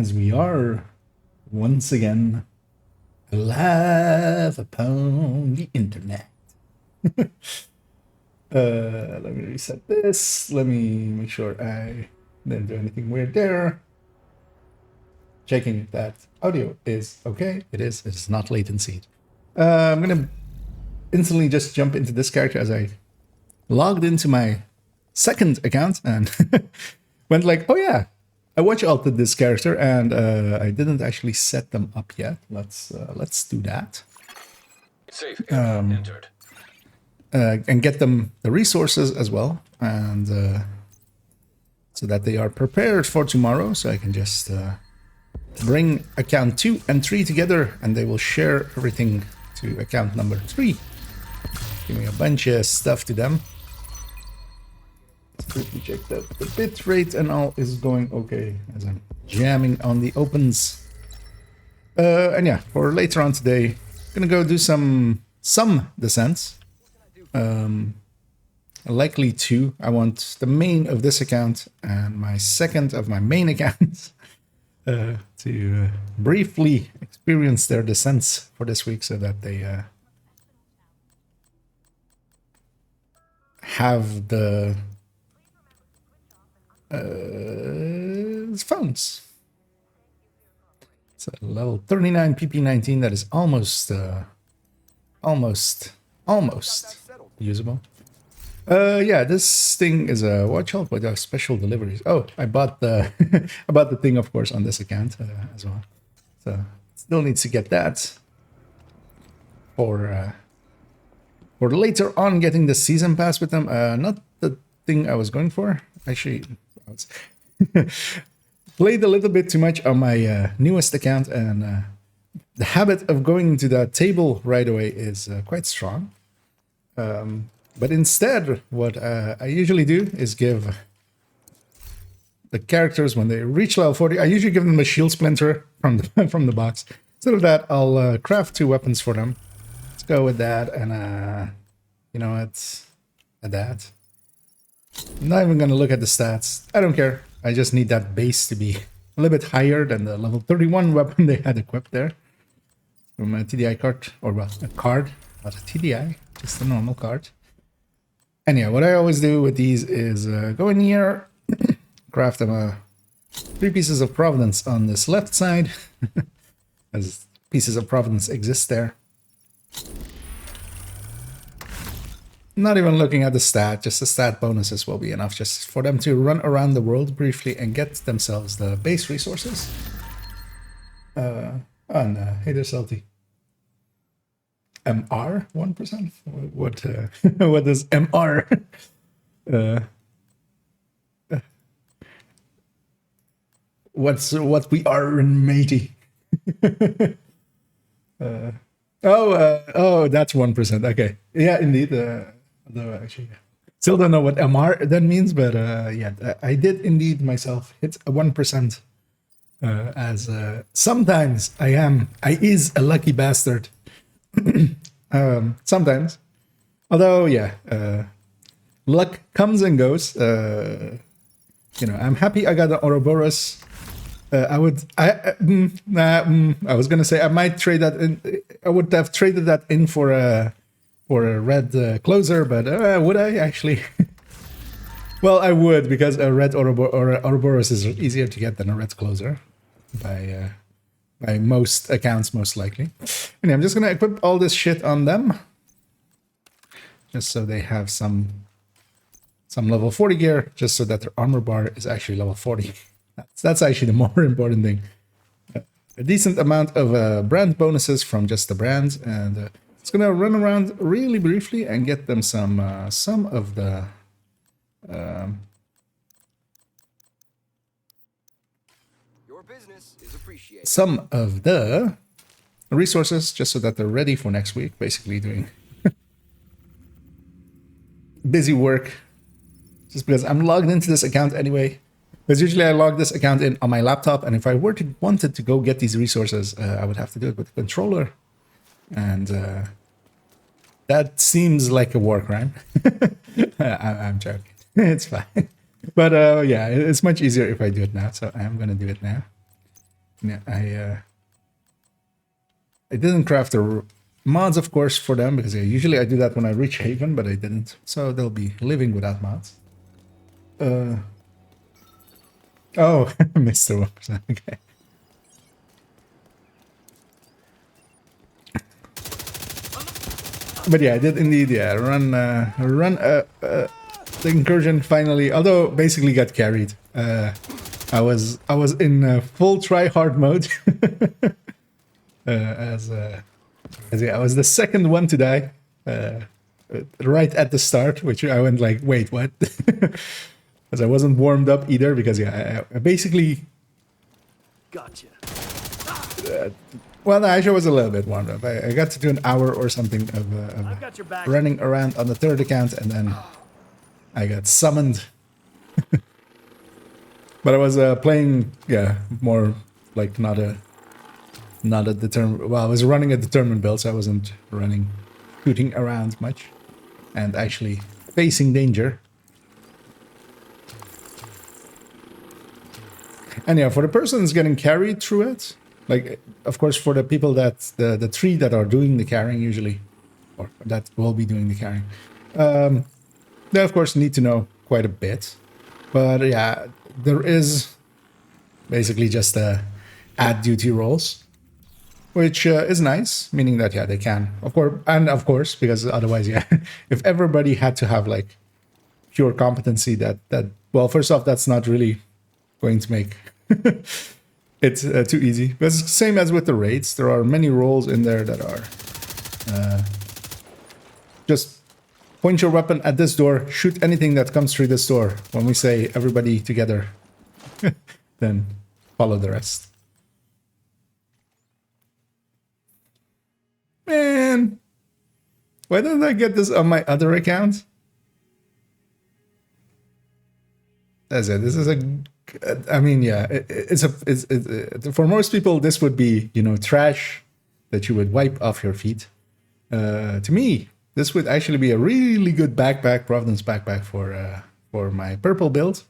as we are once again live upon the internet. Let me reset this. Let me make sure I didn't do anything weird there. Checking if that audio is okay. It is. It's not latency. I'm gonna instantly just jump into this character as I logged into my second account and went like, oh yeah, I watch altered this character and I didn't actually set them up yet. Let's do that. Safe entered. And get them the resources as well, and so that they are prepared for tomorrow. So I can just bring account 2 and 3 together, and they will share everything to account number 3. Give me a bunch of stuff to them. Let's quickly check that the bit rate and all is going okay as I'm jamming on the opens. And yeah, for later on today, I'm gonna go do some descents. Likely 2. I want the main of this account and my second of my main accounts to briefly experience their descents for this week, so that they have the phones. It's a level 39 PP19 that is almost usable. Yeah, this thing is a watch out with special deliveries. Oh, I bought the I bought the thing, of course, on this account as well. So still needs to get that for later on getting the season pass with them. Not the thing I was going for. Actually, I was played a little bit too much on my newest account, and the habit of going to that table right away is quite strong. But instead, what I usually do is give the characters, when they reach level 40, I usually give them a shield splinter from the from the box. Instead of that, I'll craft 2 weapons for them. Let's go with that, and you know, it's that. I'm not even gonna look at the stats. I don't care. I just need that base to be a little bit higher than the level 31 weapon they had equipped there. From a TDI card, or well, a card, not a TDI, just a normal card. And yeah, what I always do with these is go in here, craft them 3 pieces of Providence on this left side, as pieces of Providence exist there. Not even looking at the stat, just the stat bonuses will be enough just for them to run around the world briefly and get themselves the base resources. And hey there, Salty. MR 1%? What what is MR? What we are in matey? Oh, that's 1%. Okay, yeah, indeed. Though actually, still don't know what MR then means, but yeah, I did indeed myself hit a 1%. As sometimes I is a lucky bastard. Sometimes, although yeah, luck comes and goes. You know, I'm happy I got an Ouroboros. I was gonna say I might trade that in. I would have traded that in for a red closer, but would I actually? Well, I would, because a red Ouroboros is easier to get than a red closer by most accounts, most likely. And I'm just gonna equip all this shit on them, just so they have some level 40 gear, just so that their armor bar is actually level 40. That's actually the more important thing. A decent amount of brand bonuses from just the brands, and it's gonna run around really briefly and get them some of the some of the resources, just so that they're ready for next week. Basically doing busy work, just because I'm logged into this account anyway. Because usually I log this account in on my laptop, and if I wanted to go get these resources, I would have to do it with the controller, and that seems like a war crime. I'm joking. It's fine. But yeah, it's much easier if I do it now, so I am going to do it now. Yeah, I didn't craft the mods, of course, for them, because usually I do that when I reach Haven, but I didn't. So they'll be living without mods. Oh, Mr. Wilson. Okay. But yeah, I did indeed, yeah, run the incursion finally, although basically got carried. I was in full try hard mode. As yeah, I was the second one to die right at the start, which I went like, wait, what? Because I wasn't warmed up either, because yeah, I basically... Gotcha. Well, no, actually I was a little bit warmed up. I got to do an hour or something I've got your back. running around on the third account, and then I got summoned. But I was playing, yeah, more like not a determined... Well, I was running a determined build, so I wasn't running, shooting around much, and actually facing danger. And yeah, for the persons getting carried through it, like, of course, for the people that, the three that are doing the carrying usually, or that will be doing the carrying, they of course need to know quite a bit. But yeah, there is basically just add duty roles, which is nice, meaning that, yeah, they can, of course, and of course, because otherwise, yeah, if everybody had to have like pure competency, that well, first off, that's not really going to make it's too easy. But it's the same as with the raids. There are many roles in there that are just point your weapon at this door, shoot anything that comes through this door. When we say everybody together, then follow the rest. Man, why didn't I get this on my other account? That's it. This is a... I mean, yeah, it's for most people, this would be, you know, trash that you would wipe off your feet. To me, this would actually be a really good backpack, Providence backpack for my purple build,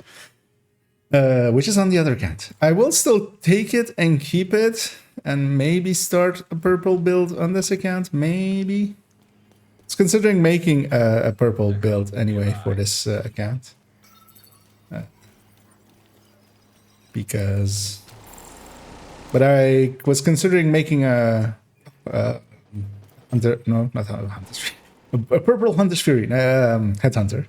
which is on the other account. I will still take it and keep it and maybe start a purple build on this account. Maybe. It's considering making a purple build anyway for this account. Because, but I was considering making a hunter, no, not a hunter's fury, a purple hunter's fury, headhunter,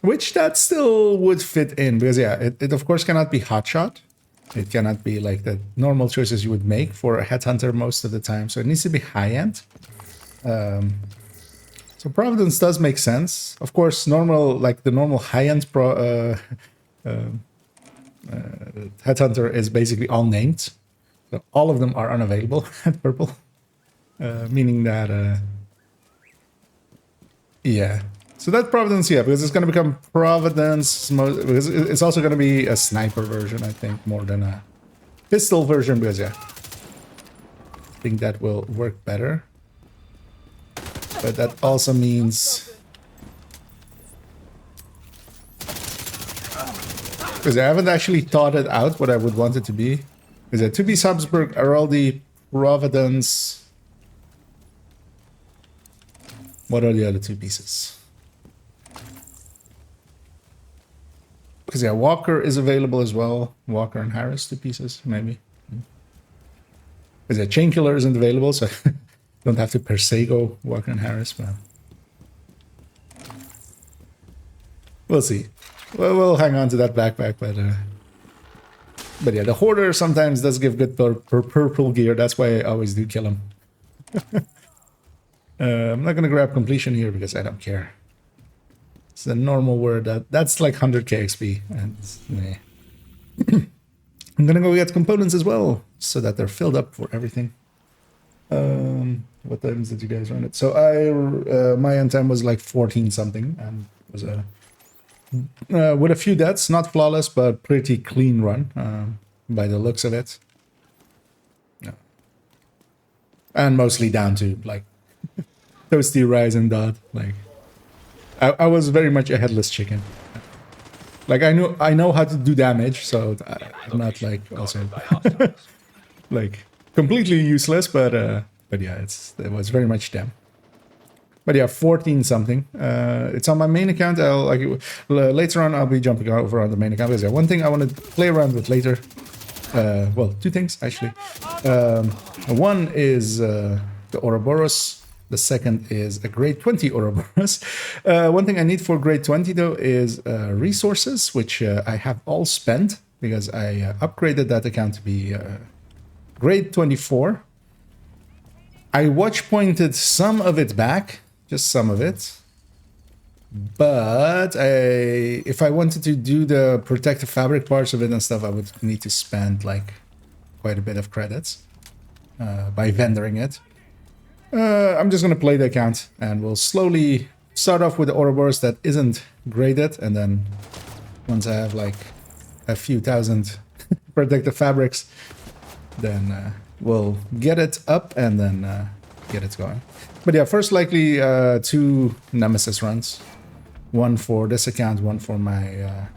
which that still would fit in, because yeah, it of course cannot be hotshot. It cannot be like the normal choices you would make for a headhunter most of the time, so it needs to be high end. So Providence does make sense. Of course, like the normal high-end headhunter is basically all named. So all of them are unavailable at purple. Meaning that, yeah. So that's Providence, yeah, because it's going to become Providence, because it's also going to be a sniper version, I think, more than a pistol version, because, yeah, I think that will work better. But that also means, because I haven't actually thought it out what I would want it to be. Is it 2B Habsburg, Araldi, Providence? What are the other two pieces? Because yeah, Walker is available as well. Walker and Harris, 2 pieces, maybe. Because yeah, Chainkiller isn't available, so don't have to per se go Walker and Harris, but we'll see. Well, we'll hang on to that backpack, but yeah, the Hoarder sometimes does give good purple gear. That's why I always do kill him. I'm not gonna grab completion here because I don't care. It's the normal word that's like 100k XP, and nah. I'm gonna go get components as well so that they're filled up for everything. What times did you guys run it? So my end time was like 14 something, and it was with a few deaths, not flawless, but pretty clean run by the looks of it. No. And mostly down to like Toasty, Rise, and Dot. Like I was very much a headless chicken. Like I know how to do damage, so I'm not like also By hostiles. like completely useless, but yeah, it was very much them. But yeah, 14 something. It's on my main account. Later on I'll be jumping over on the main account. Because one thing I want to play around with later. Well, two things actually. One is the Ouroboros. The second is a grade 20 Ouroboros. One thing I need for grade 20 though is resources, which I have all spent because I upgraded that account to be grade 24. I watch pointed some of it back, just some of it. But if I wanted to do the protective fabric parts of it and stuff, I would need to spend like quite a bit of credits by vendoring it. I'm just going to play the account and we'll slowly start off with the Ouroboros that isn't graded. And then once I have like a few thousand protective fabrics, then we'll get it up and then get it going. But yeah, first likely 2 Nemesis runs. One for this account, one for my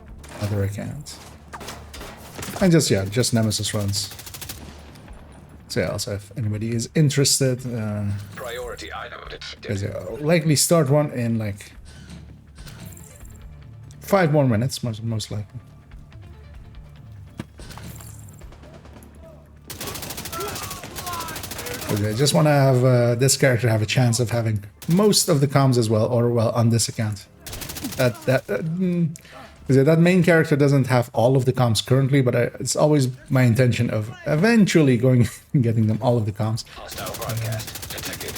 other account. And just Nemesis runs. So yeah, also if anybody is interested, Priority item. because I'll likely start one in like 5 more minutes, most likely. Because I just want to have this character have a chance of having most of the comms as well, or well on this account. That main character doesn't have all of the comms currently, but it's always my intention of eventually going and getting them all of the comms. Hostile broadcast detected.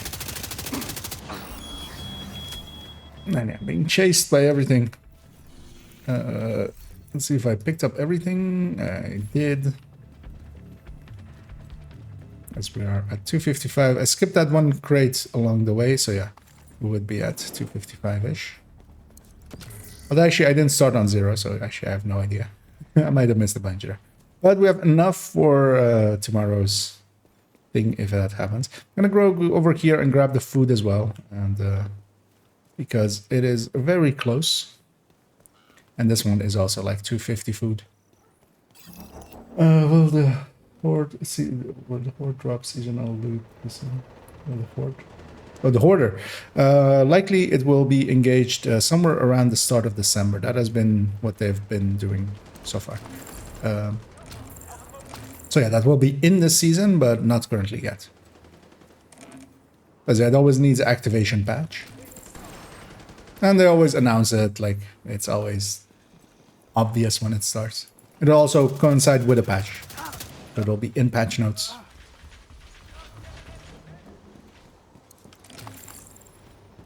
And yeah, being chased by everything. Let's see if I picked up everything. I did. As we are at 255. I skipped that one crate along the way, so yeah, we would be at 255-ish. But actually, I didn't start on 0, so actually I have no idea. I might have missed a bunch there. But we have enough for tomorrow's thing, if that happens. I'm gonna go over here and grab the food as well, and because it is very close. And this one is also like 250 food. Will the Horde see? Will the Horde drop seasonal loot? Will the Horde? Oh, the Hoarder. Likely it will be engaged somewhere around the start of December. That has been what they've been doing so far. So yeah, that will be in the season, but not currently yet. Because it always needs activation patch. And they always announce it, like it's always obvious when it starts. It'll also coincide with a patch. It'll be in patch notes.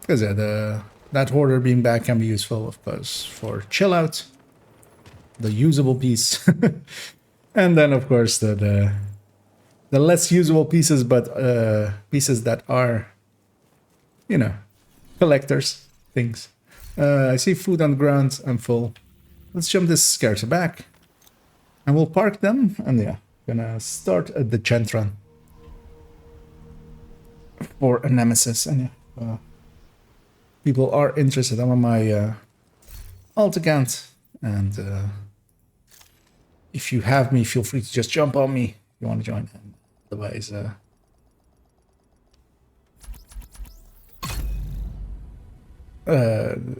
Because yeah, that Hoarder being back can be useful, of course, for chill out, the usable piece, and then of course the less usable pieces, but pieces that are, you know, collectors things. I see food on the ground. I'm full. Let's jump this character back, and we'll park them. And yeah, gonna start at the gent run for a Nemesis. And yeah. People are interested. I'm on my alt account, and if you have me, feel free to just jump on me if you want to join. And otherwise,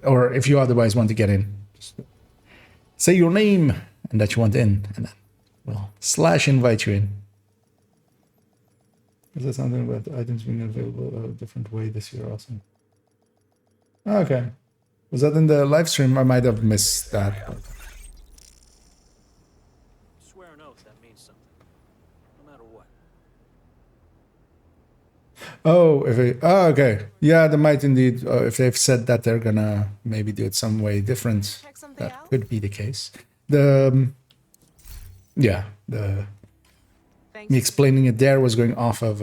or if you otherwise want to get in, just say your name and that you want in, and then we'll /invite you in. Is that something about items being available a different way this year also? Okay. Was that in the live stream? I might have missed that. Swear an oath that means something. No matter what. Oh, okay. Yeah, they might indeed. If they've said that they're gonna maybe do it some way different, that could be the case. Me explaining it there was going off of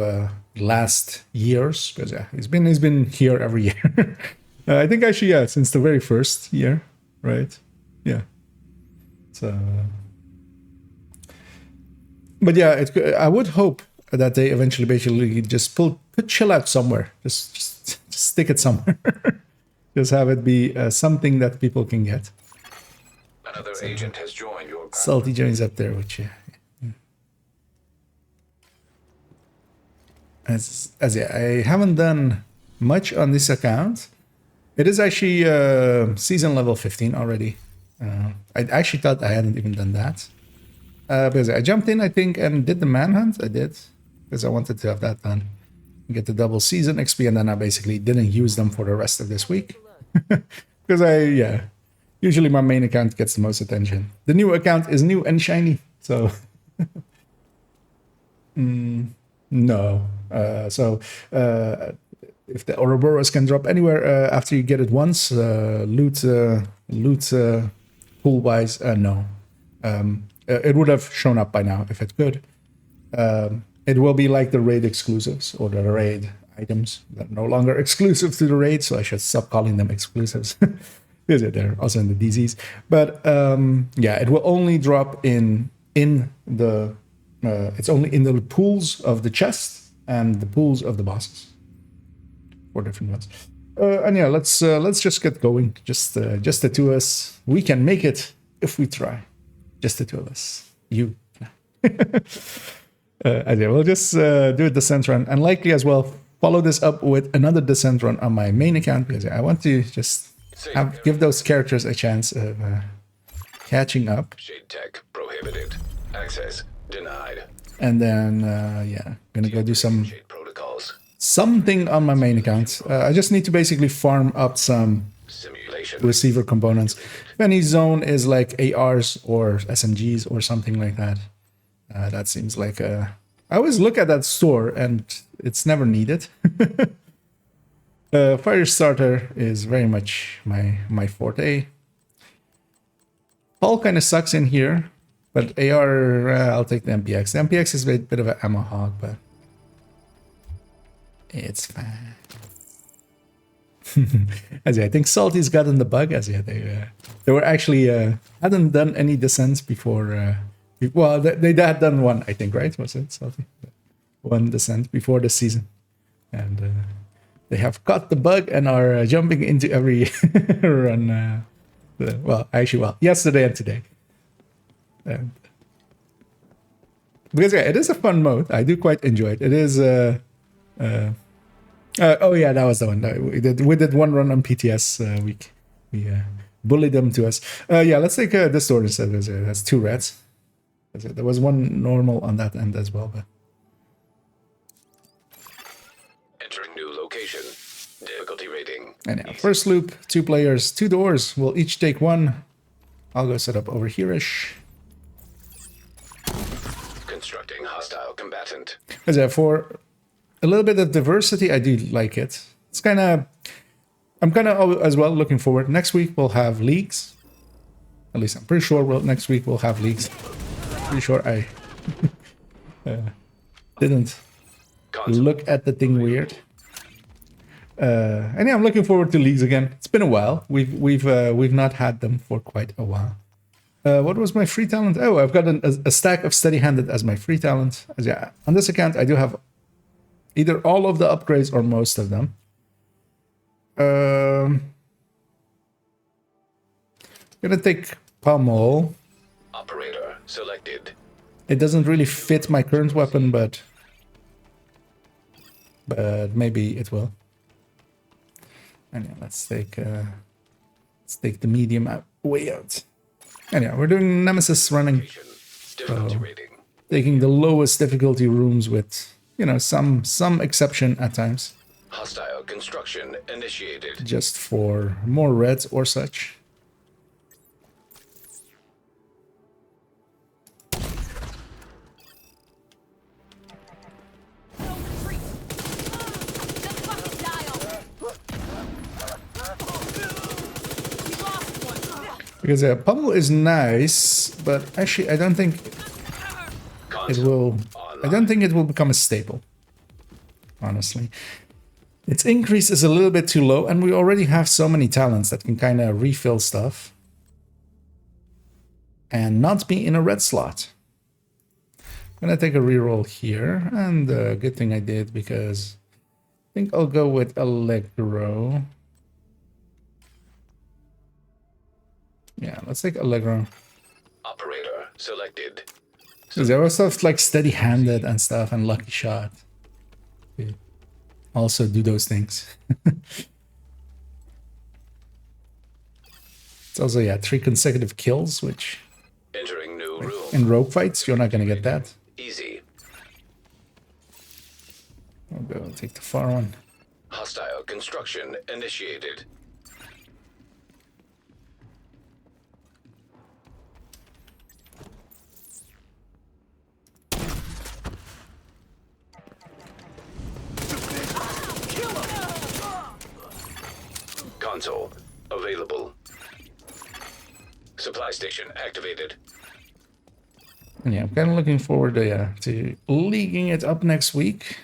last year's, because yeah, he's been here every year. I think actually, yeah, since the very first year, right? Yeah. So, but yeah, I would hope that they eventually basically just put chill out somewhere. Just stick it somewhere. Just have it be something that people can get. An Another agent has joined your Salty joins up there with you. As yeah, I haven't done much on this account. It is actually season level 15 already. I actually thought I hadn't even done that. Because I jumped in, I think, and did the manhunt. I did. Because I wanted to have that done. Get the double season XP, and then I basically didn't use them for the rest of this week. Because usually my main account gets the most attention. The new account is new and shiny, so... No. If the Ouroboros can drop anywhere after you get it once, loot pool-wise, no. It would have shown up by now if it could. It will be like the raid exclusives or the raid items that are no longer exclusive to the raid, so I should stop calling them exclusives. Because they're also in the DZs. But yeah, it will only drop in the... it's only in the pools of the chest and the pools of the bosses. 4 different ones. And yeah, let's just get going. Just the two of us. We can make it if we try. Just the two of us. You. Yeah, we'll just do a descent run, and likely as well follow this up with another descent run on my main account, because I want to just give those characters a chance of catching up. Shade tech prohibited. Access denied. And then yeah, gonna go do Shade protocols. something on my main account. I just need to basically farm up some Simulation. receiver components. If any zone is like ARs or SMGs or something like that, that seems like I always look at that store and it's never needed. Firestarter is very much my forte. Paul kind of sucks in here, but AR, I'll take the MPX. The MPX is a bit of an ammo hog, but it's fine. As I think Salty's gotten the bug. As they were actually hadn't done any descents before. Well, they had done one, I think, right? Was it Salty? One descent before the season, and they have caught the bug and are jumping into every run. Yesterday and today. And because yeah, it is a fun mode. I do quite enjoy it. It is. Oh yeah, that was the one. We did one run on PTS week. We bullied them to us. Yeah, let's take this door instead. That's 2 reds. There was one normal on that end as well, but. Entering new location. Difficulty rating. And yeah, first loop, 2 players, 2 doors. We'll each take one. I'll go set up over here-ish. Constructing hostile combatant. As for a little bit of diversity, I do like it. It's kind of... I'm kind of as well looking forward. Next week we'll have leagues. At least I'm pretty sure next week we'll have leagues. Pretty sure I didn't look at the thing weird. And yeah, I'm looking forward to leagues again. It's been a while. We've not had them for quite a while. What was my free talent? Oh, I've got a stack of steady-handed as my free talent. As yeah, on this account I do have either all of the upgrades or most of them. Gonna take Pummel. Operator selected. It doesn't really fit my current weapon, but maybe it will. And yeah, let's take the medium way out. And yeah, we're doing Nemesis running. Difficulty rating. Taking the lowest difficulty rooms with, some exception at times. Hostile construction initiated. Just for more reds or such. Because Pummel is nice, but actually I don't think it will. I don't think it will become a staple. Honestly, its increase is a little bit too low, and we already have so many talents that can kind of refill stuff and not be in a red slot. I'm gonna take a reroll here, and good thing I did, because I think I'll go with Allegro. Yeah, let's take Allegro. Operator selected. Because there was stuff like steady-handed and stuff, and lucky shot. You also do those things. It's also, yeah, 3 consecutive kills, which Entering new room. in rogue fights, you're not going to get that. Easy. I'll go take the far one. Hostile construction initiated. Console available. Supply station activated. And yeah, I'm kind of looking forward to leaguing it up next week.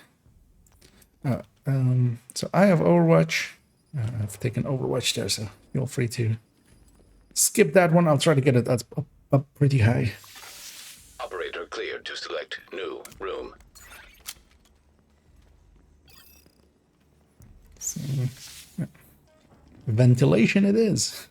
So I have Overwatch. I've taken Overwatch there, so feel free to skip that one. I'll try to get it up pretty high. Operator cleared to select new room. So, yeah. Ventilation it is.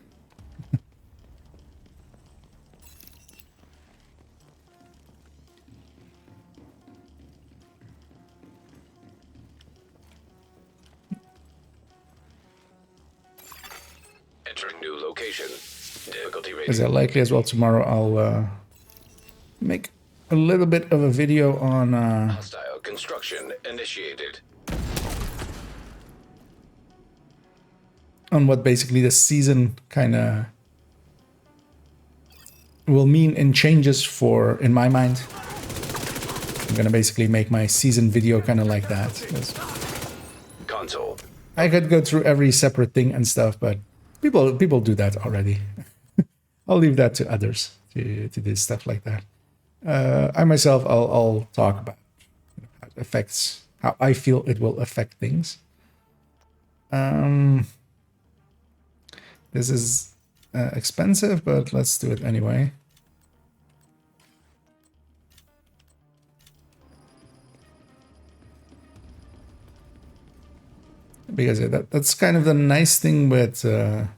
Entering new location. Difficulty Is rating. that likely as well? Tomorrow I'll make a little bit of a video on Hostile construction initiated. what basically the season kind of will mean in changes for, in my mind. I'm gonna basically make my season video kind of like that. 'Cause Console. I could go through every separate thing and stuff, but people do that already. I'll leave that to others to do stuff like that. I myself, I'll talk about how it affects, how I feel it will affect things. This is expensive, but let's do it anyway. Because that's kind of the nice thing with an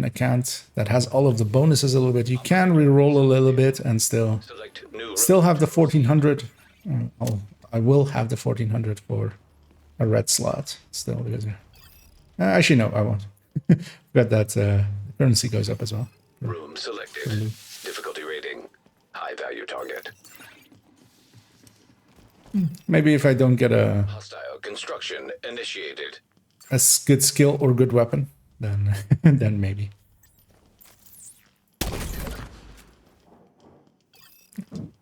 account that has all of the bonuses a little bit. You can re-roll a little bit and still Select new have the 1400. I will have the 1400 for a red slot still. Because actually no, I won't. Got that currency goes up as well. room selected. Difficulty rating. High value target. Maybe if I don't get a Hostile construction initiated. good skill or good weapon, then then maybe.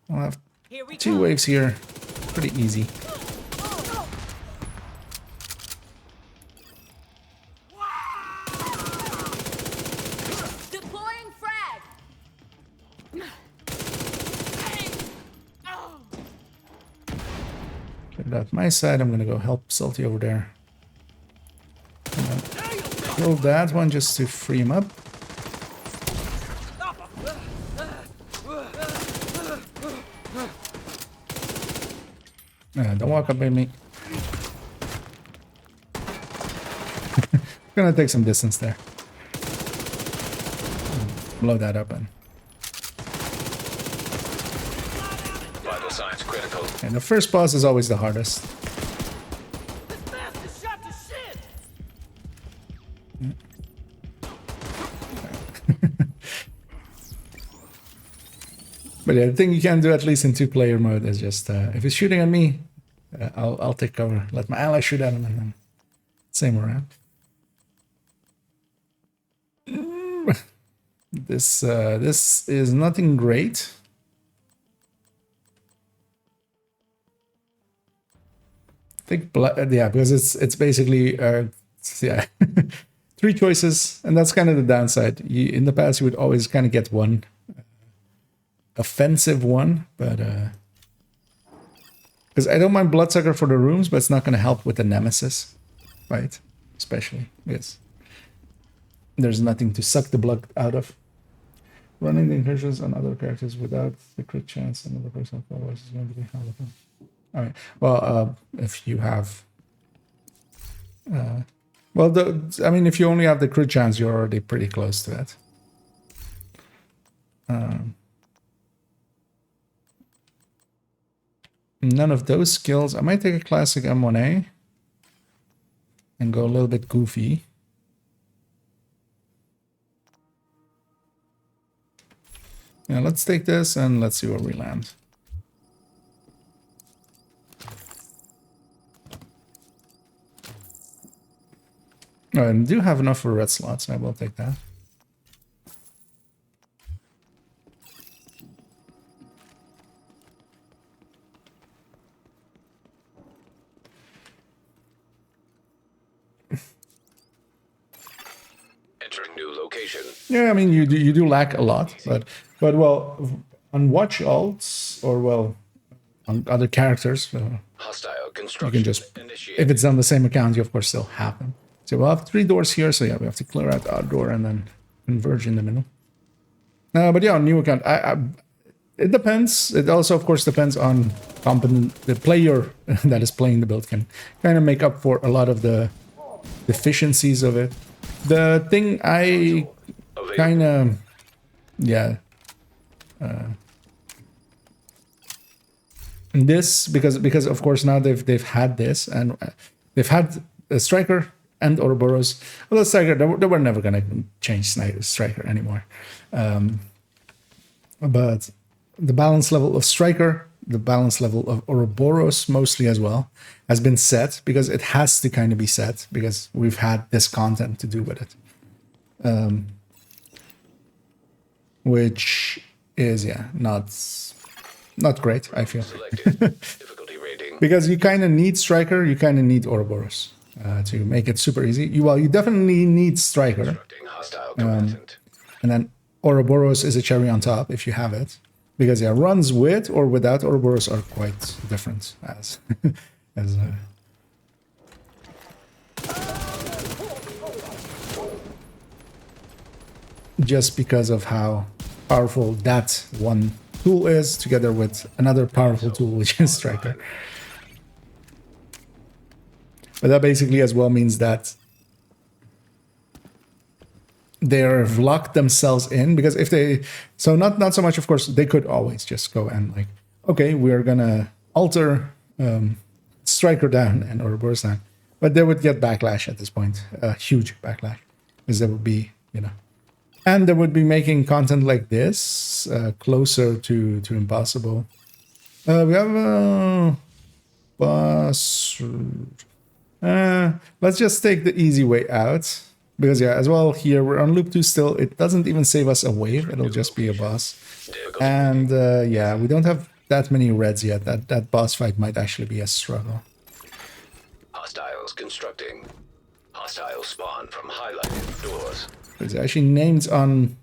I'll have Here we 2 go. waves here. Pretty easy. Deploying frag. Get it out my side. I'm gonna go help Salty over there. And then kill that one just to free him up. Don't walk up at me. Gonna take some distance there. Blow that up and Vital signs critical. the first boss is always the hardest. This bastard shot to shit. But yeah, the thing you can do at least in 2-player mode is just if he's shooting at me, I'll take cover. Let my ally shoot at him and then same around. This is nothing great. I think yeah, because it's basically yeah 3 choices, and that's kind of the downside. In the past, you would always kind of get one offensive one, but because I don't mind Bloodsucker for the rooms, but it's not going to help with the Nemesis, right? Especially because there's nothing to suck the blood out of. Running the incursions on other characters without the crit chance, another person followers is going to be helpful. All right. Well, if you have, well, I mean, if you only have the crit chance, you're already pretty close to that. None of those skills. I might take a classic M1A and go a little bit goofy. Yeah, let's take this and let's see where we land. Oh, I do have enough for red slots. I will take that. Entering new location. Yeah, I mean you do lack a lot, but well, on watch alts or well on other characters, Hostile you construction can just initiated. if it's on the same account, you of course still have them. So we'll have 3 doors here, so yeah, we have to clear out our door and then converge in the middle. But yeah, on new account, it depends. It also of course depends on competent the player that is playing the build can kind of make up for a lot of the deficiencies of it. The thing I kind of, yeah, this because of course now they've had this and they've had a striker and Ouroboros. Well, the striker they were never gonna change striker anymore, but the balance level of striker, the balance level of Ouroboros mostly as well has been set because it has to kind of be set because we've had this content to do with it, which is yeah not great, I feel. Selected. Difficulty rating. Because you kind of need striker, you kind of need Ouroboros to make it super easy. You definitely need striker, Constructing hostile combatant. and then Ouroboros is a cherry on top if you have it. Because yeah, runs with or without Ouroboros are quite different as just because of how powerful that one tool is together with another powerful tool which is striker. But that basically as well means that they've locked themselves in because if they so not so much of course they could always just go and like okay we're gonna alter striker down and Ouroboros down, but they would get backlash at this point, a huge backlash, because they would be and they would be making content like this closer to impossible. We have a boss. Let's just take the easy way out. Because yeah, as well here we're on loop 2 still. It doesn't even save us a wave. It'll just be a boss. And yeah, we don't have that many reds yet. That boss fight might actually be a struggle. Hostiles constructing. Hostile spawn from highlighted doors. It's actually named on.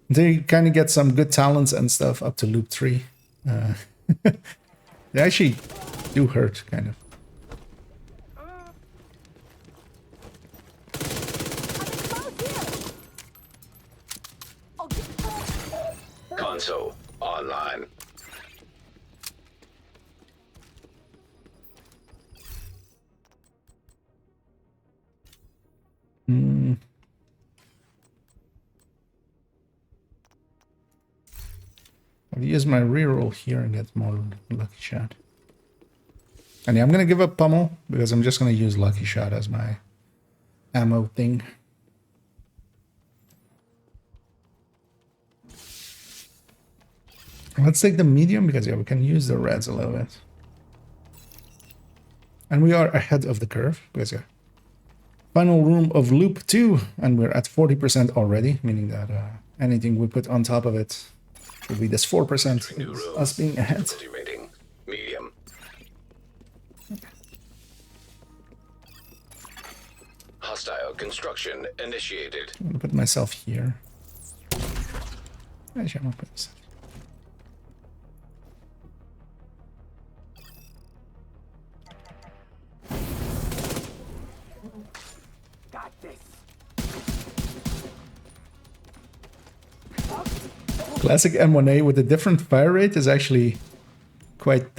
They kind of get some good talents and stuff up to loop 3. They actually do hurt kind of. Console online. I'll use my reroll here and get more lucky shot. And yeah, I'm gonna give up pummel because I'm just gonna use lucky shot as my ammo thing. Let's take the medium because yeah, we can use the reds a little bit. And we are ahead of the curve because yeah. Final room of loop 2 and we're at 40% already, meaning that anything we put on top of it will be this 4% is us being ahead. Difficulty rating. Medium. Hostile construction initiated. I'm gonna put myself here. Actually, I'm gonna put myself. Got this. Classic M1A with a different fire rate is actually quite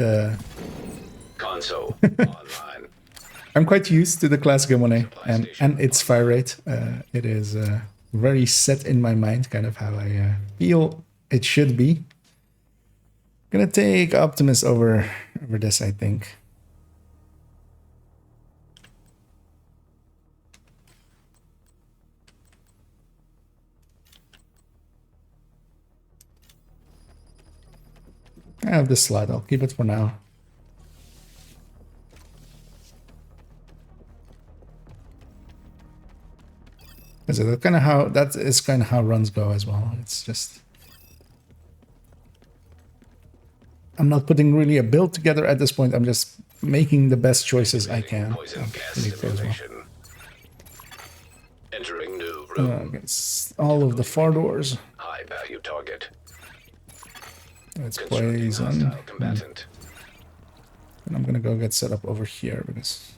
Console online. I'm quite used to the classic M1A and its fire rate. It is very set in my mind, kind of how I feel it should be. Gonna take Optimus over this, I think. I have this slot. I'll keep it for now. That is kind of how runs go as well. It's just I'm not putting really a build together at this point. I'm just making the best choices I can. Poison gas simulation. Entering new room. Against all of the far doors. High value target. It's Constructing poison. hostile combatant. And I'm gonna go get set up over here because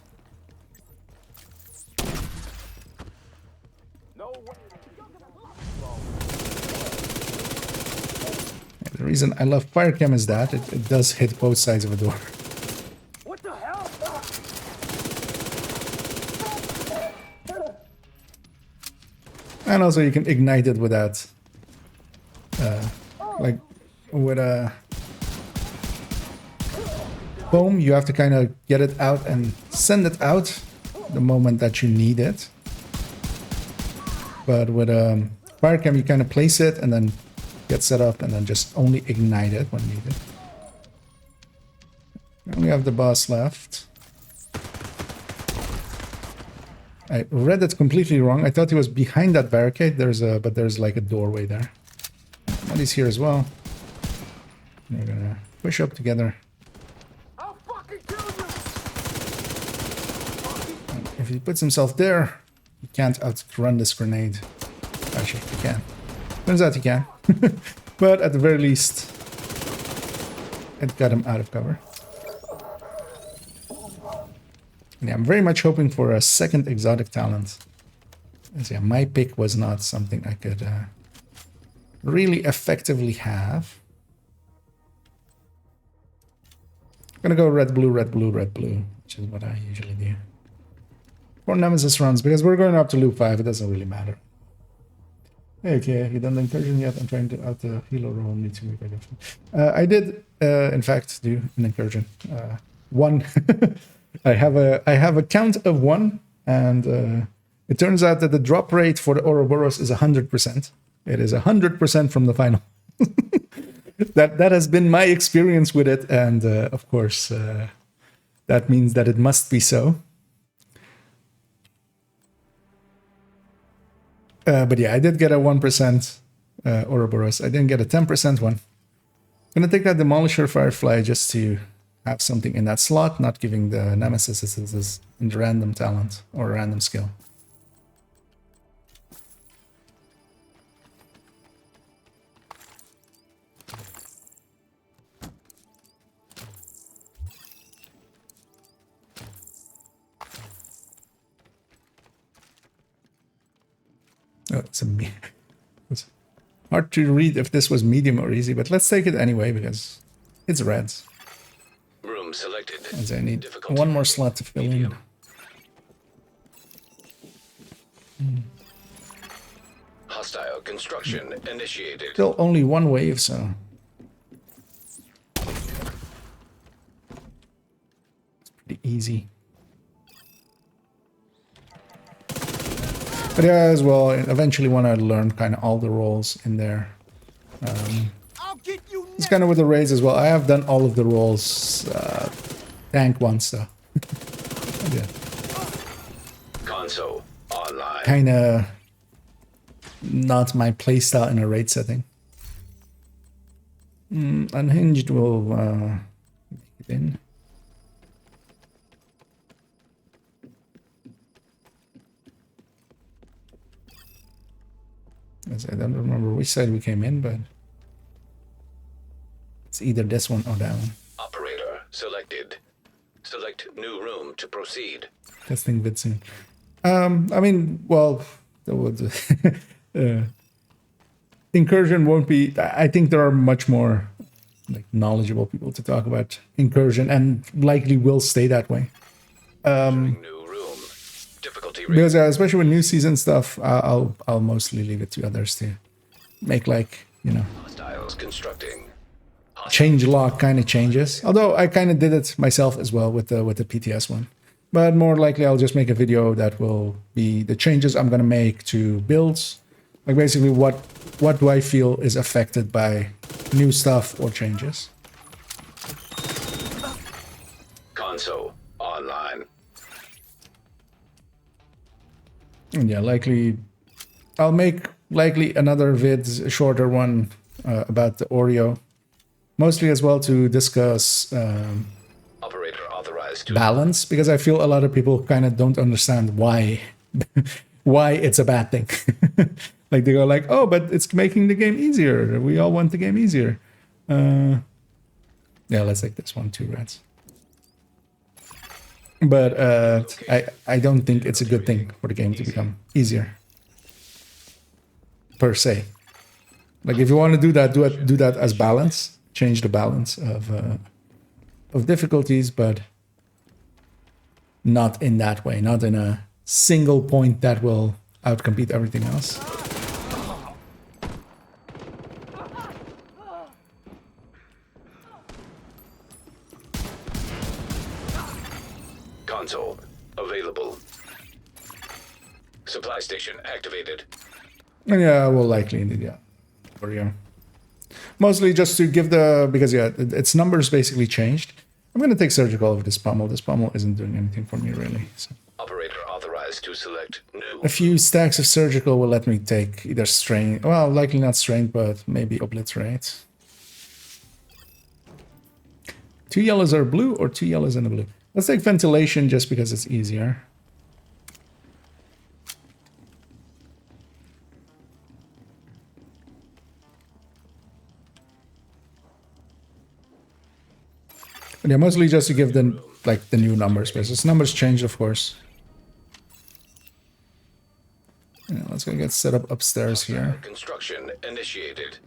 No way. the reason I love fire chem is that it does hit both sides of a door. What the hell? And also you can ignite it without like with a foam, you have to kind of get it out and send it out the moment that you need it. But with fire chem, you kind of place it and then get set up and then just only ignite it when needed. And we have the boss left. I read it completely wrong. I thought he was behind that barricade. But there's like a doorway there. And he's here as well. We're gonna push up together. I'll fucking kill you. And if he puts himself there, he can't outrun this grenade. Actually, he can. Turns out he can. But at the very least, it got him out of cover. And yeah, I'm very much hoping for a second exotic talent. As yeah, my pick was not something I could really effectively have. I'm gonna go red, blue, red, blue, red, blue, which is what I usually do. For Nemesis runs, because we're going up to loop 5, it doesn't really matter. Okay, you done the incursion yet? I'm trying to out the helo roll. Need to move I did, in fact, do an incursion. One. I have a count of 1, and it turns out that the drop rate for the Ouroboros is 100%. It is 100% from the final. That has been my experience with it, and of course, that means that it must be so. But yeah, I did get a 1% Ouroboros. I didn't get a 10% one. I'm gonna take that Demolisher Firefly just to have something in that slot, not giving the Nemesis this random talent or random skill. Oh, it's hard to read if this was medium or easy, but let's take it anyway because it's reds. Room selected. As I need Difficulty one more slot to fill medium. in. Hostile construction initiated. Still only one wave, so it's pretty easy. But yeah, as well, eventually want to learn kind of all the roles in there. I'll get you It's kind of with the raids as well. I have done all of the roles, tank once, so yeah, Console online. kind of not my playstyle in a raid setting. Unhinged will make it in. As I don't remember which side we came in, but it's either this one or that one. Operator selected. Select new room to proceed. Testing vid soon. I mean, well, incursion won't be. I think there are much more like knowledgeable people to talk about incursion, and likely will stay that way. New room. Difficulty Difficulty rating. Because especially with new season stuff, I'll mostly leave it to others to make, like, you know, Hostiles constructing. change log kind of changes. Although I kind of did it myself as well with the PTS one. But more likely I'll just make a video that will be the changes I'm gonna make to builds. Like basically what do I feel is affected by new stuff or changes. Console online. And yeah, I'll make another vid, a shorter one about the Oreo. Mostly as well to discuss Operator authorized to balance, because I feel a lot of people kind of don't understand why why it's a bad thing. Like they go like, oh, but it's making the game easier. We all want the game easier. Yeah, let's take this one, 2 rats. But I don't think it's a good thing for the game to become easier per se. Like if you want to do that, do that as balance. Change the balance of difficulties, but not in that way. Not in a single point that will outcompete everything else. console available. Supply station activated. And yeah, we'll likely need, yeah, Oreo. Mostly just to give because yeah, its numbers basically changed. I'm gonna take surgical over this pommel. This pommel isn't doing anything for me really. So. Operator authorized to select new. A few stacks of surgical will let me take either strength, well, likely not strength, but maybe obliterate. 2 yellows are blue or 2 yellows and a blue? Let's take ventilation just because it's easier. But yeah, mostly just to give them like the new numbers, because its numbers changed, of course. Yeah, let's go get set up upstairs here. Construction initiated.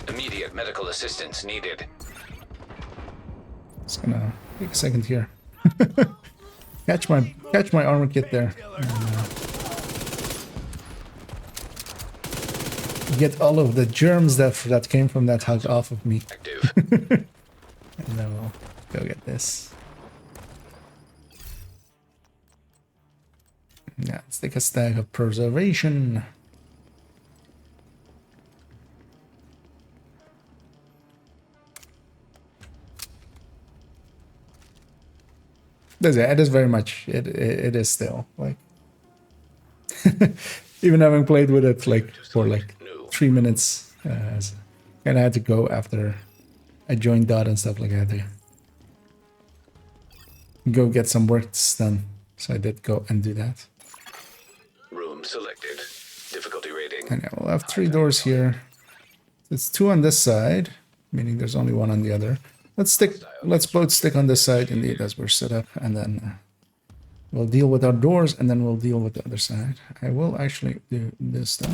Immediate medical assistance needed. It's gonna take a second here. catch my armor kit there. Get all of the germs that came from that hug off of me. Active. And then we'll go get this. Yeah, let's take a stack of preservation. It is very much, it is still, like, even having played with it, like, for, like, 3 minutes, kind of had to go after I joined Dot and stuff like that to go get some work done, so I did go and do that. Room selected. Difficulty rating. And yeah, we'll have 3 doors here. It's 2 on this side, meaning there's only 1 on the other. Let's both stick on this side, indeed, as we're set up, and then we'll deal with our doors, and then we'll deal with the other side. I will actually do this though.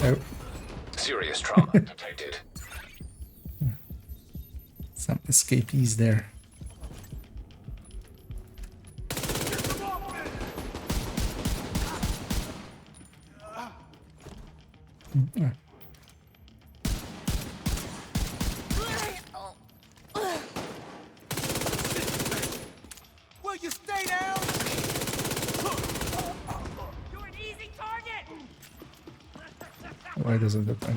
Oh, Serious trauma detected. some escapees there. Will you stay down? You're an easy target. Why doesn't it? I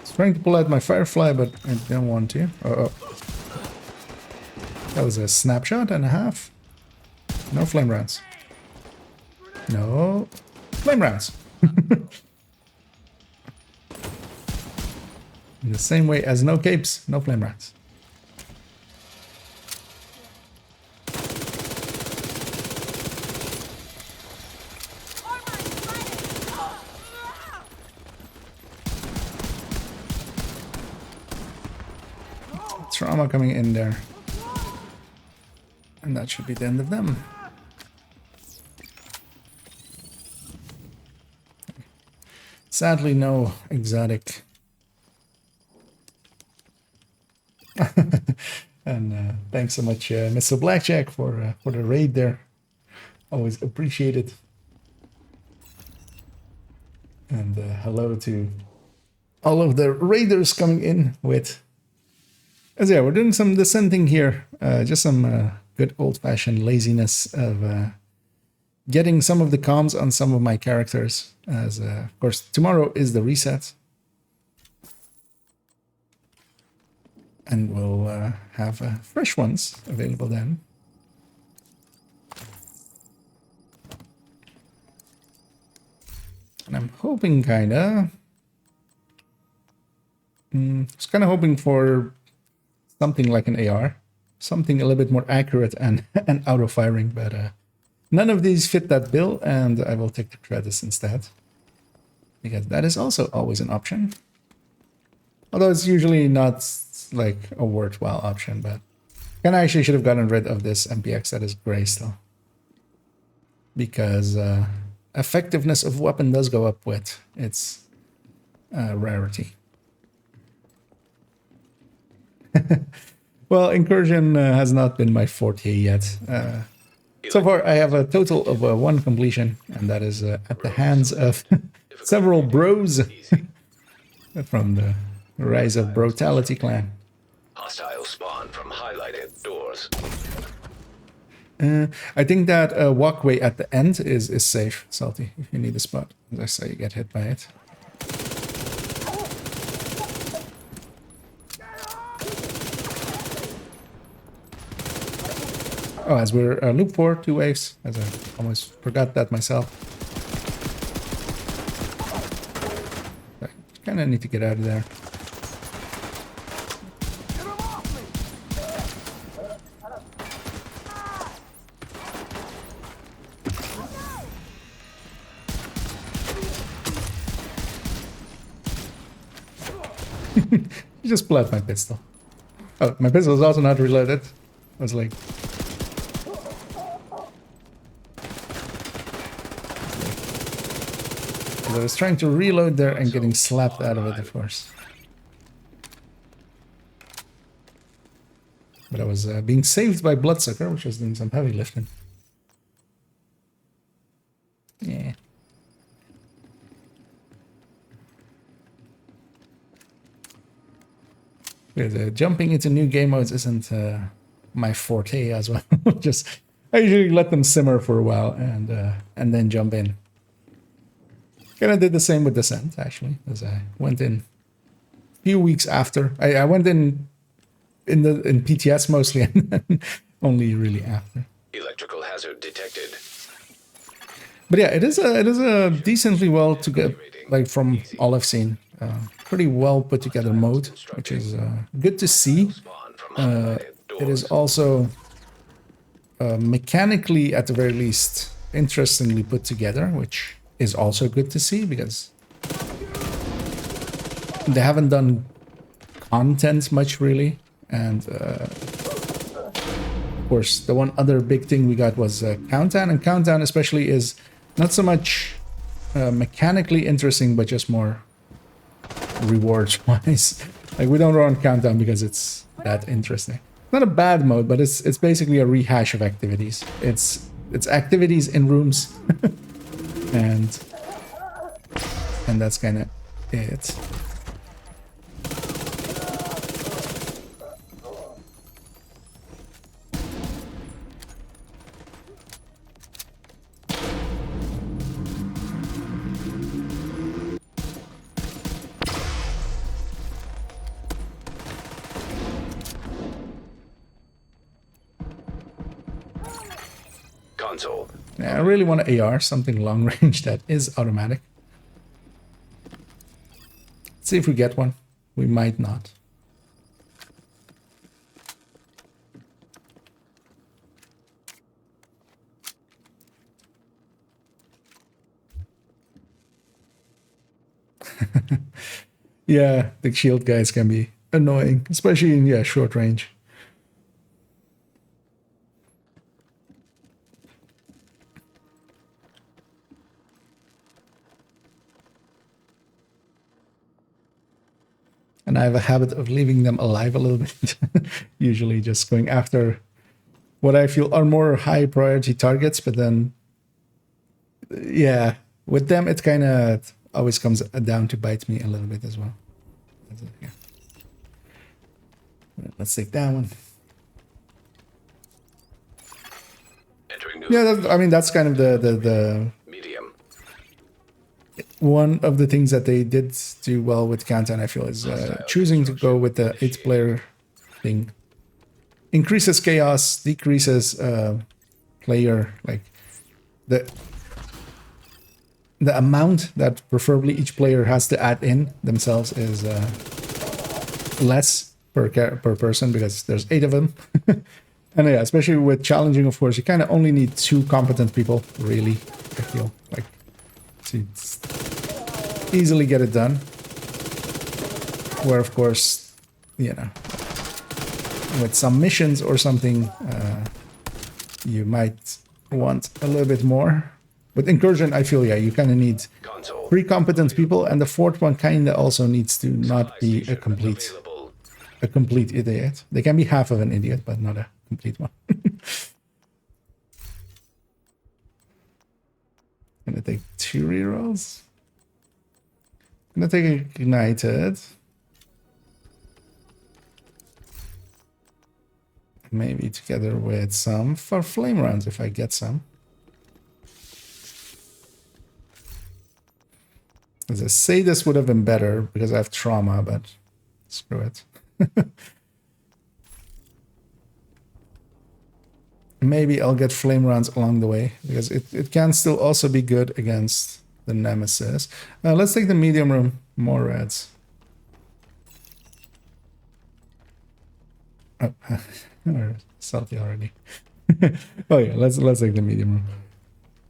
was trying to pull out my firefly, but I don't want to. Oh. That was a snapshot and a half. No flame rounds. No flame rounds. In the same way as no capes, no flame rounds. trauma coming in there. And that should be the end of them. Sadly, no exotic. And thanks so much, Mr. Blackjack, for the raid there. Always appreciate it. And hello to all of the raiders coming in with. As yeah, we're doing some dissenting here. Just some good old-fashioned laziness of getting some of the comms on some of my characters. As of course, tomorrow is the reset. And we'll have fresh ones available then. And I'm hoping kinda... I was kinda hoping for something like an AR. Something a little bit more accurate and, and auto-firing, but none of these fit that bill, and I will take the Kratos instead. Because that is also always an option. Although it's usually not like a worthwhile option, but I actually should have gotten rid of this MPX that is gray still. Because effectiveness of weapon does go up with its rarity. Well, incursion has not been my forte yet. So far, I have a total of 1 completion, and that is at the hands of several bros from the Rise of Brutality clan. Hostile spawn from highlighted doors. I think that walkway at the end is safe, Salty, if you need a spot. As I saw you get hit by it. Oh, as we're loop 4, 2 waves, as I almost forgot that myself. I kind of need to get out of there. You just pull out my pistol. Oh, my pistol is also not reloaded. I was like... I was trying to reload there and getting slapped out of it, of course. But I was being saved by Bloodsucker, which was doing some heavy lifting. Yeah. Jumping into new game modes isn't my forte as well. Just I usually let them simmer for a while and then jump in. Kind of did the same with Descent, actually, as I went in a few weeks after. I went in PTS mostly, and then only really after. Electrical hazard detected. But yeah, it is a decently well to get, like, from all I've seen, pretty well put together mode, which is good to see. It is also mechanically, at the very least, interestingly put together, which is also good to see, because they haven't done content much really. And of course, the one other big thing we got was Countdown, and Countdown especially is not so much mechanically interesting, but just more rewards wise. Like, we don't run Countdown because it's that interesting. Not a bad mode, but it's basically a rehash of activities. It's activities in rooms. and that's kind of it. Console. Yeah, I really want an AR, something long range that is automatic. Let's see if we get one. We might not. Yeah, the shield guys can be annoying, especially in short range. And I have a habit of leaving them alive a little bit. Usually just going after what I feel are more high priority targets, but then, yeah, with them, it kind of always comes down to bite me a little bit as well. Yeah. Let's take that one. Entering new Yeah, I mean, that's kind of the medium. one of the things that they did do well with Kantan, I feel, is choosing to go with the 8-player thing. Increases chaos, decreases player, like the amount that preferably each player has to add in themselves is less per person, because there's 8 of them. And yeah, especially with challenging, of course, you kind of only need 2 competent people, really, I feel like, to easily get it done. Where, of course, you know, with some missions or something, you might want a little bit more. With Incursion, I feel, yeah, you kind of need Console. 3 competent people, and the 4th one kind of also needs to not be a complete idiot. They can be half of an idiot, but not a complete one. Gonna take 2 rerolls. Gonna take Ignited. Maybe together with some for flame rounds if I get some. As I say, this would have been better because I have trauma, but screw it. Maybe I'll get flame rounds along the way, because it can still also be good against the Nemesis. Let's take the medium room. More reds. Oh, we're salty already. Oh yeah, let's take the medium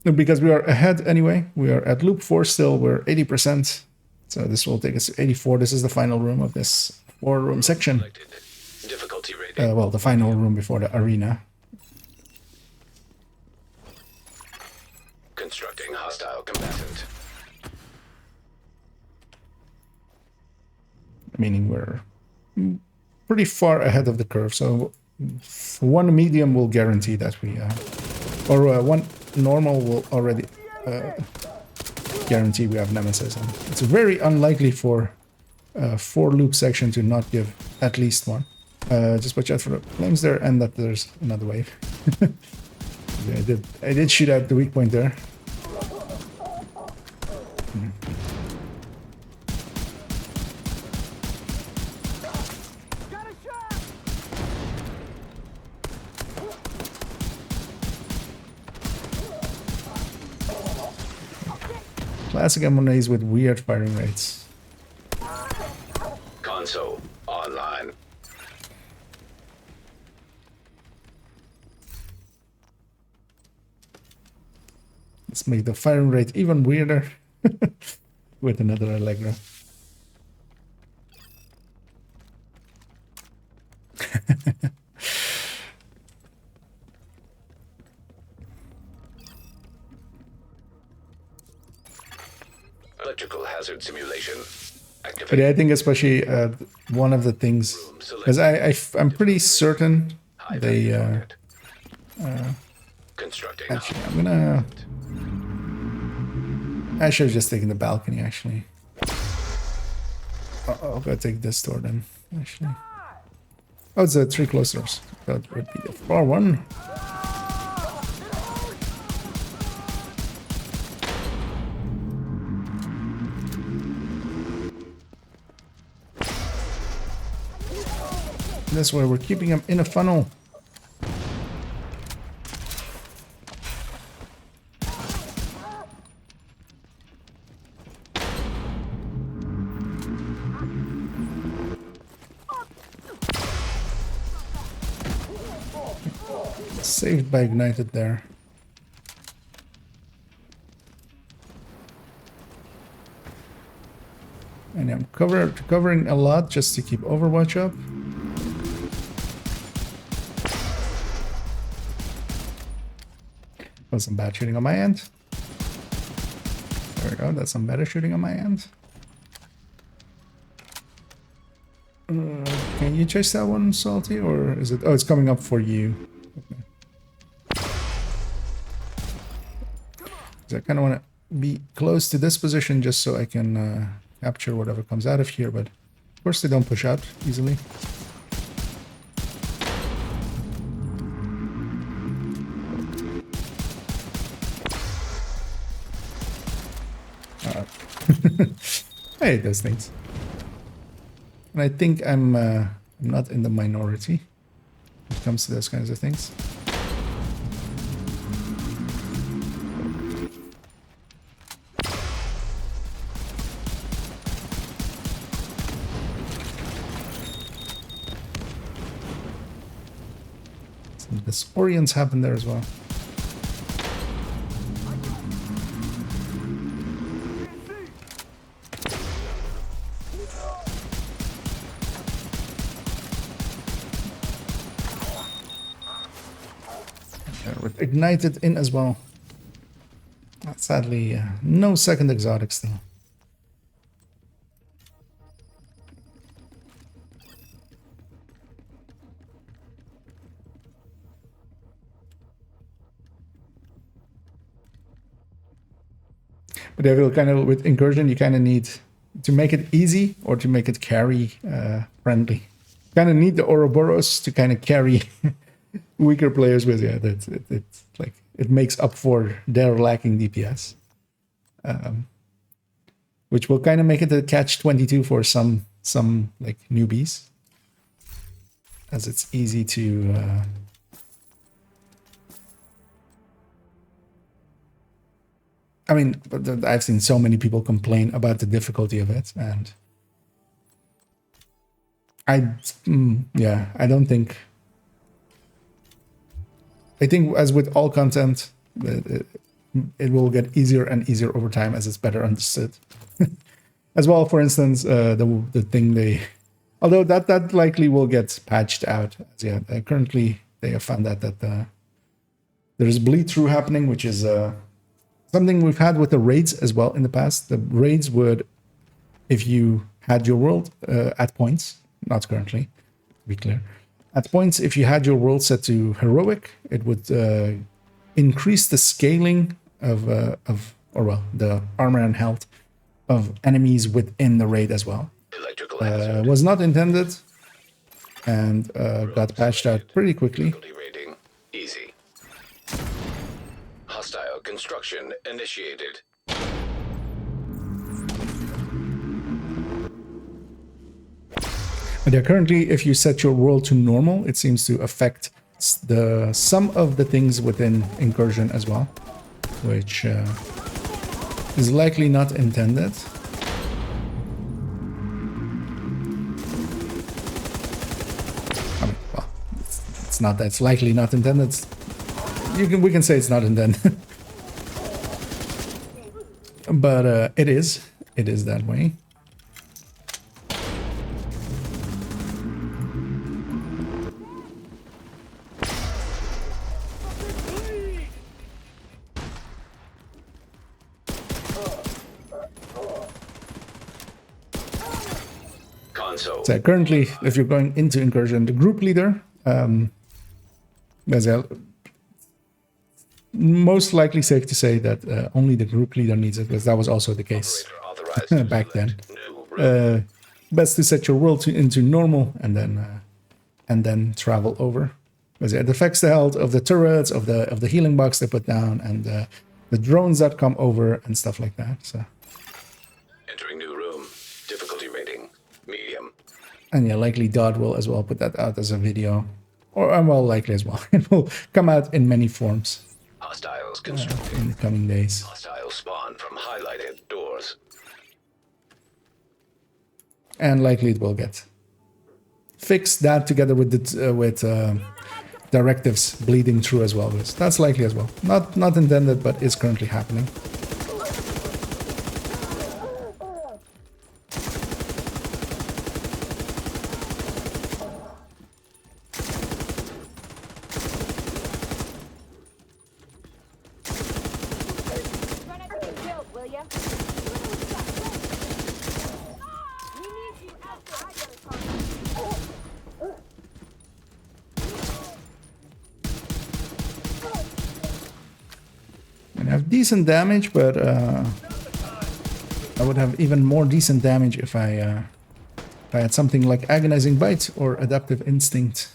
room. Because we are ahead anyway. We are at loop 4 still. We're 80%. So this will take us to 84. This is the final room of this 4-room section. Difficulty rating. Well, the final room before the arena. Constructing hostile combatant. Meaning we're pretty far ahead of the curve. So one medium will guarantee that we... or one normal will already guarantee we have Nemesis. And it's very unlikely for a 4-loop section to not give at least one. Just watch out for the flames there, and that there's another wave. Yeah, I did shoot at the weak point there. Got a shot! Classic M1As with weird firing rates. Console online. Let's make the firing rate even weirder with another Allegra. Electrical hazard simulation. But Activate. yeah, I think especially one of the things, because I'm pretty certain High they... value target. Constructing. Actually, I'm gonna... I should have just taken the balcony, actually. I'll go take this door then, actually. Oh, it's 3 closed doors. That would be the far one. That's why we're keeping them in a funnel. Saved by Ignited there. And I'm covering a lot just to keep Overwatch up. That's some bad shooting on my end. There we go, that's some better shooting on my end. Can you chase that one, Salty, or is it... Oh, it's coming up for you. Okay. So I kind of want to be close to this position just so I can capture whatever comes out of here, but of course they don't push out easily. Hey, those things. And I think I'm not in the minority when it comes to those kinds of things. Some disorients happen there as well. With ignited in as well. Sadly, no second exotic still. But I feel kind of with incursion, you kind of need to make it easy or to make it carry friendly. Kind of need the Ouroboros to kind of carry weaker players with. Yeah, it's like it makes up for their lacking DPS, which will kind of make it a catch-22 for some like newbies, as it's easy to. I mean, I've seen so many people complain about the difficulty of it, and I don't think. I think, as with all content, it will get easier and easier over time as it's better understood. As well, for instance, the thing they, although that likely will get patched out. Yeah, currently they have found out that there is bleed through happening, which is something we've had with the raids as well in the past. The raids would, if you had your world at points, not currently, to be clear. At points, if you had your world set to heroic, it would increase the scaling of the armor and health of enemies within the raid as well. Was not intended, and got patched out pretty quickly. Rating easy. Hostile construction initiated. But yeah, currently, if you set your world to normal, it seems to affect some of the things within incursion as well, which is likely not intended. I mean, well, it's not that it's likely not intended. We can say it's not intended, but it is that way. So currently, if you're going into incursion, the group leader, most likely safe to say that only the group leader needs it, because that was also the case back then. Best to set your world into normal and then travel over, because it affects the health of the turrets, of the healing box they put down, and the drones that come over and stuff like that. So. Entering new room. Difficulty rating medium. And yeah, likely Dodd will as well put that out as a video, or well, likely as well. It will come out in many forms. Hostiles constructed. In the coming days. Hostile spawn from highlighted doors. And likely it will get fixed. That together with directives bleeding through as well. That's likely as well. Not intended, but is currently happening. I have decent damage, but I would have even more decent damage if I had something like Agonizing Bite or Adaptive Instinct.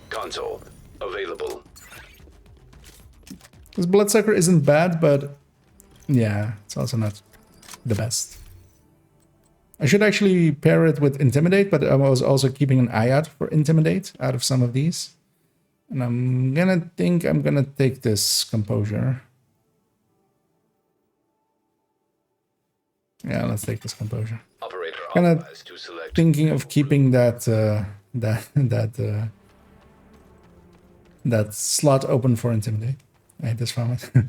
Console available. This Bloodsucker isn't bad, but yeah, it's also not the best. I should actually pair it with Intimidate, but I was also keeping an eye out for Intimidate out of some of these. And I'm gonna take this Composure. Yeah, let's take this Composure. Operator Kinda authorized to select. Thinking of keeping that that slot open for Intimidate. I hate this FAMAS.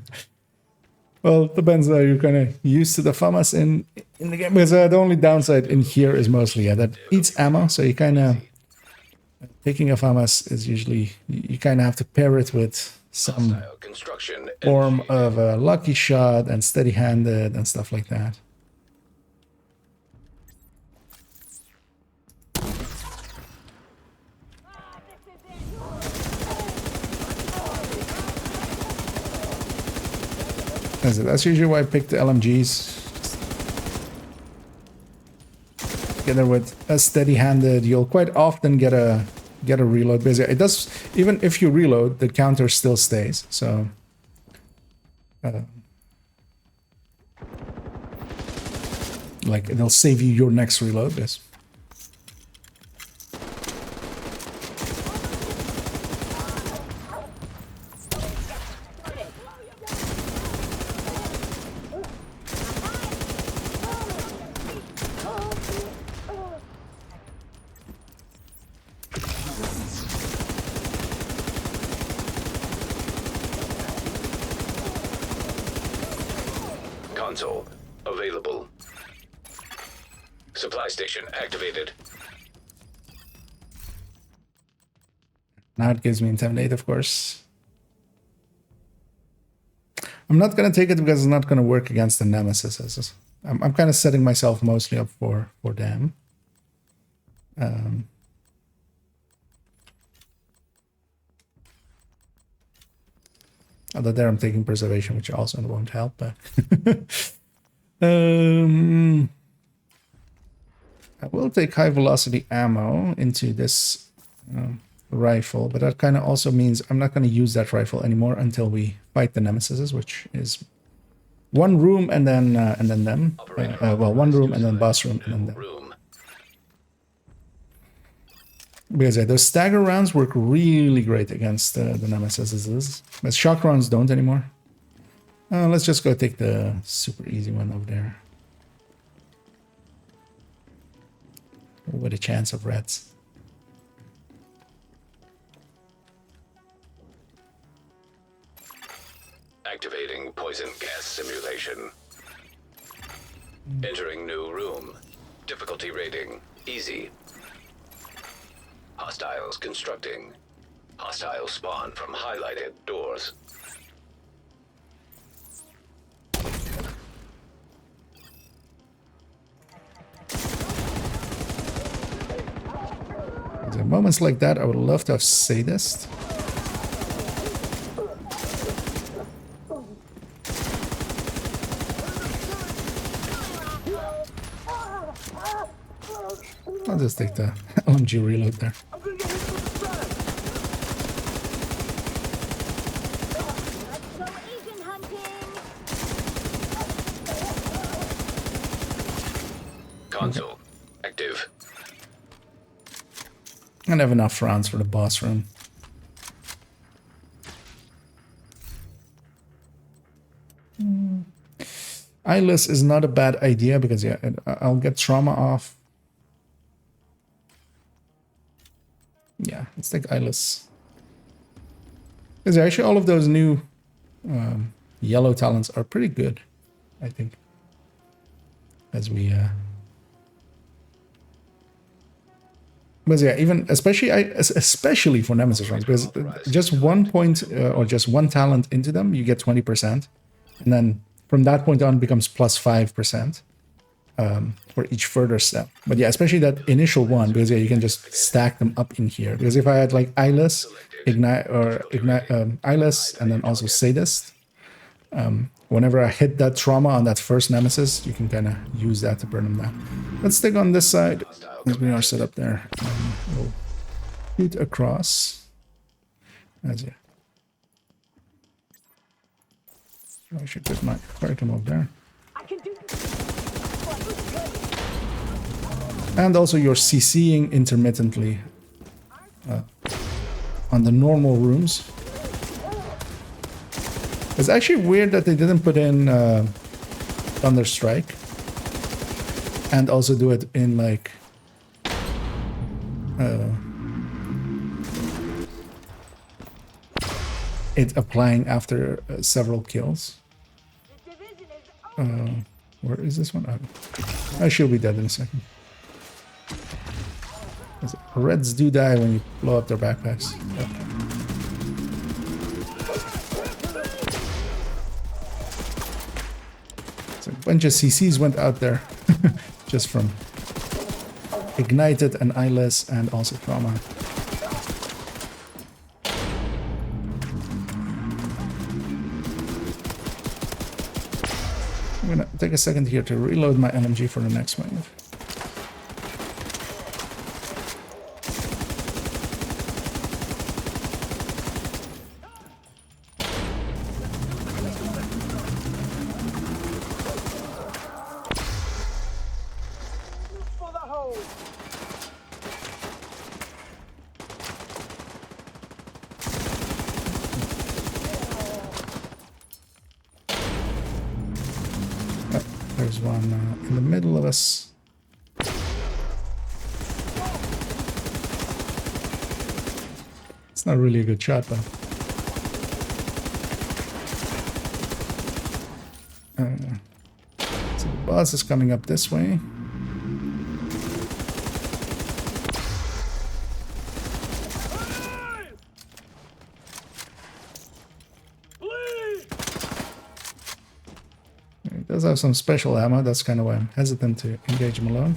Well, it depends. You're kind of used to the FAMAS in the game, because the only downside in here is mostly that eats ammo. So you kind of taking a FAMAS is usually you kind of have to pair it with some Hostile construction form of a lucky shot and steady-handed and stuff like that. That's usually why I pick the LMGs. Together with a steady-handed, you'll quite often get a reload. Basically, it does, even if you reload, the counter still stays. So, like it'll save you your next reload. Yes. Console available. Supply station activated. Now it gives me Intimidate, of course. I'm not gonna take it because it's not gonna work against the Nemesis. I'm kind of setting myself mostly up for them. Although there I'm taking Preservation, which also won't help. But I will take high velocity ammo into this rifle, but that kind of also means I'm not going to use that rifle anymore until we fight the Nemesis, which is one room and then them. Well, one room and then boss room and then them. Because yeah, those stagger rounds work really great against the Nemesis. But shock rounds don't anymore. Let's just go take the super easy one over there. With a chance of reds. Activating poison gas simulation. Entering new room. Difficulty rating easy. Hostiles constructing. Hostiles spawn from highlighted doors. At moments like that, I would love to have Sadist. I'll just take the LMG reload there. Console active. I have enough rounds for the boss room. Eyeless is not a bad idea because yeah, I'll get trauma off. Yeah, let's take Eyeless. Because actually all of those new yellow talents are pretty good, I think. As we but yeah, even especially for Nemesis runs, because just 1 point or just one talent into them, you get 20%, and then from that point on, it becomes plus 5%. for each further step. But yeah, especially that initial one, because yeah, you can just stack them up in here. Because if I had like eyeless, eyeless, and then also sadist, whenever I hit that trauma on that first nemesis, you can kind of use that to burn them down. Let's stick on this side as we are set up there. We'll shoot across. As yeah. I should put my curriculum up there. And also you're CCing intermittently on the normal rooms. It's actually weird that they didn't put in Thunderstrike and also do it in like it applying after several kills. Where is this one? Oh, she'll be dead in a second. Reds do die when you blow up their backpacks. Oh. So a bunch of CCs went out there just from Ignited and Eyeless and also Trauma. I'm gonna take a second here to reload my LMG for the next wave. There's one in the middle of us. It's not really a good shot, though. So the boss is coming up this way. Does have some special ammo, that's kind of why I'm hesitant to engage him alone.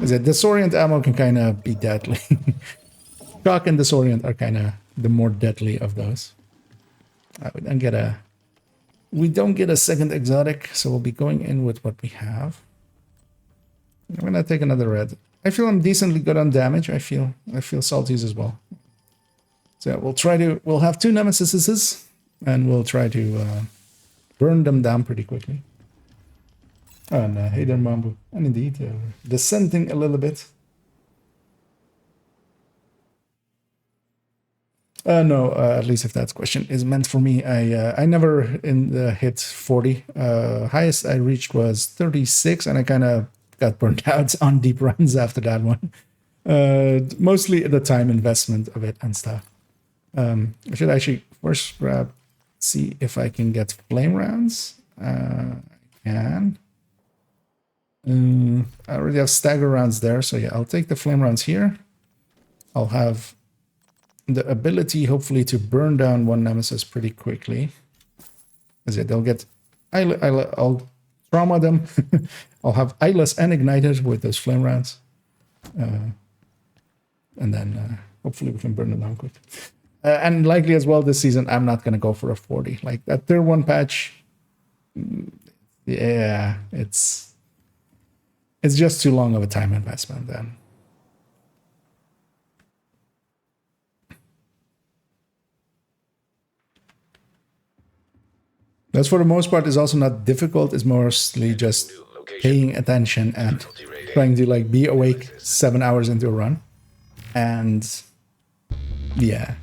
Is it disorient ammo can kind of be deadly. Shock and disorient are kind of the more deadly of those. We don't get a second exotic, so we'll be going in with what we have. I'm gonna take another red. I feel I'm decently good on damage. I feel salties as well. So we'll have two nemesises, and we'll try to burn them down pretty quickly. And hey there, Mambu. And indeed, dissenting a little bit. No, at least if that question is meant for me. I never hit 40. Highest I reached was 36, and I kind of got burnt out on deep runs after that one. Mostly the time investment of it and stuff. I should actually first see if I can get flame rounds. I can. I already have stagger rounds there, so yeah, I'll take the flame rounds here. I'll have the ability, hopefully, to burn down one nemesis pretty quickly. As it, they'll get. I'll trauma them. I'll have eyeless and ignited with those flame rounds, and then hopefully we can burn them down quick. And likely as well this season, I'm not gonna go for a 40. Like that tier 1 patch. Yeah, it's just too long of a time investment then. That's for the most part is also not difficult. It's mostly just paying attention and trying to like be awake 7 hours into a run. And yeah.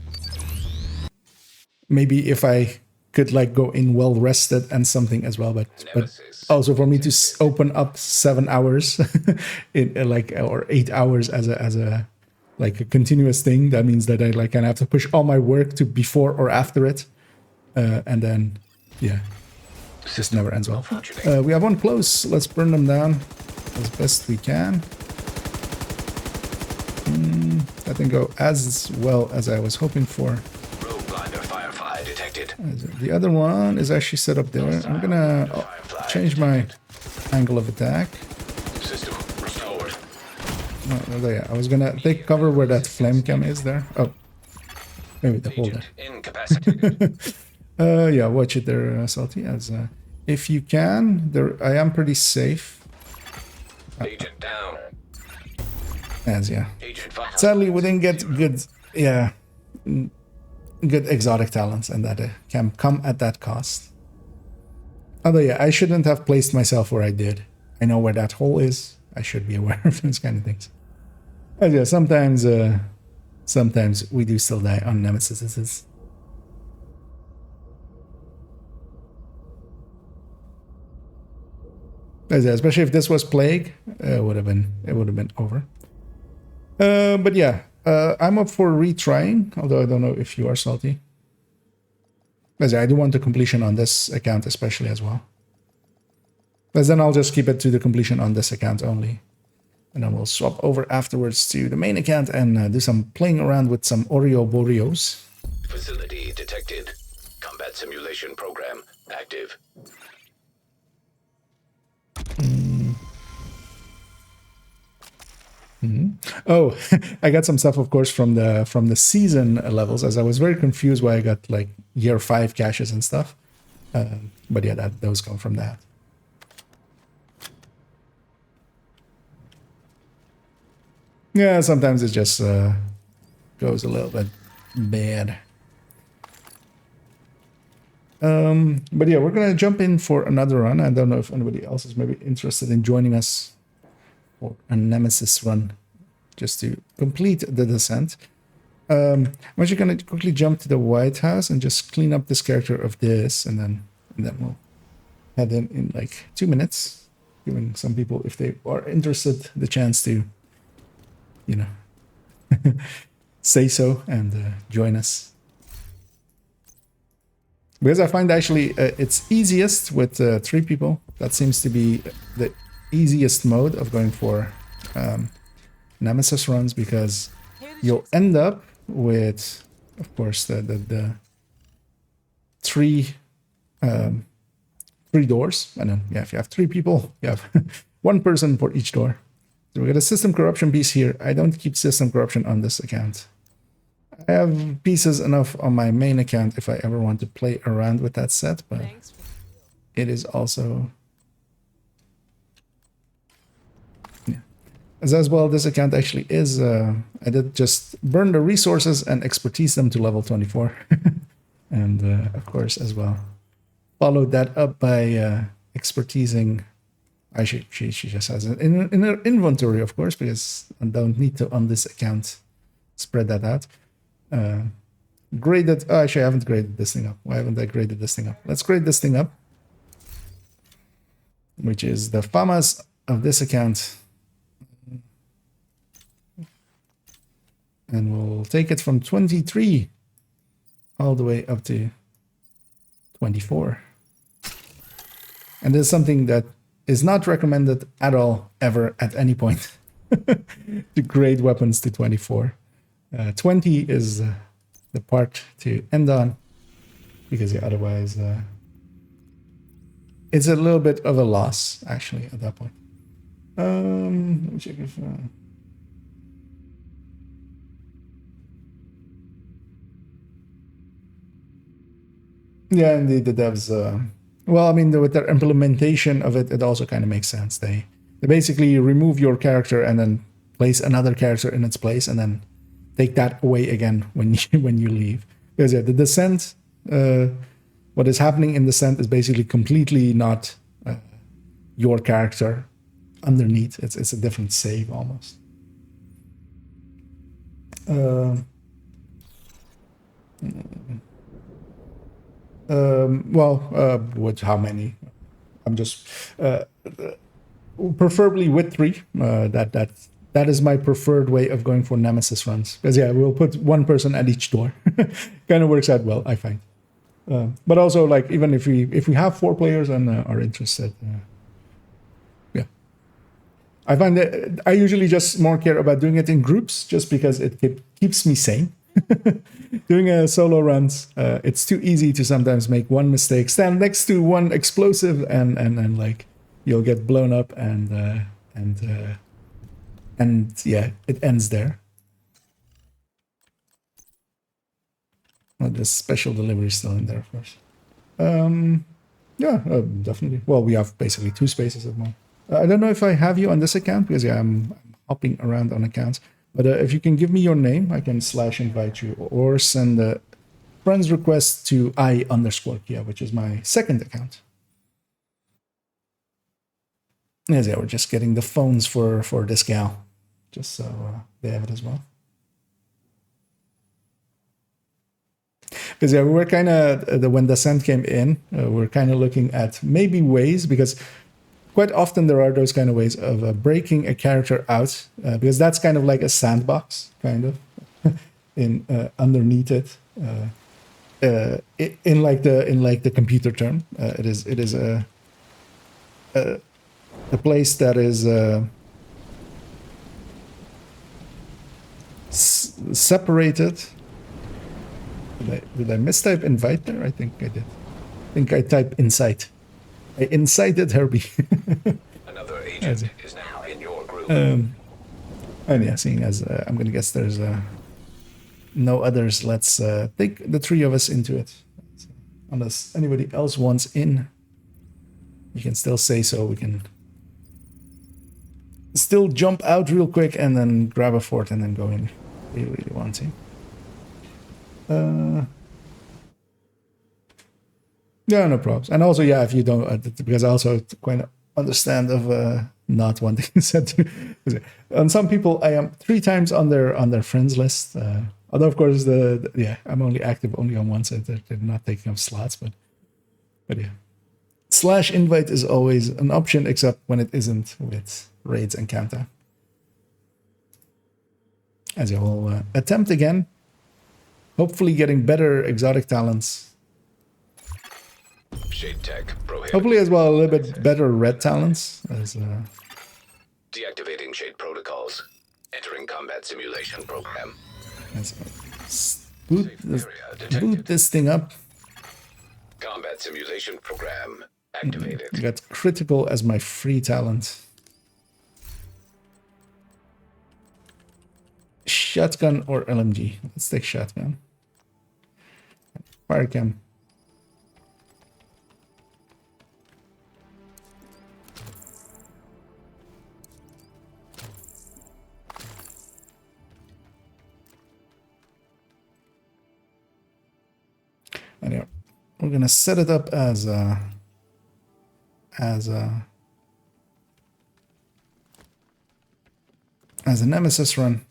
Maybe if I could like go in well rested and something as well, but also for me to open up 7 hours in like or 8 hours as a like a continuous thing, that means that I like kind of have to push all my work to before or after it, and then yeah, it just never ends well. We have one close. Let's burn them down as best we can. That didn't go as well as I was hoping for. Rogue blinder firefly detected. The other one is actually set up there. I'm gonna change my angle of attack. System restored. Yeah, I was gonna take cover where that flame cam is there. Oh, maybe the holder. Agent incapacitated. Yeah, watch it there, Salty. As if you can, there I am pretty safe. Agent down. As yeah. Agent vital. Sadly, we didn't get good, yeah, good exotic talents, and that can come at that cost. Although, yeah, I shouldn't have placed myself where I did. I know where that hole is. I should be aware of those kind of things. But yeah, sometimes we do still die on Nemesis. But yeah, especially if this was Plague, it would have been over. But yeah, I'm up for retrying, although I don't know if you are, Salty. But yeah, I do want the completion on this account especially as well. But then I'll just keep it to the completion on this account only. And then we'll swap over afterwards to the main account and do some playing around with some Oreos. Facility detected. Combat simulation program active. Oh, I got some stuff, of course, from the season levels, as I was very confused why I got like year 5 caches and stuff. But yeah, those come from that. Yeah, sometimes it just goes a little bit bad. But yeah, we're gonna jump in for another run. I don't know if anybody else is maybe interested in joining us for a Nemesis run, just to complete the descent. I'm actually gonna quickly jump to the White House and just clean up this character of this, and then we'll head in like 2 minutes, giving some people, if they are interested, the chance to, you know, say so and join us. Because I find actually it's easiest with 3 people. That seems to be the easiest mode of going for Nemesis runs, because you'll end up with, of course, the 3 doors, and then yeah, if you have 3 people, you have 1 person for each door. So we got a system corruption piece here. I don't keep system corruption on this account. I have pieces enough on my main account if I ever want to play around with that set, but it is also, yeah. As well, this account actually is, I did just burn the resources and expertise them to level 24. And of course, as well, followed that up by expertising. She just has it in her inventory, of course, because I don't need to on this account spread that out. Graded. Oh, actually, I haven't graded this thing up. Why haven't I graded this thing up? Let's grade this thing up, which is the FAMAS of this account. And we'll take it from 23 all the way up to 24. And this is something that is not recommended at all, ever, at any point, to grade weapons to 24. 20 is the part to end on, because yeah, otherwise it's a little bit of a loss, actually, at that point. Let me check if... yeah, indeed, the devs... well, I mean, with their implementation of it, it also kind of makes sense. They basically remove your character and then place another character in its place, and then take that away again when you leave. Because yeah, the descent, what is happening in descent is basically completely not your character underneath. It's a different save almost. With how many? I'm just preferably with 3. That is my preferred way of going for Nemesis runs. Because yeah, we'll put 1 person at each door. Kind of works out well, I find. But also, like, even if we have 4 players and are interested, yeah, I find that I usually just more care about doing it in groups, just because it keeps me sane. Doing solo runs, it's too easy to sometimes make one mistake, stand next to one explosive, and like you'll get blown up, and yeah, it ends there. Well, the special delivery is still in there, of course. Yeah, definitely. Well, we have basically 2 spaces at the moment. I don't know if I have you on this account, because yeah, I'm hopping around on accounts. But if you can give me your name, I can /invite you or send a friends request to I_Kia, which is my second account. Yes, yeah, we're just getting the phones for this gal, just so they have it as well. Because yeah, we were kind of, when Descent came in, we're kind of looking at maybe ways, because quite often there are those kind of ways of breaking a character out, because that's kind of like a sandbox, kind of, in underneath it, in like the computer term. It is a place that is separated. Did I mistype invite there? I think I did. I think I typed incite. I incited Herbie. Another agent is now in your group. And yeah, seeing as I'm gonna guess there's no others, let's take the 3 of us into it. Unless anybody else wants in, you can still say so. We can still jump out real quick and then grab a fort and then go in if you really want to. Yeah, no problems. And also, yeah, if you don't, because I also quite understand of not wanting to set. On some people, I am 3 times on their friends list. Although, of course, yeah, I'm only active only on one side. They're not taking up slots, but yeah. /invite is always an option, except when it isn't with raids and countdown. As you will attempt again, hopefully getting better exotic talents. Shade tech prohibited. Hopefully as well a little bit better red talents. As, Deactivating shade protocols. Entering combat simulation program. boot this thing up. Combat simulation program activated. I got critical as my free talent. Shotgun or LMG? Let's take shotgun. Fire cam. Anyway, we're gonna set it up as a nemesis run.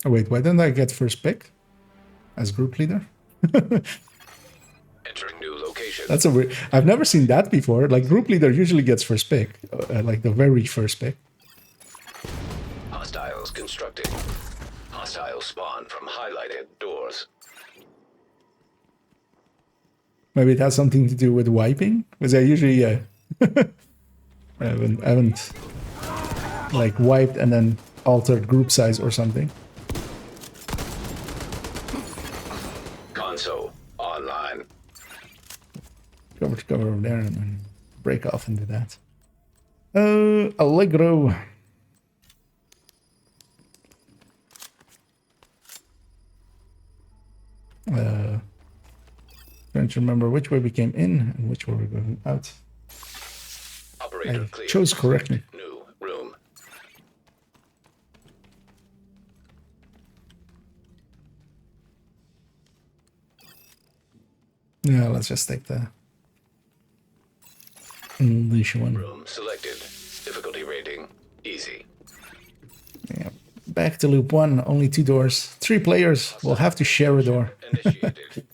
Oh wait, why didn't I get first pick as group leader? Entering new location. That's a weird. I've never seen that before. Like group leader usually gets first pick, like the very first pick. Hostiles constructed. Hostiles spawn from highlighted doors. Maybe it has something to do with wiping, because I usually I haven't like wiped and then altered group size or something. Console online. Cover to cover over there and then break off into that. Allegro. Trying to remember which way we came in and which way we're going out. Operator I clear. chose correctly. New room. Yeah, let's just take the English one. Room selected. Difficulty rating easy. Yeah. Back to loop 1, only 2 doors. 3 players will have to share a door. Initiated.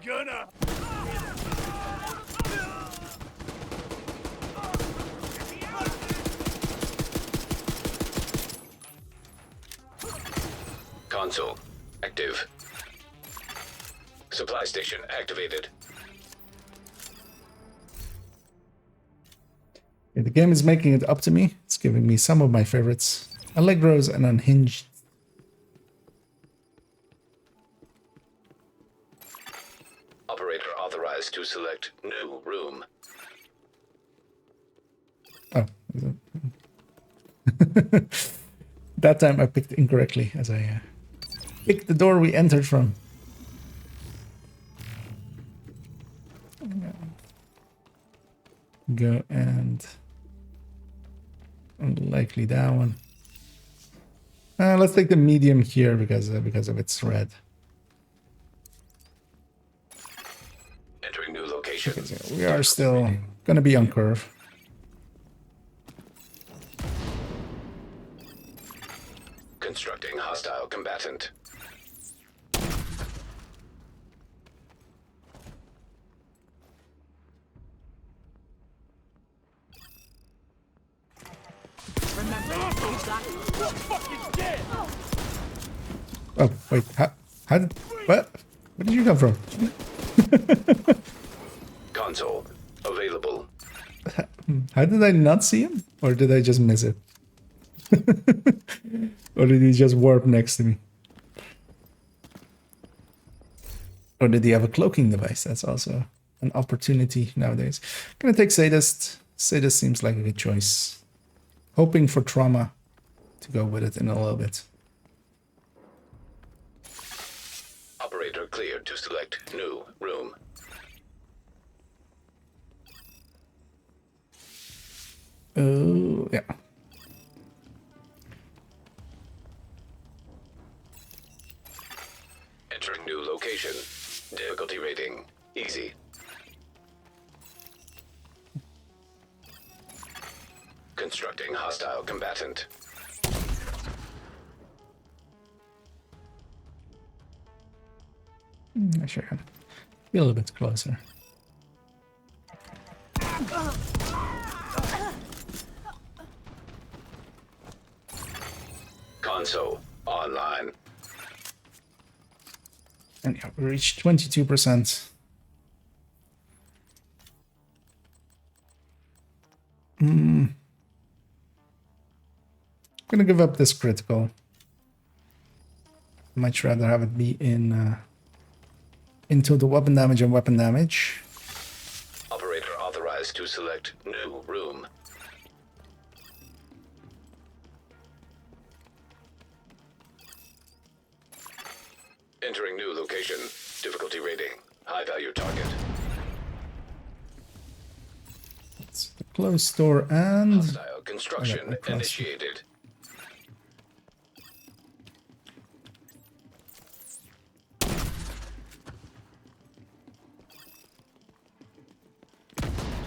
Gonna. Console active. Supply station activated. Okay, the game is making it up to me. It's giving me some of my favorites. Allegros and Unhinged. Operator authorized to select new room. Oh. That time I picked incorrectly as I picked the door we entered from. Go and unlikely that one. Let's take the medium here because of its red. Entering new location. Okay, so we are still gonna be on curve. Constructing hostile combatant. Oh wait, how did what? Where did you come from? Console available. How did I not see him, or did I just miss it? Or did he just warp next to me? Or did he have a cloaking device? That's also an opportunity nowadays. Gonna take Sadist. Sadist seems like a good choice. Hoping for trauma to go with it in a little bit. Operator cleared to select new room. Oh, yeah. Entering new location. Difficulty rating easy. Constructing hostile combatant. I should be a little bit closer. Console online. And yeah, we reached 22%. Gonna give up this critical. Much rather have it be in into the weapon damage and weapon damage. Operator authorized to select new room. Entering new location. Difficulty rating high value target. It's the closed door and Hostile construction I crossed. initiated.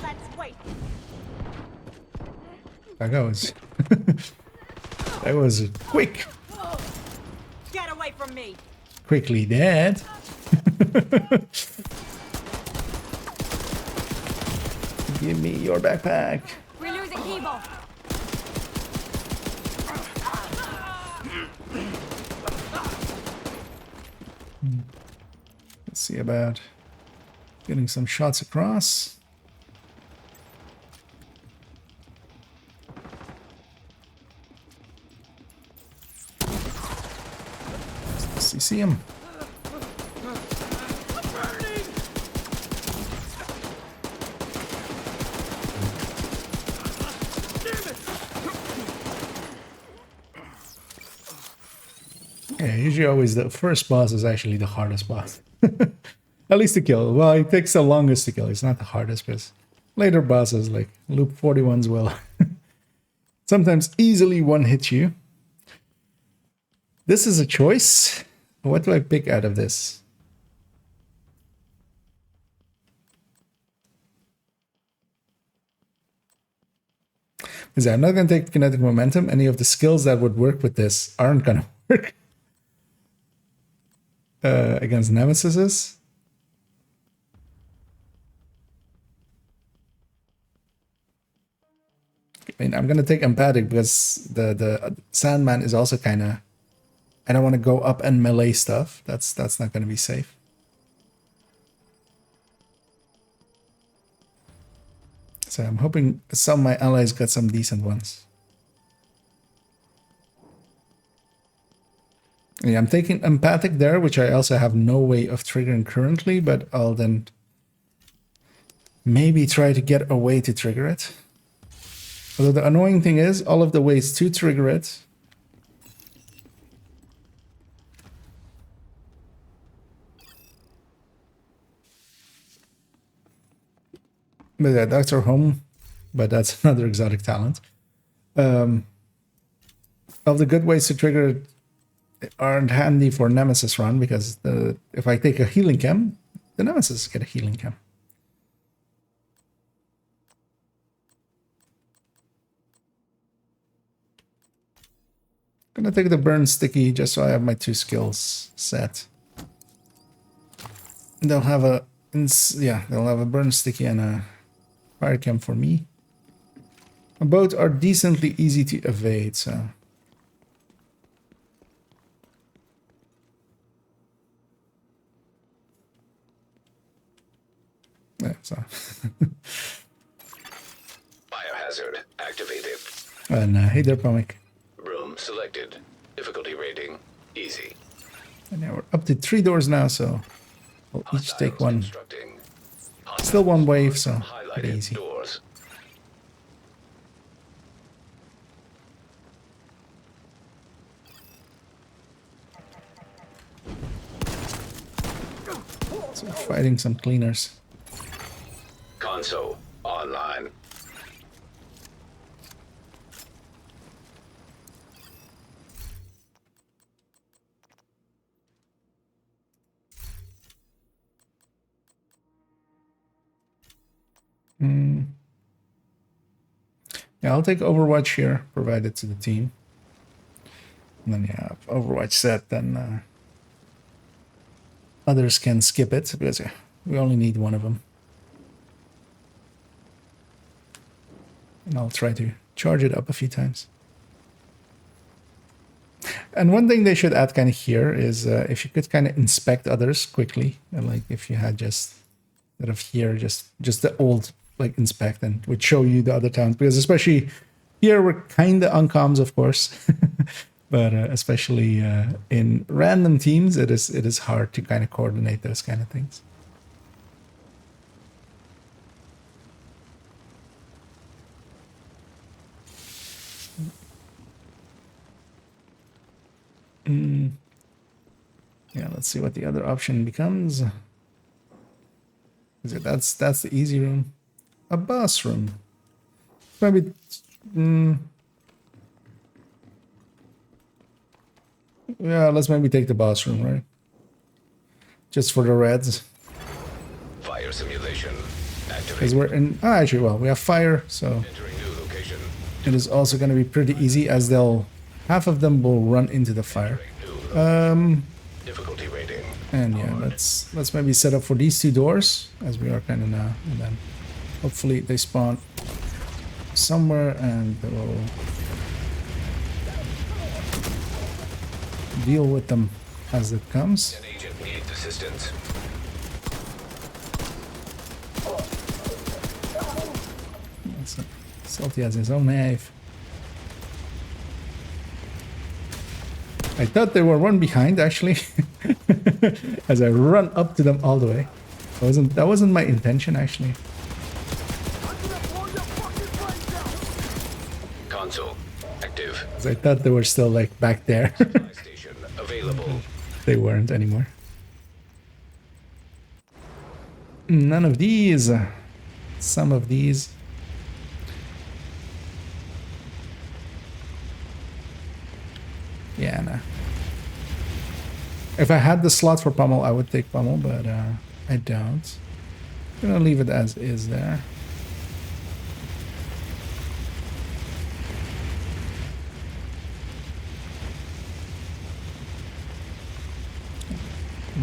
Let's wait. that goes. That was quick. Get away from me. Quickly dead. Give me your backpack. We're losing people. Let's see about getting some shots across. See him. Yeah, usually always the first boss is actually the hardest boss. At least to kill. Well, it takes the longest to kill. It's not the hardest because later bosses like Loop 41s will sometimes easily one hit you. This is a choice. What do I pick out of this? Because I'm not going to take kinetic momentum. Any of the skills that would work with this aren't going to work against Nemesises. I mean, I'm going to take empathic because the Sandman is also kind of I don't want to go up and melee stuff. That's not going to be safe. So I'm hoping some of my allies got some decent ones. Yeah, I'm taking empathic there, which I also have no way of triggering currently, but I'll then maybe try to get a way to trigger it. Although the annoying thing is, all of the ways to trigger it but yeah, Doctor Home, but that's another exotic talent. Of the good ways to trigger it aren't handy for Nemesis run, because if I take a healing chem, the Nemesis get a healing chem. Gonna take the burn sticky just so I have my 2 skills set. They'll have a burn sticky and a fire chem for me. Both are decently easy to evade, so. Yeah, so. Biohazard activated. And hey there, Pomic. Room selected. Difficulty rating easy. And now we're up to 3 doors now, so we'll each take Hostiles one. constructing. Still one wave, so Highlighted pretty easy. doors. So fighting some cleaners. Console online. Yeah, I'll take Overwatch here, provided to the team. And then yeah, if Overwatch set, then others can skip it, because yeah, we only need one of them. And I'll try to charge it up a few times. And one thing they should add kind of here is if you could kind of inspect others quickly, and like if you had just out of here, just the old like inspect, and would show you the other towns, because especially here we're kind of on comms, of course, but especially in random teams, it is hard to kind of coordinate those kind of things. Yeah, let's see what the other option becomes. Is it that's the easy room? A boss room. Maybe. Yeah, let's maybe take the boss room, right? Just for the reds. Fire simulation Because activated. we're in. Ah, actually, well, we have fire, so Entering new location. it is also going to be pretty easy, as they'll. Half of them will run into the fire. Difficulty rating. And yeah, let's maybe set up for these 2 doors, as we are kind of now, and then hopefully they spawn somewhere, and we'll deal with them as it comes. An agent needs assistance. Salty has his own knife. I thought they were one behind, actually, as I run up to them all the way. That wasn't my intention, actually. Console active. 'Cause I thought they were still like back there. Supply station available. They weren't anymore. None of these. Some of these. Yeah, no. If I had the slot for Pummel, I would take Pummel, but I don't. I'm gonna leave it as is there.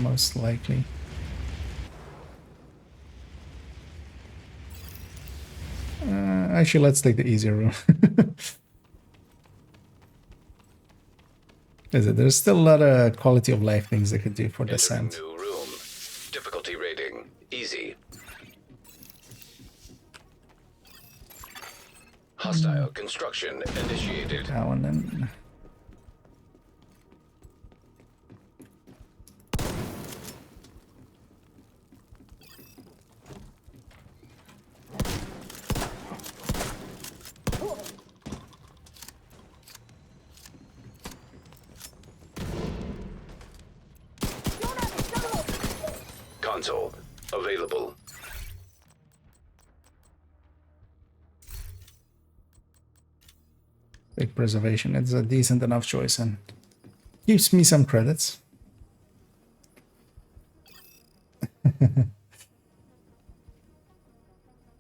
Most likely. Actually, let's take the easier room. There's still a lot of quality of life things they could do for Entering descent. new room. Difficulty rating easy. Hostile construction initiated. That one then. Console available. Big preservation. It's a decent enough choice and gives me some credits. I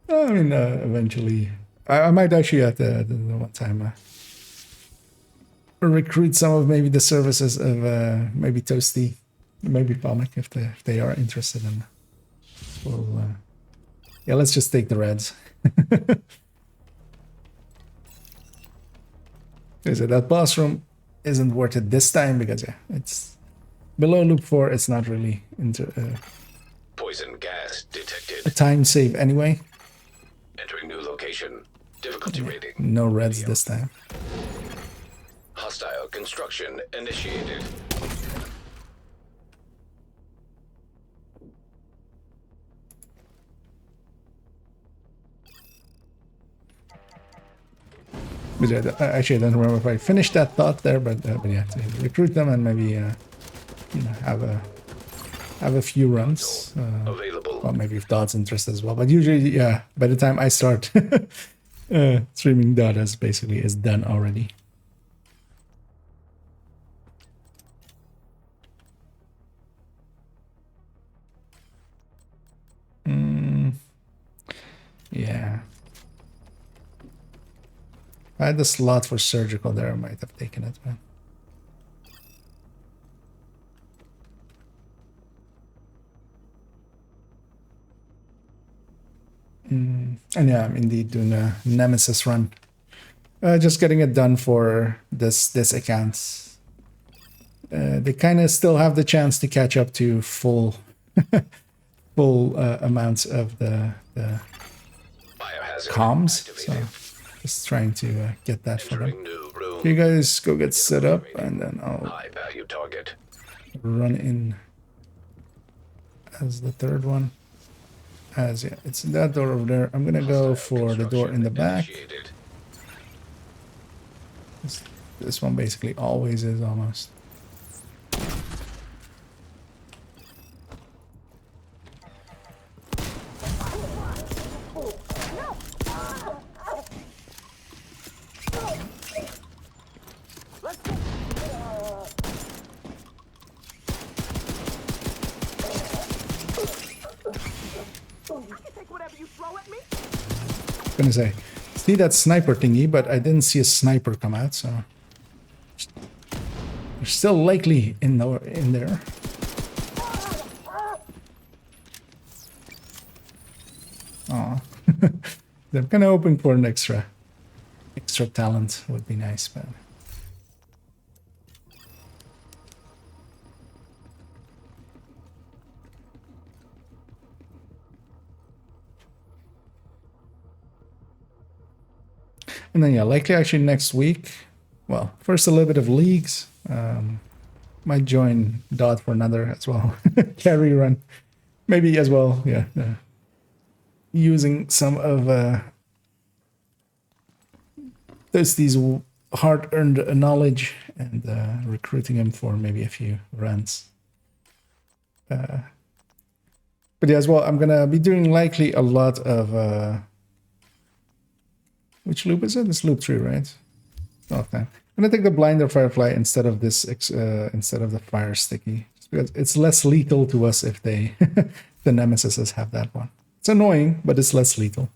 mean, eventually, I might actually at the one time recruit some of maybe the services of maybe Toasty, maybe Pomic if they are interested in. Well, yeah, let's just take the reds. Is it that boss room isn't worth it this time because yeah, it's below loop 4. It's not really into Poison gas detected. a time save anyway. Entering new location. Difficulty rating. No reds medium. this time. Hostile construction initiated. But yeah, actually, I don't remember if I finished that thought there, but yeah, to recruit them and maybe you know have a few runs. Available. Well, maybe if Dot's interested as well. But usually, yeah, by the time I start streaming, Dot is done already. Yeah. If I had the slot for surgical there, I might have taken it, man. And yeah, I'm indeed doing a Nemesis run. Just getting it done for this account. They kind of still have the chance to catch up to full amounts of the Biohazard comms. So activated. just trying to get that for them. Entering new room. You guys go get set up, and then I'll High value target. run in as the third one. As yeah, it's that door over there. I'm gonna go for the door in the back. Initiated. This one basically always is almost. Gonna say, see that sniper thingy, but I didn't see a sniper come out, so they're still likely in there. Aw. I'm kind of hoping for an extra talent would be nice, but. And then yeah, likely actually next week. Well, first a little bit of leagues. Might join Dot for another as well. Carry run. Maybe as well, yeah. Using some of these hard-earned knowledge and recruiting him for maybe a few runs. But yeah, as well, I'm gonna be doing likely a lot of which loop is it? It's loop 3, right? Okay. I'm gonna take the blinder firefly instead of this instead of the fire sticky, just because it's less lethal to us if they the nemesises have that one. It's annoying, but it's less lethal.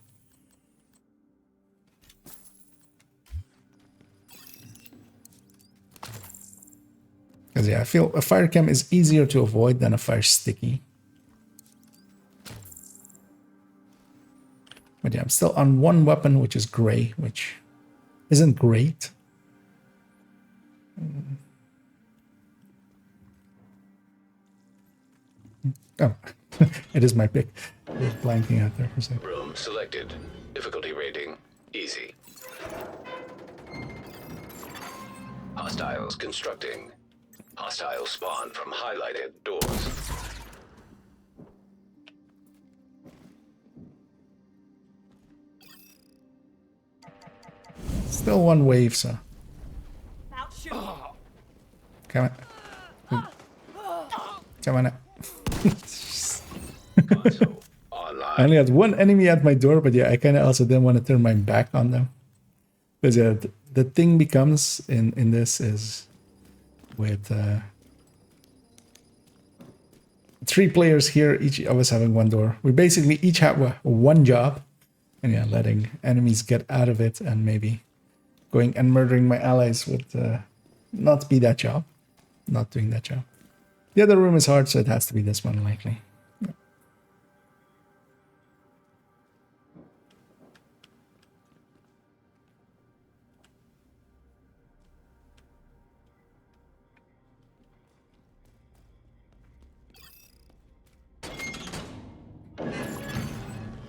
Because yeah, I feel a fire chem is easier to avoid than a fire sticky. But yeah, I'm still on one weapon, which is gray, which isn't great. Oh, it is my pick. I was blanking out there for a second. Room selected. Difficulty rating easy. Hostiles constructing. Hostiles spawn from highlighted doors. Still one wave, so About shooting. come on. Come on. Console online. I only had one enemy at my door, but yeah, I kind of also didn't want to turn my back on them. Because yeah, the thing becomes in this is with 3 players here, each of us having one door. We basically each have one job, and yeah, letting enemies get out of it and maybe going and murdering my allies would not be that job, not doing that job. The other room is hard, so it has to be this one likely.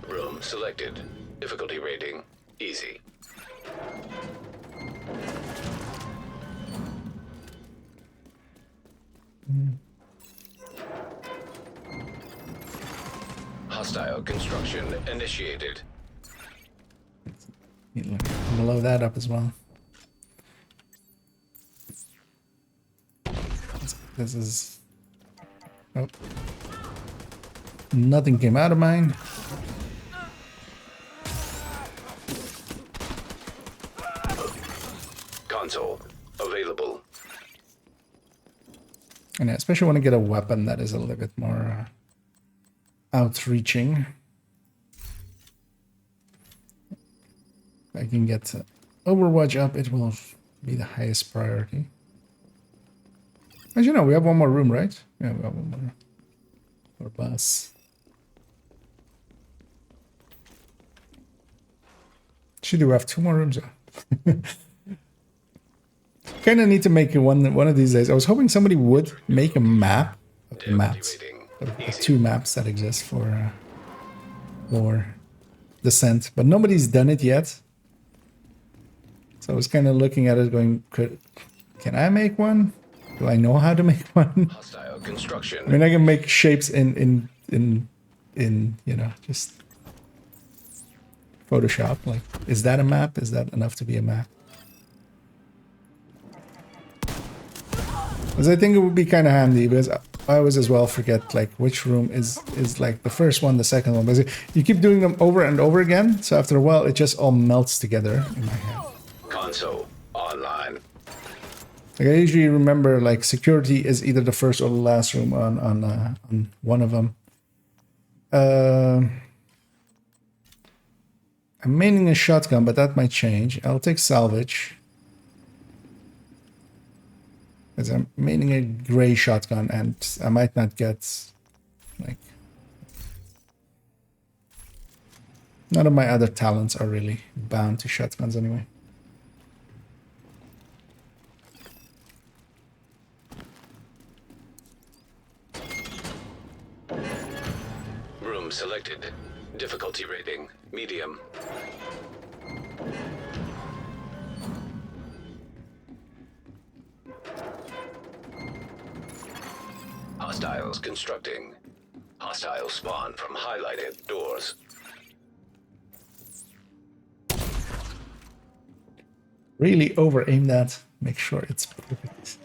Room selected. Difficulty rating easy. Hostile construction initiated. Blow that up as well. This is... Oh. Nothing came out of mine. Console available. And yeah, especially when I get a weapon that is a little bit more outreaching. If I can get Overwatch up, it will be the highest priority. As you know, we have one more room, right? Yeah, we have one more. Or bus. Should do have 2 more rooms. Kind of need to make one of these days. I was hoping somebody would make a map of the maps, of the 2 maps that exist for Descent, but nobody's done it yet. So I was kind of looking at it, going, can I make one? Do I know how to make one? Hostile construction. I mean, I can make shapes in you know, just Photoshop. Like, is that a map? Is that enough to be a map? Because I think it would be kind of handy, because I always as well forget like which room is like the first one, the second one. Because you keep doing them over and over again, so after a while it just all melts together in my head. Console online. Like I usually remember like security is either the first or the last room on one of them. I'm maining a shotgun, but that might change. I'll take salvage. Because I'm maining a gray shotgun and I might not get like... None of my other talents are really bound to shotguns anyway. Room selected. Difficulty rating medium. Hostiles constructing. Hostiles spawn from highlighted doors. Really over-aim that. Make sure it's perfect.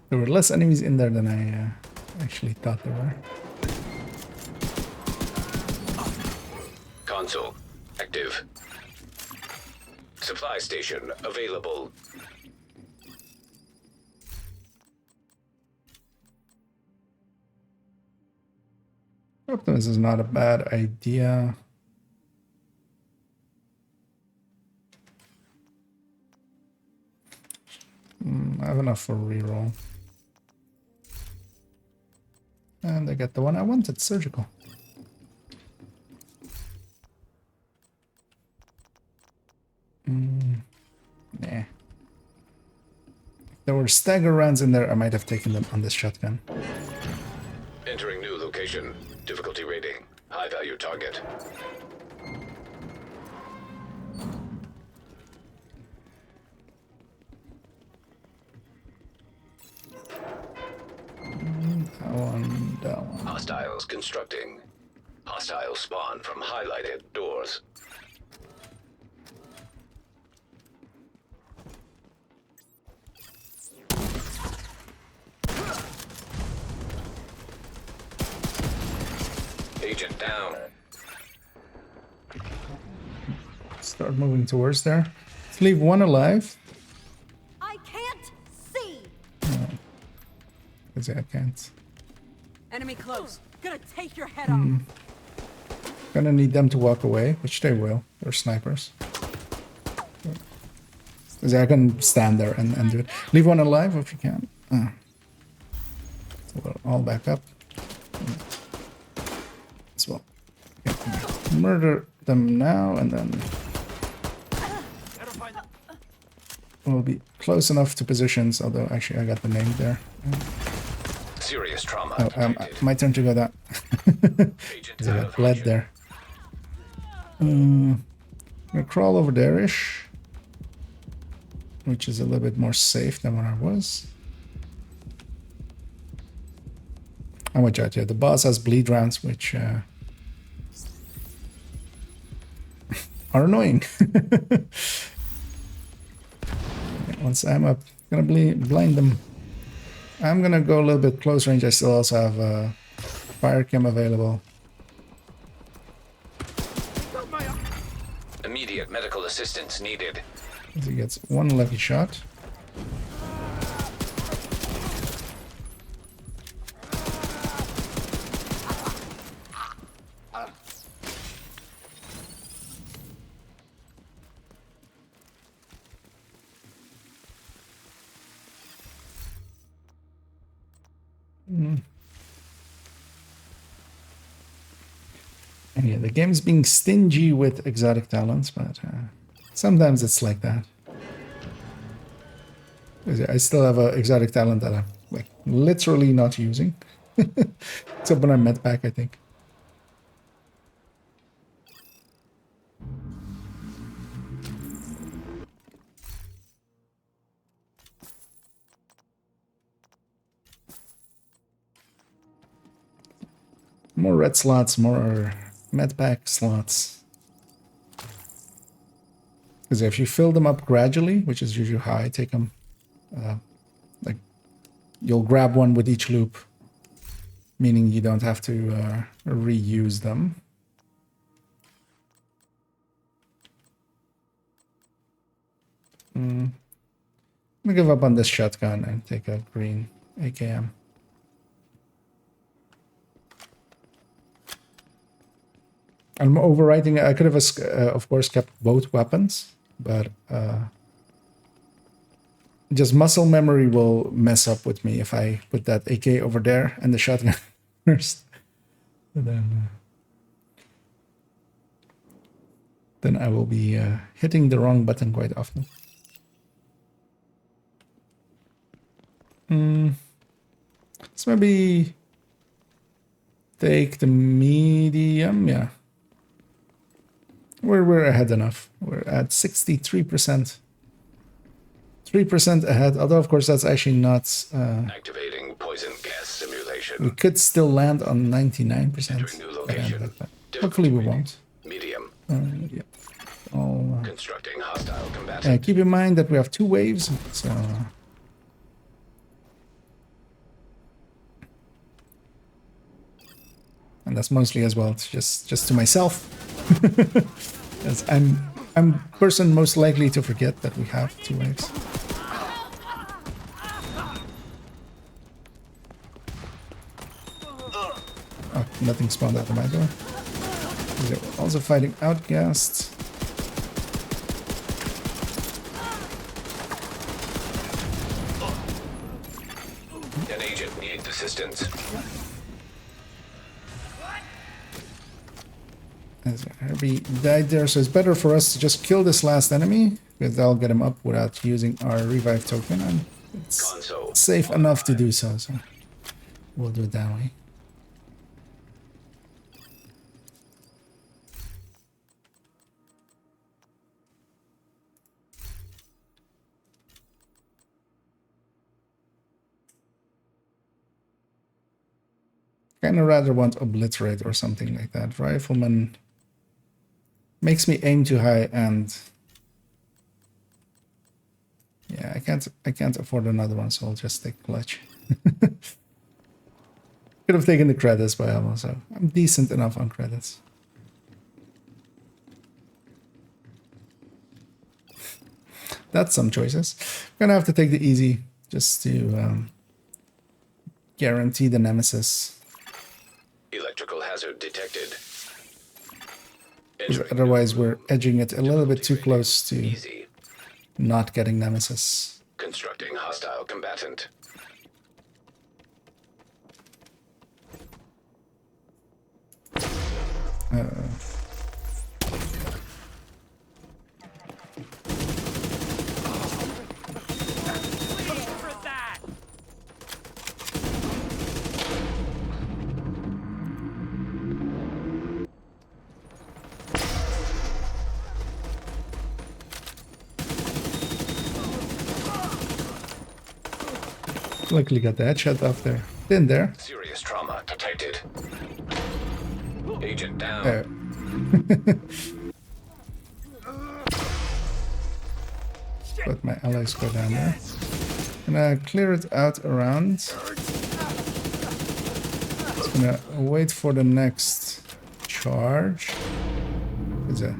There were less enemies in there than I actually thought there were. Console active. Supply station available. Optimus is not a bad idea. I have enough for reroll. And I get the one I wanted, surgical. Nah. there were stagger rounds in there, I might have taken them on this shotgun. Entering new location. Difficulty rating. High value target. That one. Hostiles constructing. Hostiles spawn from highlighted doors. Agent down. Start moving towards there. Let's leave one alive. I can't see. Because I can't. Enemy close. Gonna take your head off. Gonna need them to walk away, which they will. They're snipers. Because I can stand there and do it. Leave one alive if you can. So we'll all back up. As well. Okay. Murder them now and then we'll be close enough to positions, although actually I got the name there. Serious trauma. My turn to go that. Agent I out got of bled function. there. I'm gonna crawl over there-ish, which is a little bit more safe than where I was. And watch out, yeah, the boss has bleed rounds, which are annoying. Once I'm up, gonna blind them. I'm gonna go a little bit close range. I still also have fire cam available. Immediate medical assistance needed. He gets one lucky shot. And yeah, the game's being stingy with exotic talents, but sometimes it's like that. I still have an exotic talent that I'm like literally not using. Except when I met back, I think. More red slots, more medpack slots. Because if you fill them up gradually, which is usually how I take them, like you'll grab one with each loop, meaning you don't have to reuse them. I'm gonna give up on this shotgun and take a green AKM. I'm overwriting. I could have, of course, kept both weapons, but just muscle memory will mess up with me if I put that AK over there and the shotgun first. Then I will be hitting the wrong button quite often. Let's maybe take the medium. Yeah. We're ahead enough. We're at 63%. 3% ahead, although of course that's actually not... Activating poison gas simulation. we could still land on 99%. Entering new location. Hopefully we won't. Medium. Yeah. I'll, Constructing hostile combatant. keep in mind that we have 2 waves, so... and that's mostly as well, it's just to myself. As I'm person most likely to forget that we have 2 waves. Oh, nothing spawned out of my door. They're also fighting outcasts. An agent needs assistance. Herbie died there, so it's better for us to just kill this last enemy, because that'll get him up without using our revive token, and it's Console safe enough to do so. So we'll do it that way. Kind of rather want obliterate or something like that. Rifleman makes me aim too high, and yeah, I can't afford another one, so I'll just take clutch. Could have taken the credits by almost, so I'm decent enough on credits. That's some choices. Gonna have to take the easy just to guarantee the nemesis. Electrical hazard detected. 'Cause otherwise, we're edging it a little bit too close to Easy. not getting nemesis. Constructing hostile combatant. For that! Luckily, got the headshot off there. In there. Serious trauma detected. Agent down. There. Let my allies go down there. Gonna clear it out around. Just gonna wait for the next charge.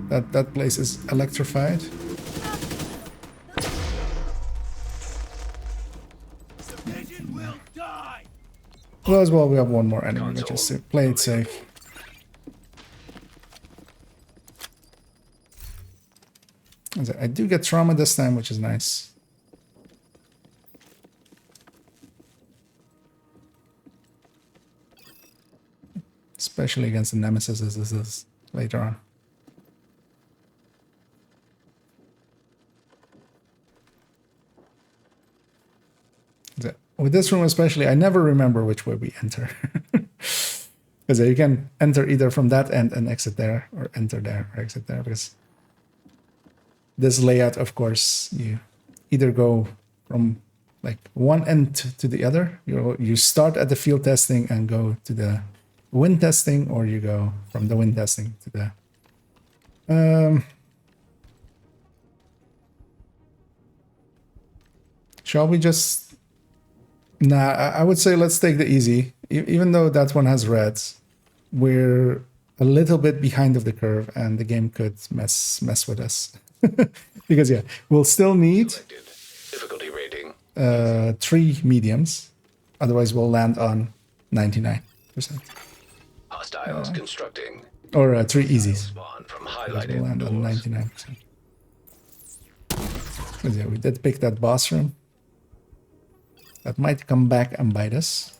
That place is electrified. Agent will die! Well, as well, we have one more enemy, but just to play it safe. I do get trauma this time, which is nice. Especially against the nemesis as this is later on. With this room especially, I never remember which way we enter. Because you can enter either from that end and exit there, or enter there or exit there, because this layout, of course, you either go from like one end to the other. You start at the field testing and go to the wind testing, or you go from the wind testing to the... Shall we just... Nah, I would say let's take the easy. Even though that one has reds, we're a little bit behind of the curve, and the game could mess with us. Because yeah, we'll still need Selected. Difficulty rating. 3 mediums. Otherwise, we'll land on 99%. Hostiles constructing. Or 3 easies. Spawn from Otherwise, highlighted we'll land on doors. 99%. But yeah, we did pick that boss room. That might come back and bite us.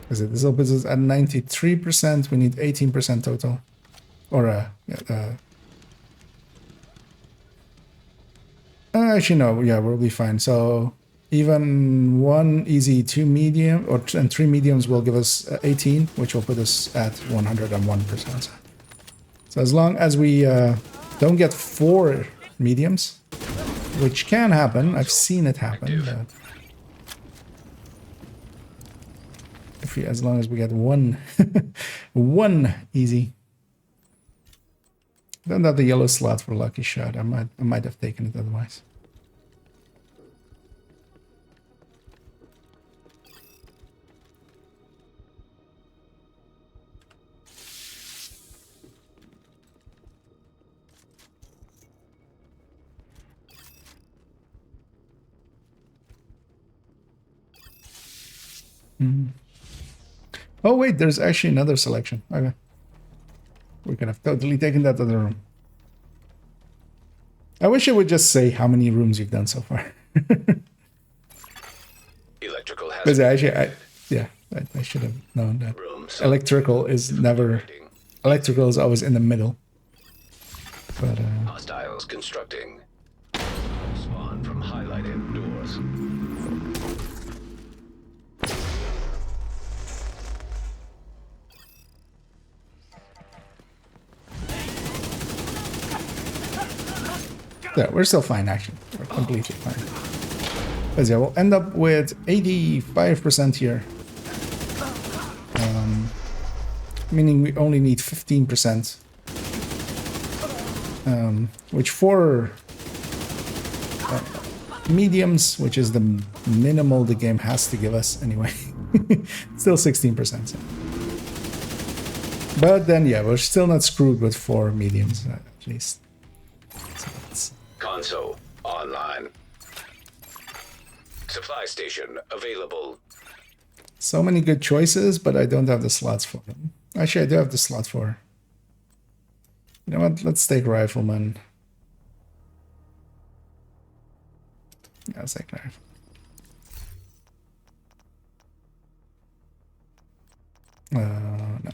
This opens us at 93%. We need 18% total. Or actually no, yeah, we'll be fine. So even 1 easy, 2 medium, and 3 mediums will give us 18, which will put us at 101%. So as long as we don't get 4 mediums, which can happen, I've seen it happen, but as long as we get 1 1 easy. Don't have the yellow slot for lucky shot. I might have taken it otherwise. Oh wait, there's actually another selection. Okay. We could have totally taken that other room. I wish it would just say how many rooms you've done so far. Electrical hazard. Because actually, I should have known that. Rooms. Electrical is never... Electrical is always in the middle. But Hostiles constructing. Spawn from highlighted doors. yeah, we're still fine actually. We're completely fine. But yeah, we'll end up with 85% here. Meaning we only need 15%. Which for mediums, which is the minimal the game has to give us anyway. Still 16%. So. But then yeah, we're still not screwed with 4 mediums at least. So that's... Console online. Supply station available. So many good choices, but I don't have the slots for them. Actually, I do have the slot for... You know what? Let's take Rifleman. Yeah, let's take Rifle. No.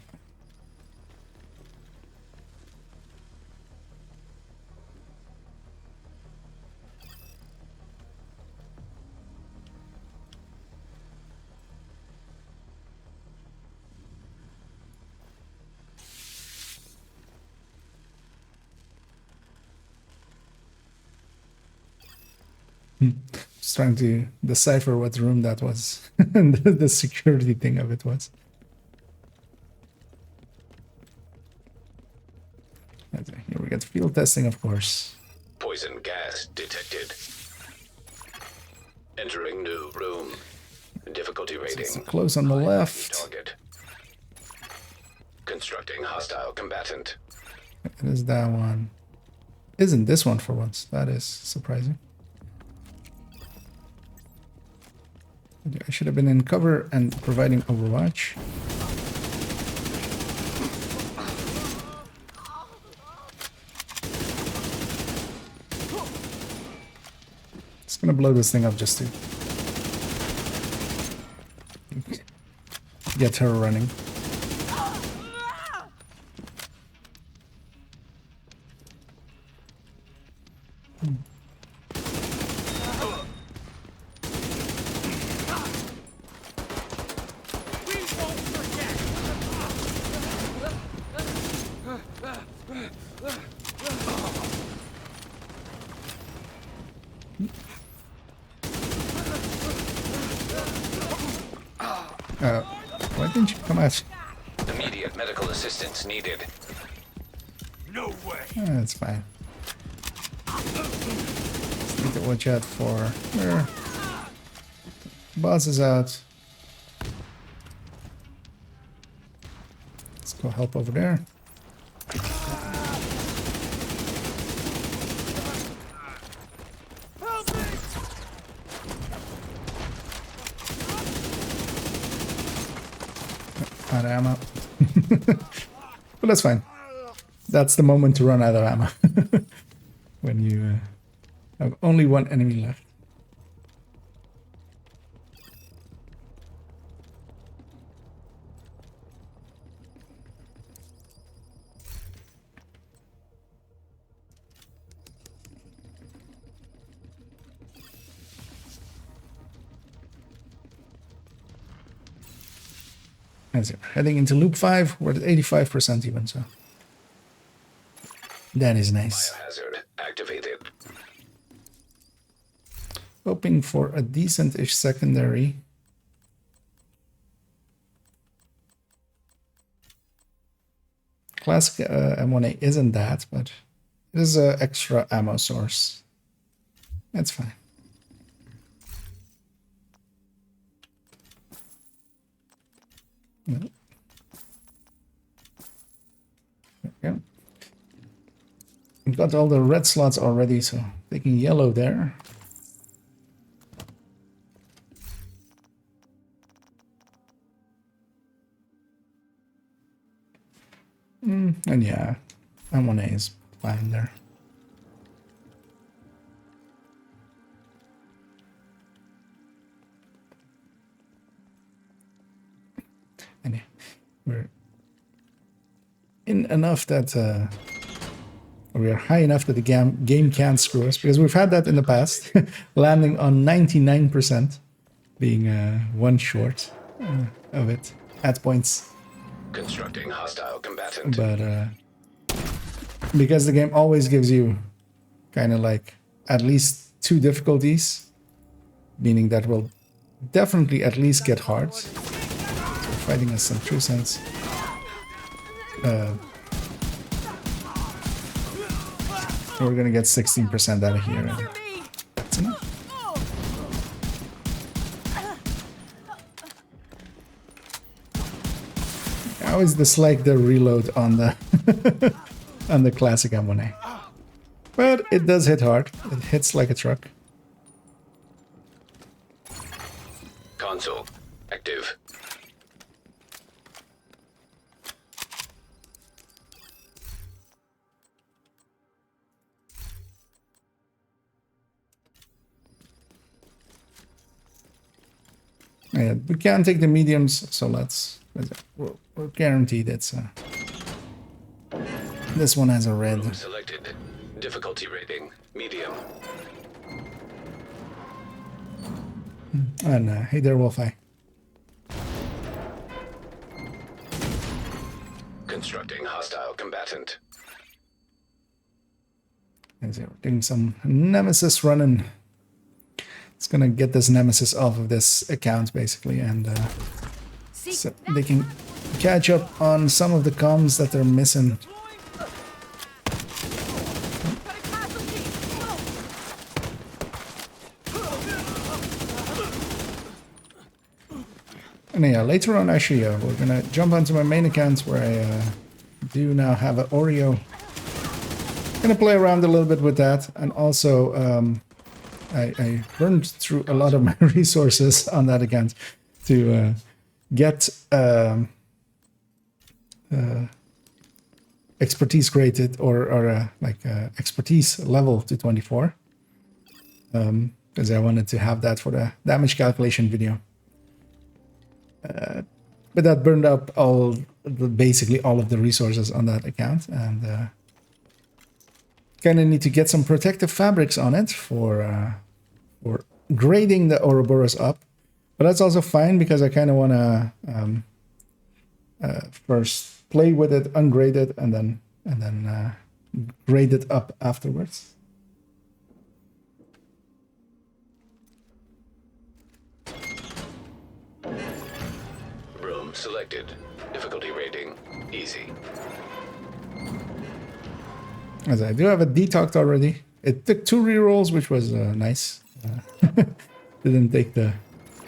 Just trying to decipher what room that was and the security thing of it was. Okay, here we get field testing, of course. Poison gas detected. Entering new room. Difficulty rating. It's close on the left. Target. Constructing hostile combatant. It is that one. Isn't this one for once? That is surprising. I should have been in cover and providing overwatch. Just gonna blow this thing up just to get her running. Why didn't you come out? Immediate medical assistance needed. No way. That's fine. Just need to watch out for where boss is out. Let's go help over there. Out of ammo. But that's fine. That's the moment to run out of ammo. When you have only one enemy left. As we're heading into loop 5, we're at 85% even, so that is nice. Biohazard activated. Hoping for a decent-ish secondary. Classic M1A isn't that, but it is an extra ammo source. That's fine. No. There we go. We've got all the red slots already, so taking yellow there. And yeah, M1A is fine there. And yeah, we're in enough that or we are high enough that the game can't screw us, because we've had that in the past, landing on 99%, being one short of it at points. Constructing hostile combatant. But because the game always gives you kind of like at least 2 difficulties, meaning that will definitely at least get hard. So we're fighting us some true sense. We're gonna get 16% out of here. And that's enough. I always dislike the reload on the on the classic M1A, but it does hit hard. It hits like a truck. Console active. Yeah, we can't take the mediums, so we're guaranteed it's this one has a red. Room selected. Difficulty rating medium. And hey there, Wolfeye. Constructing hostile combatant. As we're doing some Nemesis running. It's gonna get this Nemesis off of this account basically, and so they can catch up on some of the comms that they're missing. And yeah, later on actually we're gonna jump onto my main account where I do now have an Oreo. Gonna play around a little bit with that, and also I burned through a lot of my resources on that account to get expertise graded or expertise level to 24, because I wanted to have that for the damage calculation video. But that burned up basically all of the resources on that account, and kind of need to get some protective fabrics on it for grading the Ouroboros up. But that's also fine because I kind of want to first play with it, ungrade it, and then grade it up afterwards. Room selected. Difficulty rating easy. As I do have a detoxed already. It took 2 rerolls, which was nice. Didn't take the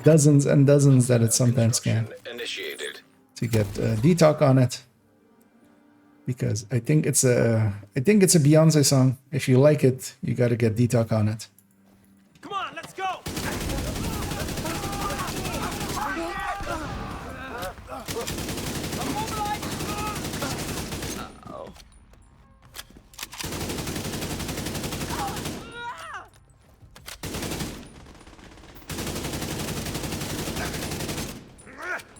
dozens and dozens that it sometimes can Initiated. to get detox on it, because I think it's a Beyonce song. If you like it, you got to get detox on it. Come on, let's go!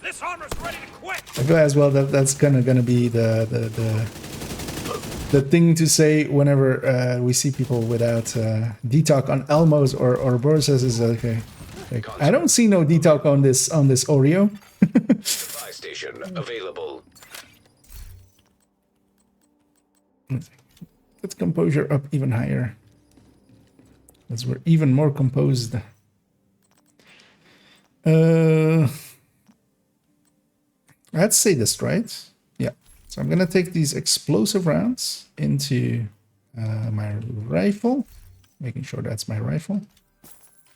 This armor's ready to quit! I feel as well that that's gonna be the thing to say whenever we see people without detox on Elmos or Borses is okay. Like, I don't see no detox on this Oreo. Supply station available. Let's composure up even higher, as we're even more composed. Let's say this right. Yeah. So I'm gonna take these explosive rounds into my rifle, making sure that's my rifle.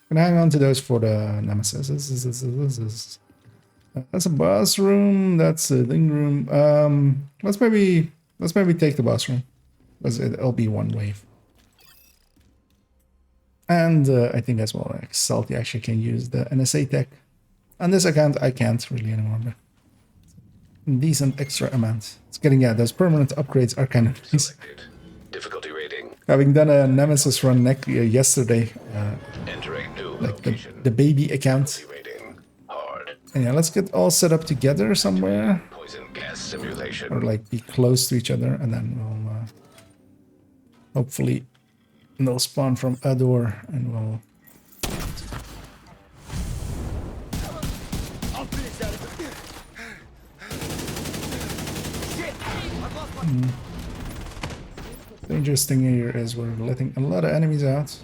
I'm gonna hang on to those for the Nemesis. That's a boss room. That's a thing room. Let's maybe take the boss room, because it'll be one wave. And I think as well, like, Salty actually can use the NSA tech. On this account, I can't really anymore, but decent extra amount. It's getting, yeah, those permanent upgrades are kind of nice. Selected. Difficulty rating. Having done a Nemesis run yesterday, Entering new like location. the baby account. Difficulty rating hard. And yeah, let's get all set up together somewhere, Poison gas simulation. or like be close to each other, and then we'll Hopefully they'll spawn from a door and we'll... I'll finish that. Shit! I've lost my... Dangerous thing here is we're letting a lot of enemies out.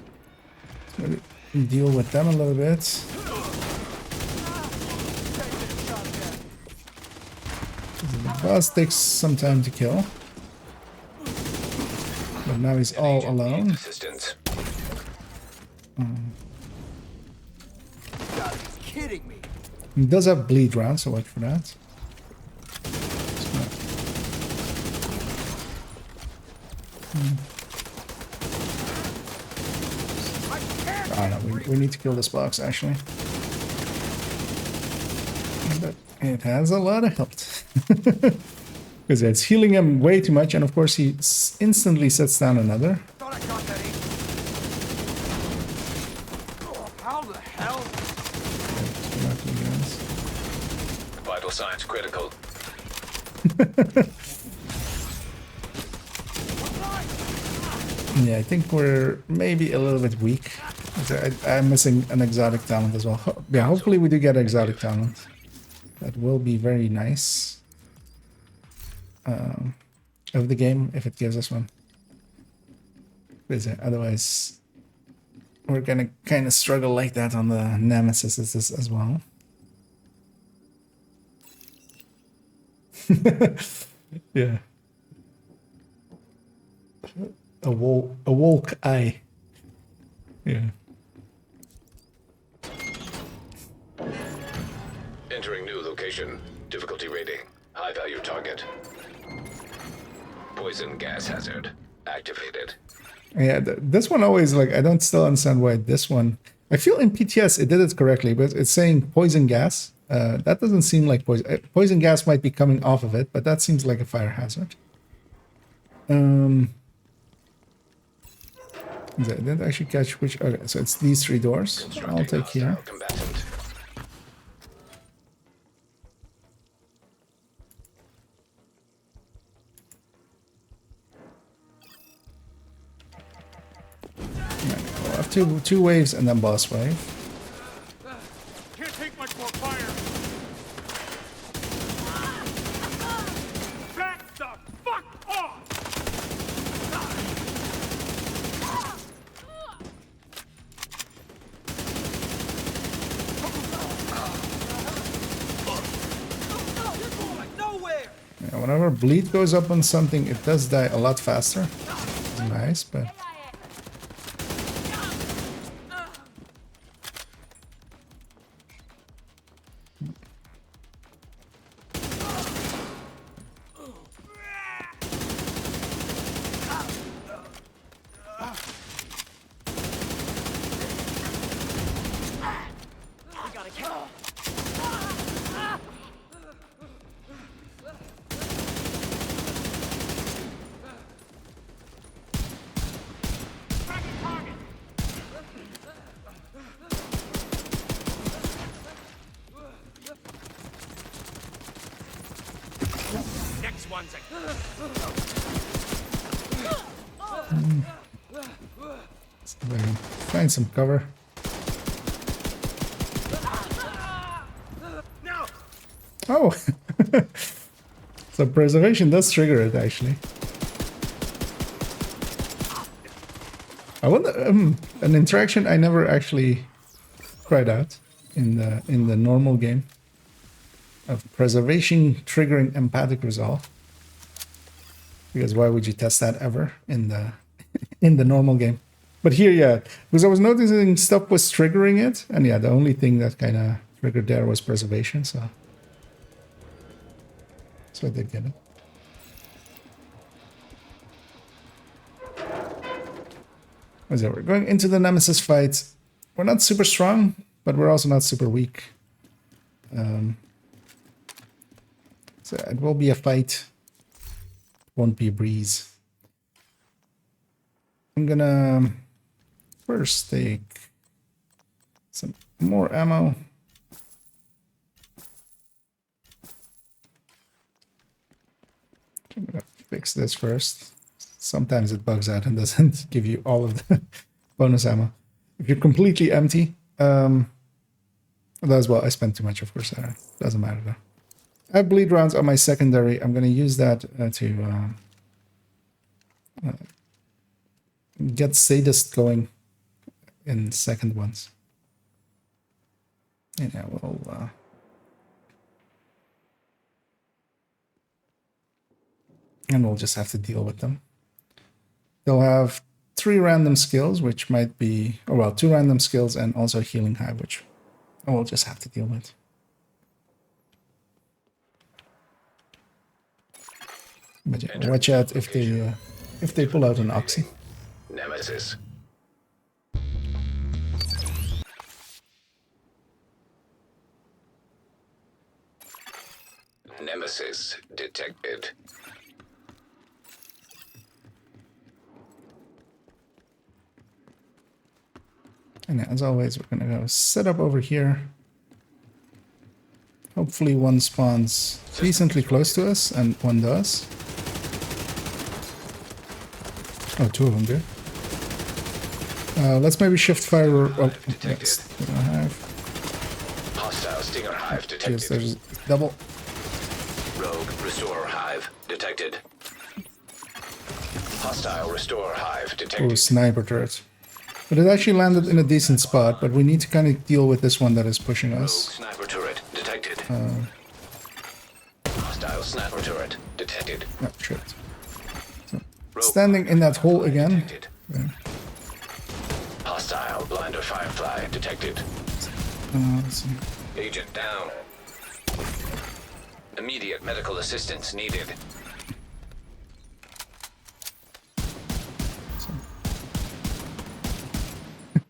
Maybe deal with them a little bit. The boss takes some time to kill. But now he's all alone. Assistance. God, he's kidding me. He does have bleed round, so wait for that. Oh no, we need to kill this box actually. But it has a lot of health. Because it's healing him way too much, and of course he instantly sets down another. Thought I got that easy. Oh, how the hell? Vital signs critical. Yeah, I think we're maybe a little bit weak. I'm missing an exotic talent as well. Yeah, hopefully we do get exotic talent. That will be very nice. Of the game, if it gives us one. Because otherwise, we're gonna kind of struggle like that on the Nemesis as well. Yeah. A wolk eye. Yeah. Entering new location. Difficulty rating. High value target. Poison gas hazard. Activated. Yeah, this one always, like, I don't still understand why this one... I feel in PTS it did it correctly, but it's saying poison gas. That doesn't seem like poison. Poison gas might be coming off of it, but that seems like a fire hazard. I didn't actually catch which... Okay, so it's these three doors. I'll take here. Combatant. We'll have two waves and then boss wave. Can't take much more fire. Back the fuck off! Nowhere! Yeah, whenever bleed goes up on something, it does die a lot faster. It's nice, but... We gotta kill. Next one's a... See if I can find some cover. No! Oh! So preservation does trigger it, actually. I wonder, an interaction I never actually tried out in the normal game of preservation triggering empathic resolve. Because why would you test that ever in the in the normal game? But here, yeah, because I was noticing stuff was triggering it, and yeah, the only thing that kind of triggered there was preservation, so I did get it. So we're going into the Nemesis fight. We're not super strong, but we're also not super weak. So it will be a fight. Won't be a breeze. I'm gonna first take some more ammo. I'm gonna fix this first. sometimes it bugs out and doesn't give you all of the bonus ammo. If you're completely empty, as well, I spent too much, of course. Doesn't matter though. I have bleed rounds on my secondary. I'm going to use that to get sadist going in second ones. And yeah, we'll just have to deal with them. They'll have 3 random skills, which might be, oh well, 2 random skills and also healing hive, which we'll just have to deal with. But yeah, watch out if they pull out an oxy. Nemesis. Nemesis detected. And as always, we're gonna go set up over here. Hopefully one spawns decently close to us, and one does. Oh, 2 of them do. Let's maybe shift fire. Oh, yes. Hostile Stinger Hive detected. Yes, there's double. Rogue Restorer Hive detected. Hostile Restorer Hive detected. Oh, sniper turret. But it actually landed in a decent spot, but we need to kind of deal with this one that is pushing Rogue us. Sniper Turret detected. Hostile Sniper Turret detected. Oh, shit. So, standing in that hole again. Okay. Hostile Blinder Firefly detected. Let's see. Agent down. Immediate medical assistance needed.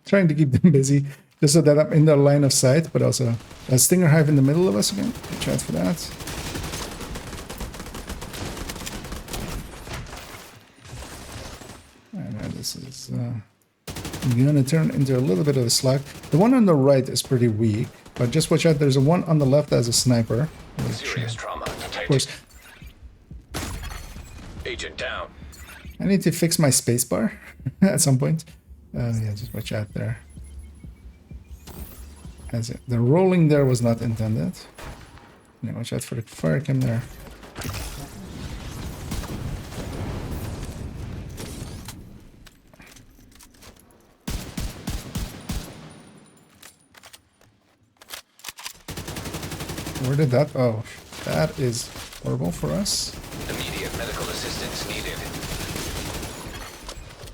Trying to keep them busy, just so that I'm in their line of sight, but also a Stinger Hive in the middle of us again. Watch out for that. And this is gonna turn into a little bit of a slug. The one on the right is pretty weak, but just watch out. There's a one on the left as a sniper. Serious trauma detected. Of course, Agent down. I need to fix my spacebar at some point. Yeah, just watch out there. As it, the rolling there was not intended. Yeah, watch out for the fire cam there. Where did that? Oh, that is horrible for us. Immediate medical assistance needed.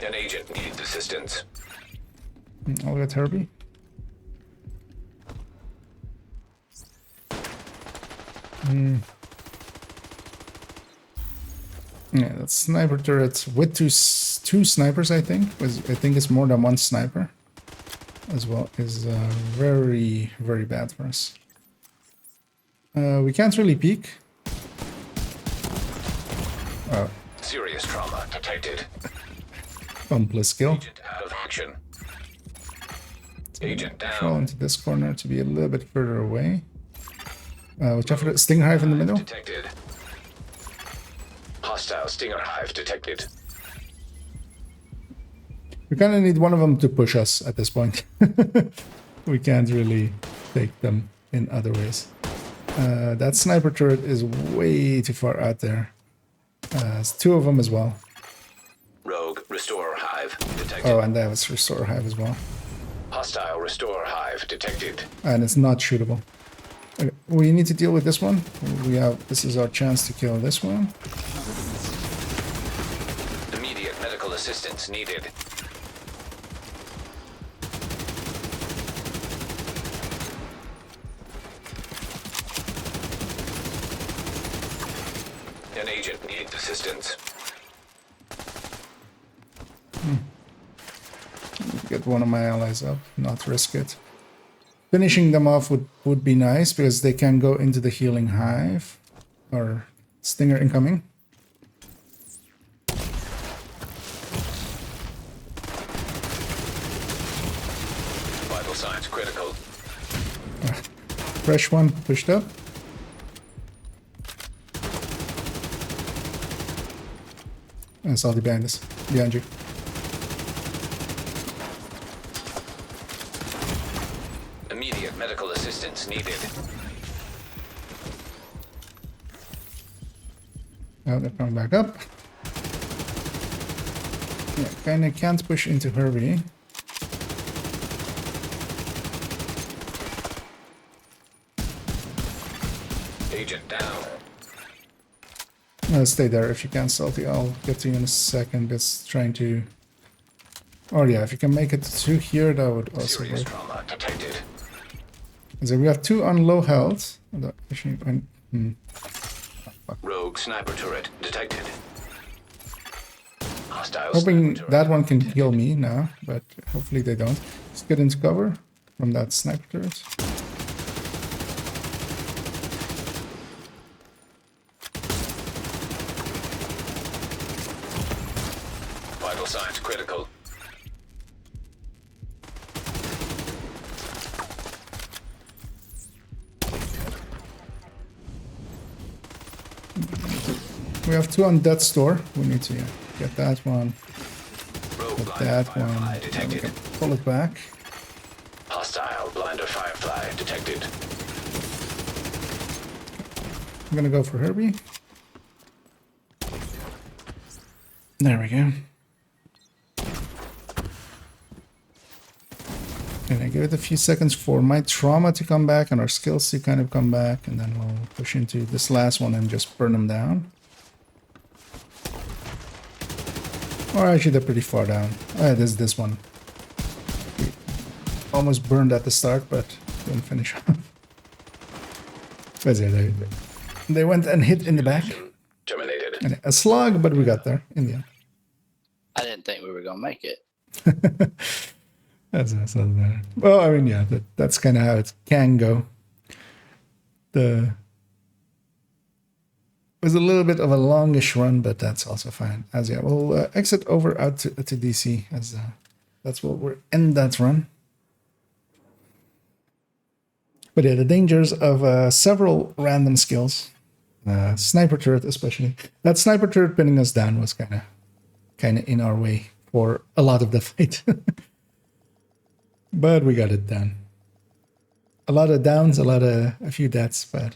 An agent needs assistance. I'll get Herbie. Yeah, that sniper turret with two snipers, I think. I think it's more than one sniper as well, is very, very bad for us. We can't really peek. Oh, Serious trauma detected. plus kill. Agent out of action. Agent Fall down. into this corner to be a little bit further away. Watch out for the Stinger Hive in the middle. Detected. Hostile Stinger Hive detected. We kind of need one of them to push us at this point. We can't really take them in other ways. That sniper turret is way too far out there. It's 2 of them as well. Rogue Restorer Hive detected. Oh, and that was Restore Hive as well. Hostile Restorer Hive detected. And it's not shootable. Okay, we need to deal with this one. This is our chance to kill this one. Immediate medical assistance needed. An agent needs assistance. Get one of my allies up, not risk it. Finishing them off would be nice because they can go into the healing hive. Or Stinger incoming. Vital signs critical. Fresh one pushed up. I saw the behind us. Behind you. Immediate medical assistance needed. Oh, they're coming back up. Yeah, kinda can't push into Herbie. Agent down. Stay there if you can, Salty. I'll get to you in a second. It's trying to... Oh yeah, if you can make it to here, that would also Serious work. trauma detected. So we have 2 on low health. Rogue sniper turret detected. Hostile Hoping sniper turret that one can detected. kill me now, but hopefully they don't. Let's get into cover from that sniper turret. Vital signs critical. We have 2 on that store. We need to get that one, Rogue get blinder that firefly one. Then we detected. can pull it back. Hostile blinder firefly detected. I'm gonna go for Herbie. There we go. And I give it a few seconds for my trauma to come back and our skills to kind of come back, and then we'll push into this last one and just burn them down. Or actually, they're pretty far down. Oh, yeah, there's this one. We almost burned at the start, but didn't finish off. But yeah, they went and hit in the back. Terminated. And a slug, but we got there in the end. I didn't think we were gonna make it. That's not matter. Well, I mean, yeah, that's kind of how it can go. It was a little bit of a longish run, but that's also fine. As yeah, we'll exit over out to DC as that's what we're in that run. But yeah, the dangers of several random skills, sniper turret especially. That sniper turret pinning us down was kind of in our way for a lot of the fight. But we got it done. A lot of downs, a few deaths, but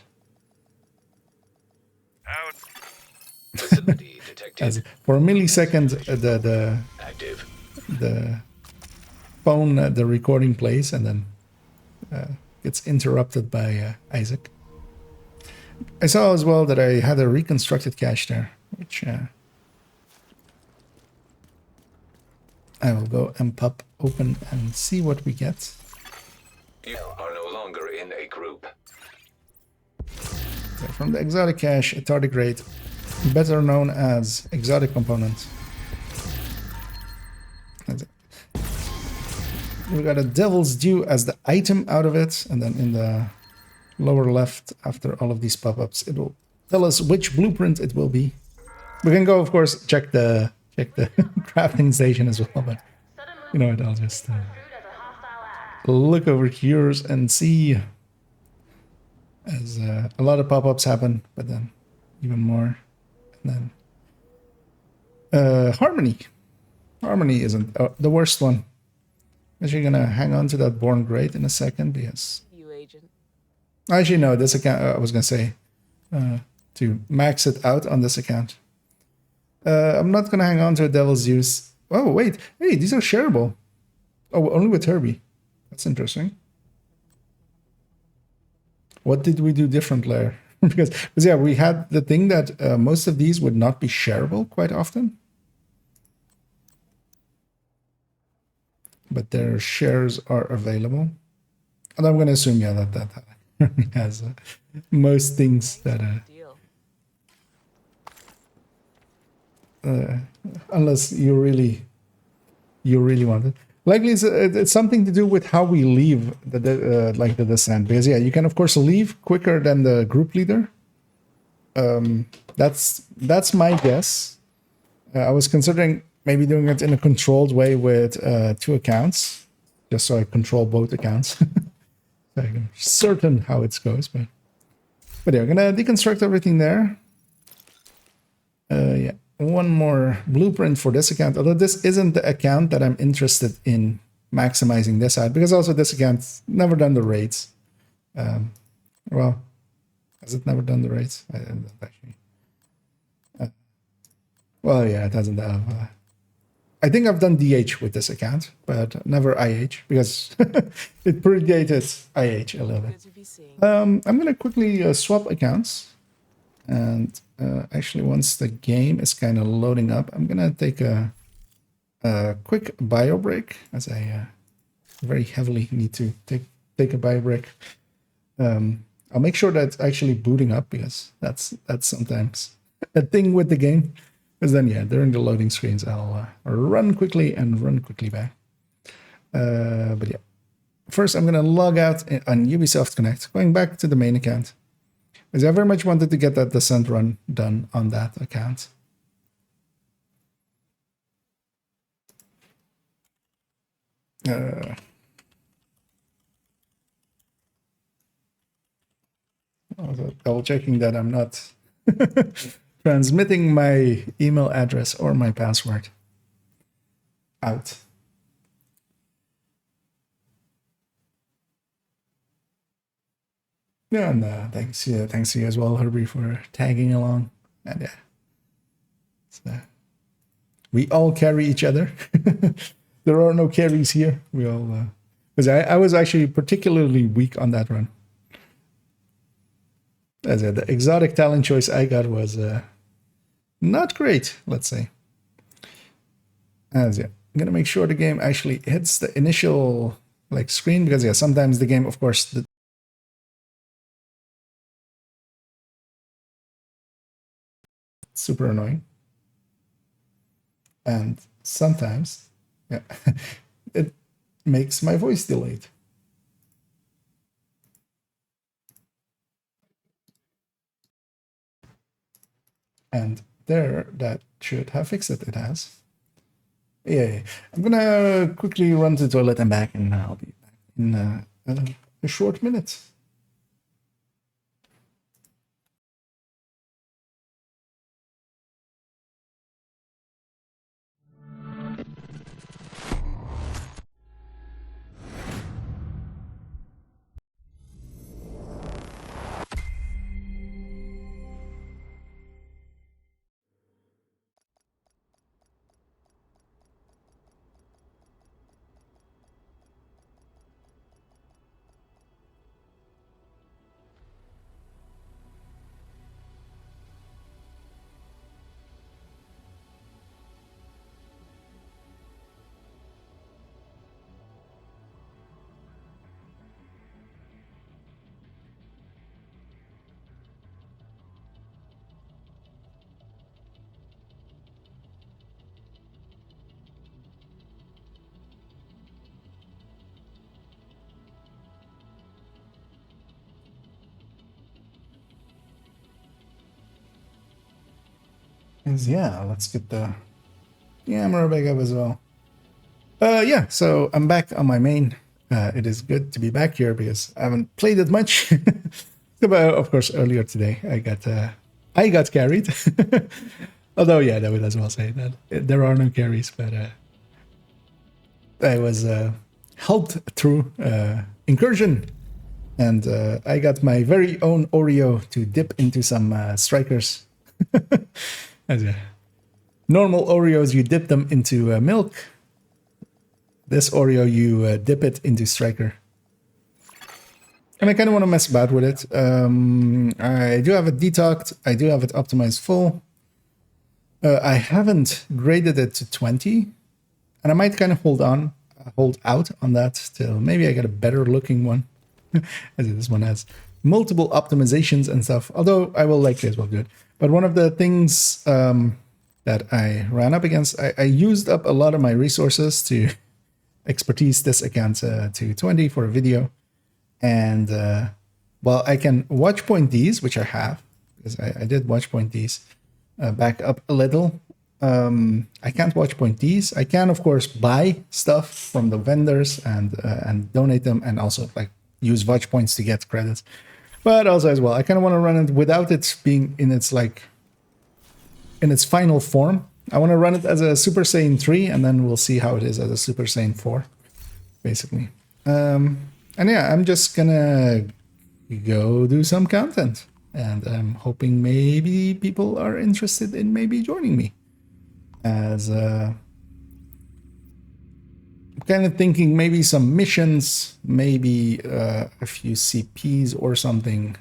Facility detected. as for a millisecond, Active. the phone, the recording plays, and then gets interrupted by Isaac. I saw as well that I had a reconstructed cache there, which I will go and pop open and see what we get. You are no longer in a group. So from the exotic cache, a tardigrade, better known as exotic component. That's it. We got a Devil's Due as the item out of it, and then in the lower left, after all of these pop-ups, it will tell us which blueprint it will be. We can go, of course, check the crafting station as well, but you know what, I'll just look over here and see, as a lot of pop-ups happen, but then even more, and then Harmony isn't the worst one. Actually gonna hang on to that Born Great in a second, because You agent. actually no, this account, I was gonna say to max it out on this account. I'm not gonna hang on to a Devil's Use. Oh wait, hey, these are shareable. Oh, only with Herbie. That's interesting. What did we do different, Lair? because yeah, we had the thing that most of these would not be shareable quite often, but their shares are available. And I'm going to assume, yeah, that has most things that unless you really want it. Likely it's something to do with how we leave the descent, because yeah, you can of course leave quicker than the group leader. That's my guess. I was considering maybe doing it in a controlled way with 2 accounts, just so I control both accounts. So I'm certain how it goes, but yeah, we're gonna deconstruct everything there. Yeah, one more blueprint for this account, although this isn't the account that I'm interested in maximizing this out, because also this account's never done the raids. Well, has it never done the raids? I don't actually. Well, yeah, it hasn't have. I think I've done DH with this account, but never IH, because it predated IH a little bit. Good to be seen. I'm gonna quickly swap accounts, and actually once the game is kind of loading up, I'm gonna take a quick bio break, as I very heavily need to take a bio break. I'll make sure that it's actually booting up, because that's sometimes a thing with the game. Because then, yeah, during the loading screens, I'll run quickly and run quickly back. But yeah, first I'm gonna log out on Ubisoft Connect, going back to the main account, because I very much wanted to get that descent run done on that account. Also double checking that I'm not transmitting my email address or my password out. Yeah, and thanks to you as well, Herbie, for tagging along. And yeah, so, we all carry each other. There are no carries here. We all, because I was actually particularly weak on that run. As the exotic talent choice I got was not great, let's say. As yeah, I'm gonna make sure the game actually hits the initial like screen, because yeah, sometimes the game, of course, super annoying, and sometimes yeah, it makes my voice delayed. And there, that should have fixed it. It has. Yeah, I'm gonna quickly run to the toilet and back, and I'll be back in a short minute. Yeah, let's get the camera back up as well. Yeah, so I'm back on my main. It is good to be back here, because I haven't played it much. But of course, earlier today I got carried. Although, yeah, that would as well say that there are no carries, but I was helped through incursion, and I got my very own Oreo to dip into some strikers. As normal Oreos, you dip them into milk. This Oreo, you dip it into striker. And I kind of want to mess about with it. I do have it detoxed. I do have it optimized full. I haven't graded it to 20. And I might kind of hold out on that till maybe I get a better looking one. As this one has multiple optimizations and stuff. Although I will likely as well do it. But one of the things that I ran up against, I used up a lot of my resources to expertise this account to 20 for a video. And well, I can watch point these, which I have, because I did watch point these back up a little. I can't watch point these. I can, of course, buy stuff from the vendors and donate them, and also like use watch points to get credits. But also as well, I kind of want to run it without it being in its like in its final form. I want to run it as a Super Saiyan 3, and then we'll see how it is as a Super Saiyan 4, basically. And yeah, I'm just gonna go do some content, and I'm hoping maybe people are interested in maybe joining me. As I'm kind of thinking maybe some missions, maybe a few CPs or something.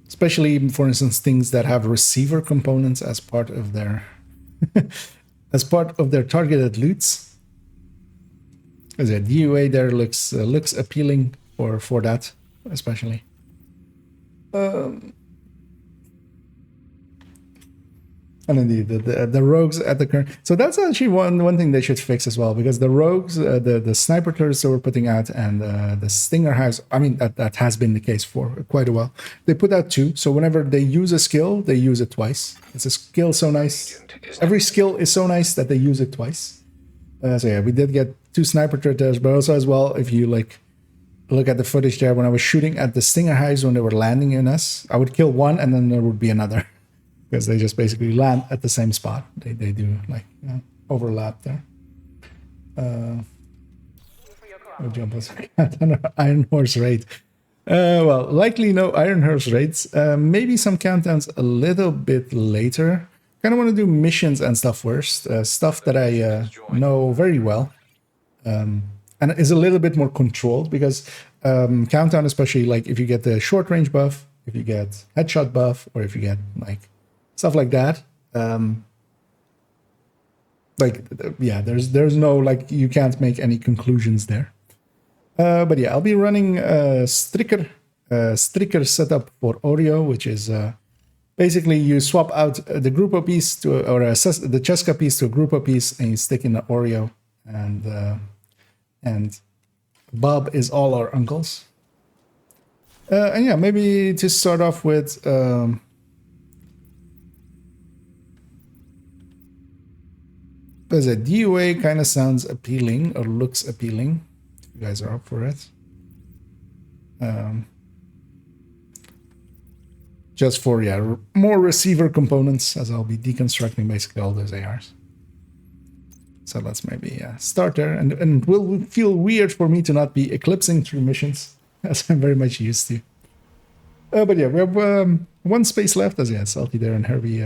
Especially, for instance, things that have receiver components as part of their as part of their targeted loots. As a DUA there looks appealing for that, especially. And indeed, the rogues at the current... So that's actually one thing they should fix as well, because the rogues, the sniper turrets that we're putting out, and the stinger hives, I mean, that has been the case for quite a while. They put out 2, so whenever they use a skill, they use it twice. It's a skill so nice. Every skill is so nice that they use it twice. So yeah, we did get 2 sniper turrets, but also as well, if you like look at the footage there, when I was shooting at the stinger hives when they were landing in us, I would kill one and then there would be another. Because they just basically land at the same spot. They do like overlap there. We'll jump us on Iron Horse raid. Well, likely no Iron Horse raids. Maybe some countdowns a little bit later. Kind of want to do missions and stuff first. Stuff that I know very well. And is a little bit more controlled, because countdown, especially like if you get the short range buff, if you get headshot buff, or if you get like stuff like that. Yeah, there's no, like, you can't make any conclusions there. But yeah, I'll be running a Striker setup for Oreo, which is basically you swap out the Grupo piece to, or the Cheska piece to a Grupo piece, and you stick in the Oreo, and Bob is all our uncles. And yeah, maybe to start off with. As a DUA kind of sounds appealing, or looks appealing. If you guys are up for it. Just for, yeah, more receiver components, as I'll be deconstructing basically all those ARs. So let's maybe start there. And it will feel weird for me to not be eclipsing through missions, as I'm very much used to. But yeah, we have 1 space left, as yeah, Salty there and Herbie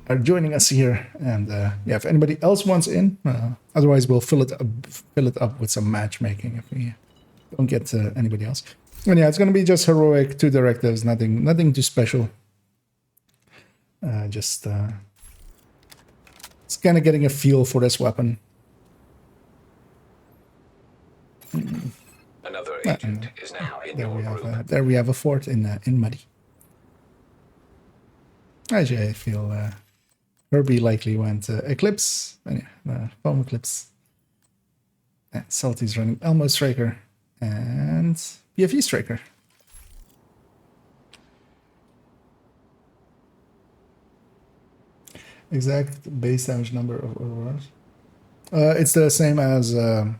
are joining us here, and yeah, if anybody else wants in, otherwise we'll fill it up with some matchmaking if we don't get anybody else. And yeah, it's gonna be just heroic, 2 directives, nothing too special. Just it's kind of getting a feel for this weapon. Another agent is now in There your we group. have there we have a fort in Muddy. Actually, I feel Herbie likely went Eclipse, Foam Eclipse. And Salty's running Elmo Striker and BFE Striker. Exact base damage number of Auroras. It's the same as the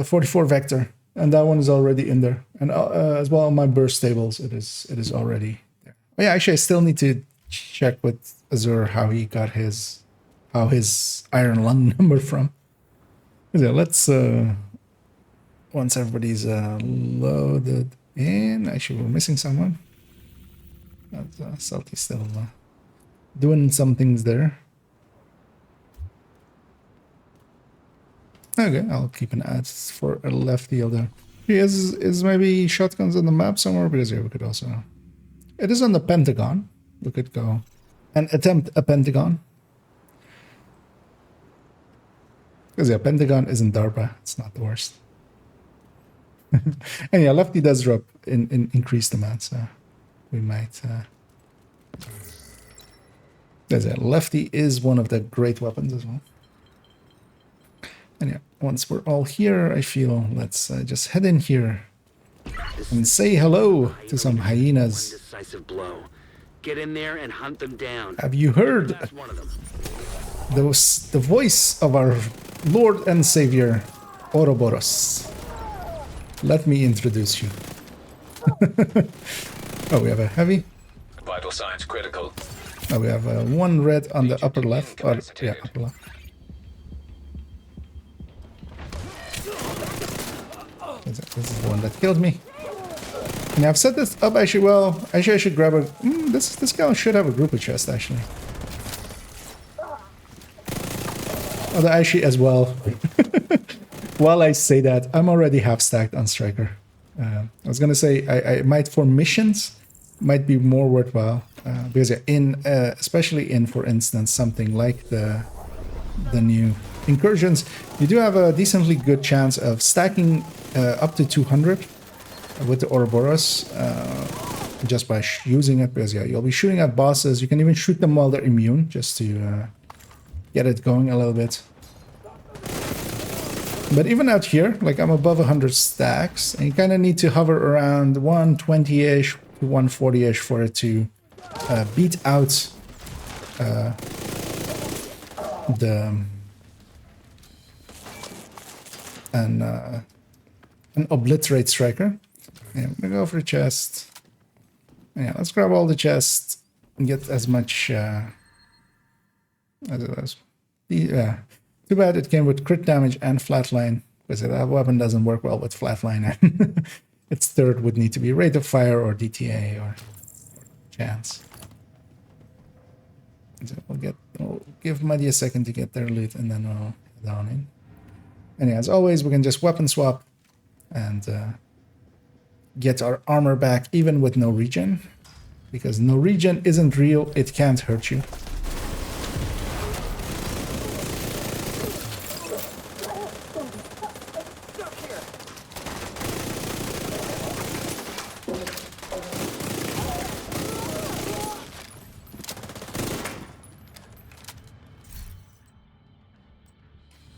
44 Vector, and that one is already in there. And as well on my burst tables, it is already there. Oh, yeah, actually, I still need to check with Azure how he got his Iron Lung number from. Yeah, let's once everybody's loaded in. Actually, we're missing someone. But Salty's still doing some things there. Okay, I'll keep an ad for a lefty there. Is maybe shotguns on the map somewhere, because yeah, we could also. It is on the Pentagon. We could go and attempt a Pentagon. Because yeah, Pentagon isn't DARPA. It's not the worst. And yeah, lefty does drop in increased amounts, so we might. There's a lefty is one of the great weapons as well. And yeah, once we're all here, I feel let's just head in here and say hello to some hyenas. Decisive blow. Get in there and hunt them down. Have you heard That's one of them. the voice of our Lord and Savior, Ouroboros? Let me introduce you. Oh, we have a heavy. Vital signs critical. Oh, we have one red on the upper left. Or, yeah, Incapacitated. upper left. This is the one that killed me. And I've set this up actually well. Actually, I should grab a. This guy should have a grouper chest actually. Although actually as well. While I say that, I'm already half stacked on Striker. I was gonna say I might for missions might be more worthwhile because in especially in for instance something like the new incursions, you do have a decently good chance of stacking up to 200 with the Ouroboros just by using it, because yeah, you'll be shooting at bosses. You can even shoot them while they're immune just to get it going a little bit. But even out here, like I'm above 100 stacks, and you kind of need to hover around 120-ish to 140-ish for it to beat out an obliterate Striker. Yeah, I'm gonna go for the chest. Yeah, let's grab all the chests and get as much as it was. Yeah. Too bad it came with crit damage and flatline, because that weapon doesn't work well with flatline. And its third would need to be rate of fire or DTA or chance. So we'll give Muddy a second to get their loot, and then we'll head on in. And yeah, as always, we can just weapon swap and get our armor back even with no regen, because no regen isn't real. It can't hurt you.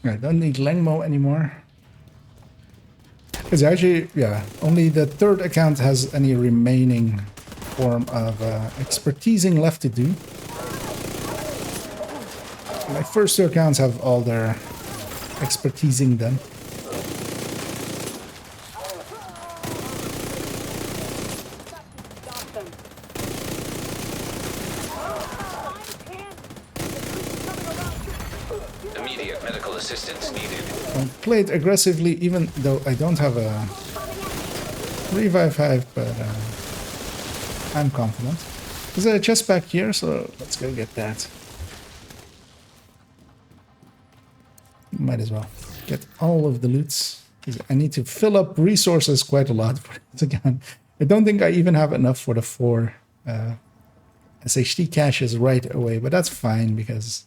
I don't need Lengmo anymore. Because actually, yeah, only the third account has any remaining form of expertising left to do. My first two accounts have all their expertising done. Immediate medical assistance needed. I'll play it aggressively, even though I don't have a revive hive, but I'm confident. There's a chest back here, so let's go get that. Might as well get all of the loots. I need to fill up resources quite a lot for this again. I don't think I even have enough for the 4 SHT caches right away, but that's fine because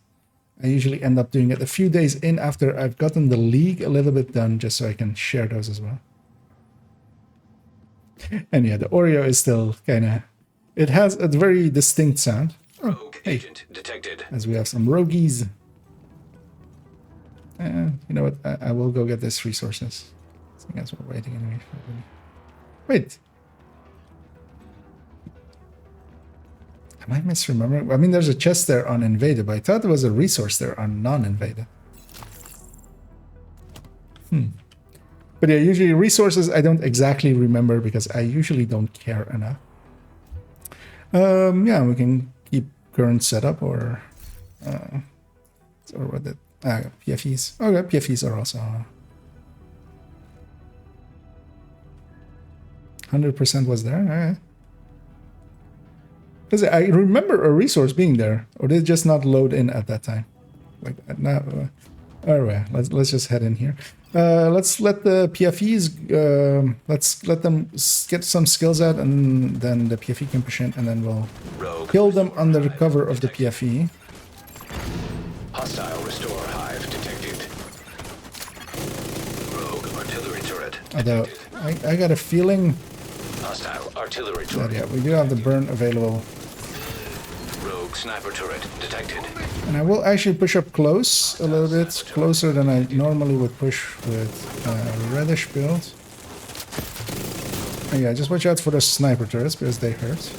I usually end up doing it a few days in after I've gotten the league a little bit done, just so I can share those as well. And yeah, the Oreo is still kind of... It has a very distinct sound. Oh, Rogue hey, agent detected. as we have some roguies. You know what? I will go get this resources. I guess we're waiting anyway. Wait. Am I misremembering? I mean, there's a chest there on Invaded, but I thought there was a resource there on non-Invaded. But yeah, usually resources I don't exactly remember because I usually don't care enough. Yeah, we can keep current setup or what the PFEs. Oh yeah, PFEs are also 100% was there. All right. Because I remember a resource being there, or did it just not load in at that time? Like now, all right. Let's just head in here. Let's let the PFEs. Let's let them get some skills out, and then the PFE can push in, and then we'll Rogue. kill them under the cover of the PFE. Hostile restore hive detected. Rogue artillery turret Although detected. I got a feeling Hostile artillery that turret. yeah, we do have the burn available. Rogue sniper turret detected. And I will actually push up close, a little bit closer than I normally would push with reddish build. And yeah, just watch out for the sniper turrets because they hurt.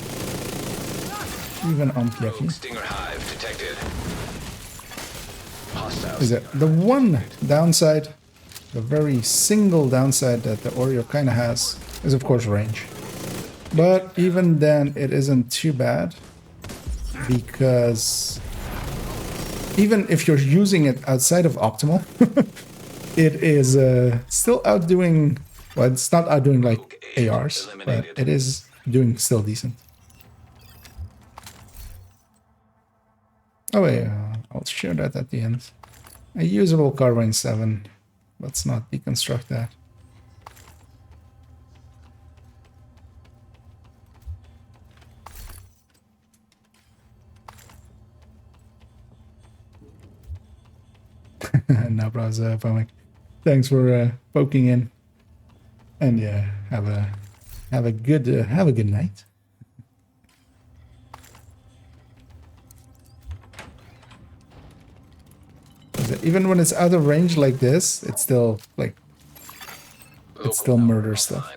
Even on Rogue PFE. stinger hive detected. Hostile Is it the one downside The very single downside that the Oreo kind of has is, of course, range. But even then, it isn't too bad, because even if you're using it outside of optimal, it is still outdoing, well, it's not outdoing like ARs, but it is doing still decent. Oh wait, I'll share that at the end. A usable Carbine 7. Let's not deconstruct that. No problem, Pomic. Thanks for poking in, and yeah, have a good night. Even when it's out of range like this, it's still like it's still murder stuff.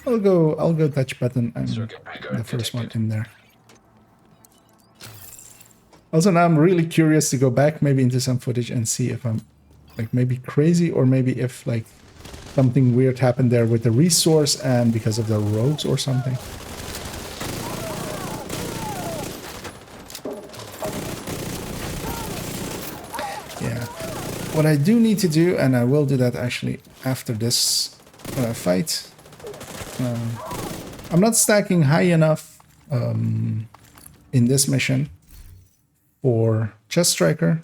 I'll go touch button. I'm the first one in there. Also, now I'm really curious to go back maybe into some footage and see if I'm like maybe crazy, or maybe if like something weird happened there with the resource and because of the roads or something. Yeah. What I do need to do, and I will do that actually after this fight, I'm not stacking high enough in this mission for Chest Striker,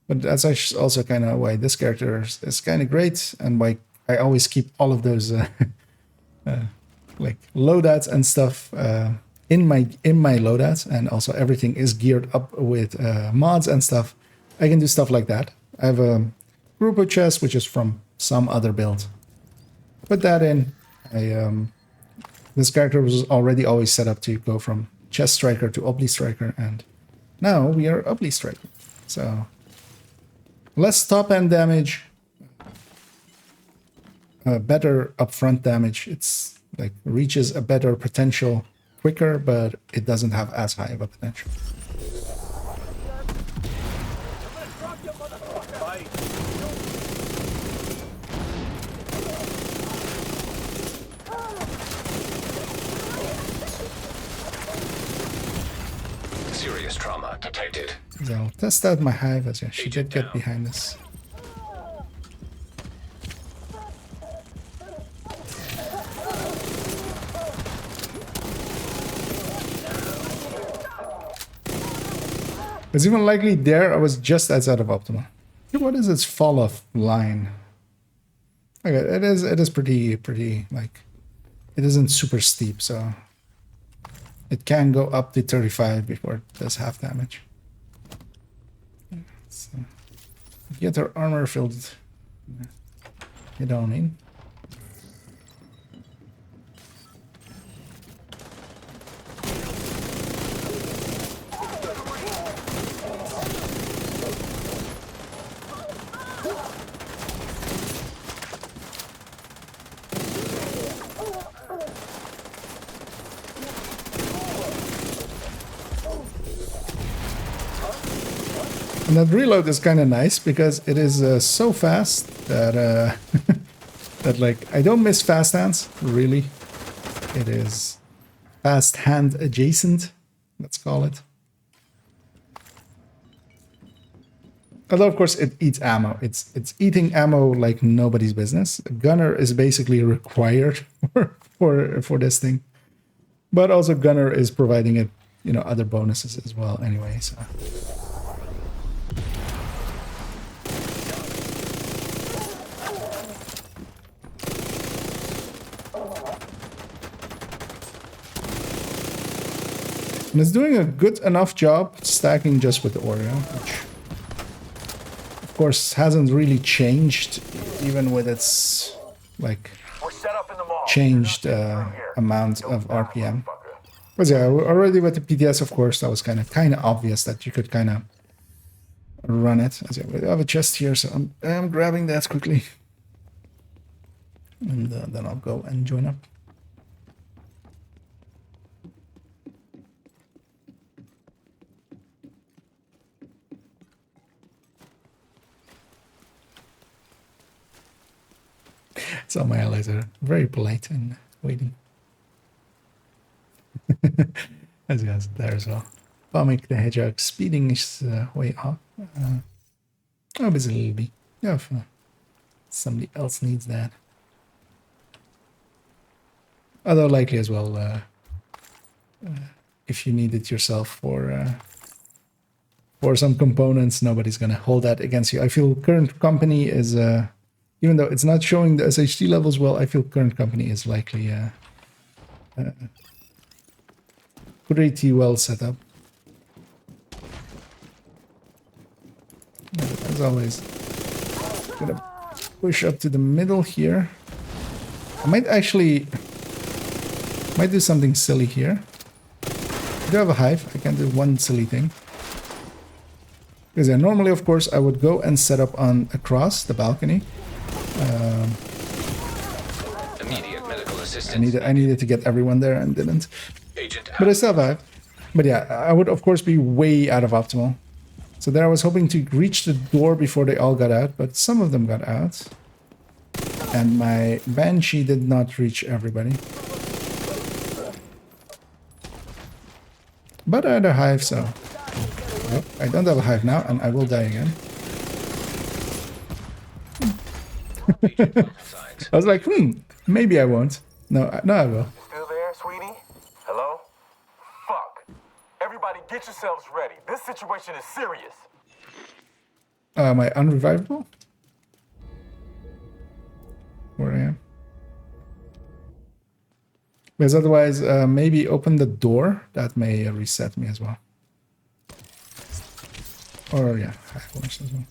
but that's actually also kind of why this character is kind of great, and why I always keep all of those like loadouts and stuff in my loadouts, and also everything is geared up with mods and stuff. I can do stuff like that. I have a Grupo chest, which is from some other build. Put that in. This character was already always set up to go from Chest Striker to Obli Striker, and now we are Obli Striker. So less top end damage, better upfront damage. It's like reaches a better potential quicker, but it doesn't have as high of a potential. Serious trauma detected. So I'll test out my hive, as yeah, she did get behind us. It's even likely there I was just outside of optimal. What is its fall off line? Okay, it is pretty like, it isn't super steep, so it can go up to 35 before it does half damage. So get her armor filled. You don't need. And that reload is kind of nice because it is so fast that that like I don't miss fast hands really. It is fast hand adjacent, let's call it. Although of course it eats ammo. It's eating ammo like nobody's business. A gunner is basically required for this thing, but also gunner is providing it, you know, other bonuses as well. Anyway, so. And it's doing a good enough job stacking just with the Oreo, which of course hasn't really changed, even with its like changed amount of RPM. But yeah, already with the PTS, of course, that was kind of obvious that you could kind of run it. As we have a chest here, so I'm grabbing that quickly, and then I'll go and join up. So my allies are very polite and waiting. As guys there as well. Comic the Hedgehog speeding is way up. Oh, busy little bit. Yeah, if somebody else needs that. Although likely as well, if you need it yourself for some components, nobody's gonna hold that against you. I feel current company is, even though it's not showing the SHD levels well, I feel current company is likely pretty well set up. As always, gonna push up to the middle here. I might do something silly here. I do have a hive. I can do one silly thing. Because normally, of course, I would go and set up on across the balcony. Immediate medical assistance. I needed to get everyone there and didn't. Agent But I out. still have. But yeah, I would of course be way out of optimal. So there I was hoping to reach the door before they all got out, but some of them got out. And my Banshee did not reach everybody. But I had a hive, so... Nope, I don't have a hive now, and I will die again. I was like, maybe I won't. No, I will. Still there, sweetie? Hello? Fuck. Everybody get yourselves ready. This situation is serious. Am I unrevivable? Where I am? Because otherwise, maybe open the door. That may reset me as well. Or yeah, hive force as well.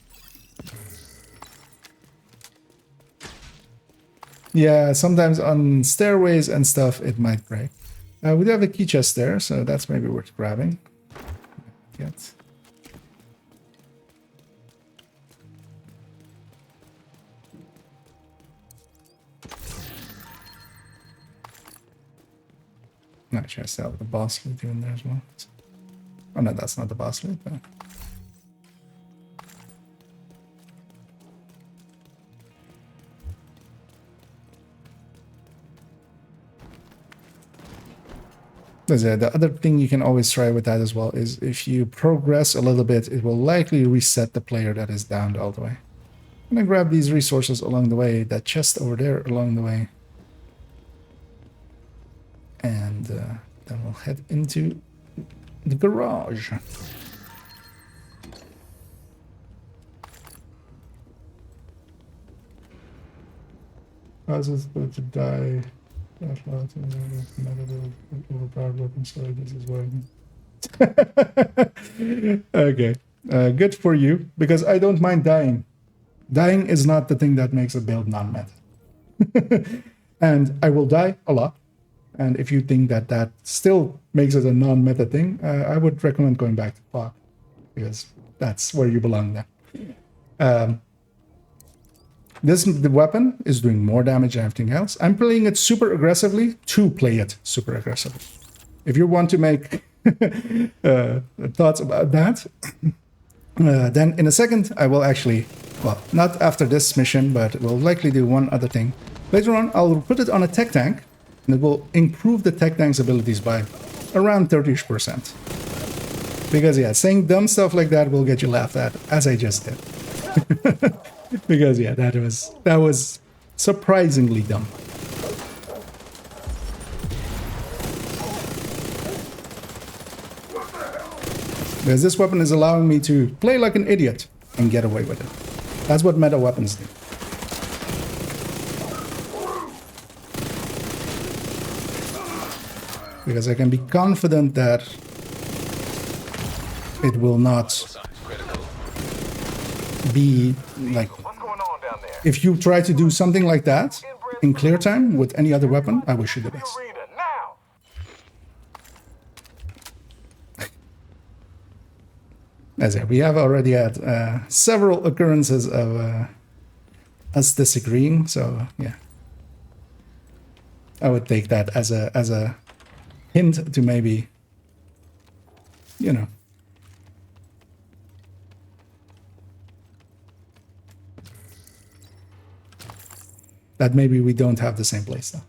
Yeah, sometimes on stairways and stuff, it might break. We do have a key chest there, so that's maybe worth grabbing. Yet. Not sure I still have the boss loot in there as well. Oh no, that's not the boss loot, but... The other thing you can always try with that as well is if you progress a little bit, it will likely reset the player that is downed all the way. I'm gonna grab these resources along the way, that chest over there along the way. And then we'll head into the garage. I was supposed to die. Overpowered weapon, so this is why. Okay, good for you, because I don't mind dying. Dying is not the thing that makes a build non-meta. And I will die a lot. And if you think that that still makes it a non-meta thing, I would recommend going back to Fog, because that's where you belong now. The weapon is doing more damage than everything else. I'm playing it super aggressively to play it super aggressively. If you want to make thoughts about that, then in a second I will actually, well, not after this mission, but we'll likely do one other thing. Later on, I'll put it on a tech tank, and it will improve the tech tank's abilities by around 30%. Because yeah, saying dumb stuff like that will get you laughed at, as I just did. Because yeah, that was surprisingly dumb. Because this weapon is allowing me to play like an idiot and get away with it. That's what meta weapons do. Because I can be confident that it will not be like, if you try to do something like that in clear time with any other weapon, I wish you the best. As we have already had several occurrences of us disagreeing, so yeah, I would take that as a hint to maybe, you know. that maybe we don't have the same playstyle.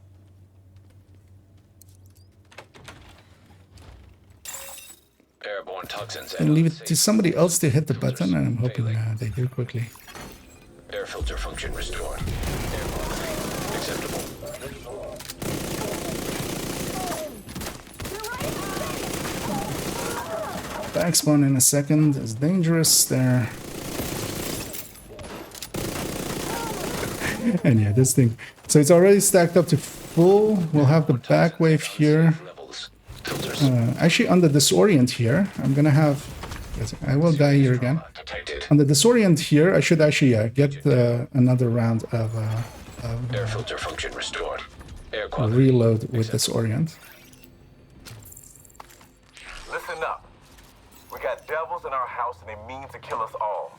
Airborne toxins. And leave it to somebody else to hit the button, and I'm hoping they do quickly. Air filter function restored. Airborne clean. Acceptable. Backspawn in a second is dangerous there. And yeah, this thing. So it's already stacked up to full. We'll have the back wave here. Levels. Filters. Actually, on the disorient here, I'm gonna have... yes, I will die here again. Detected. On the disorient here, I should actually get another round of Air filter function restored. Air quality. reload with disorient. Listen up. We got devils in our house and they mean to kill us all.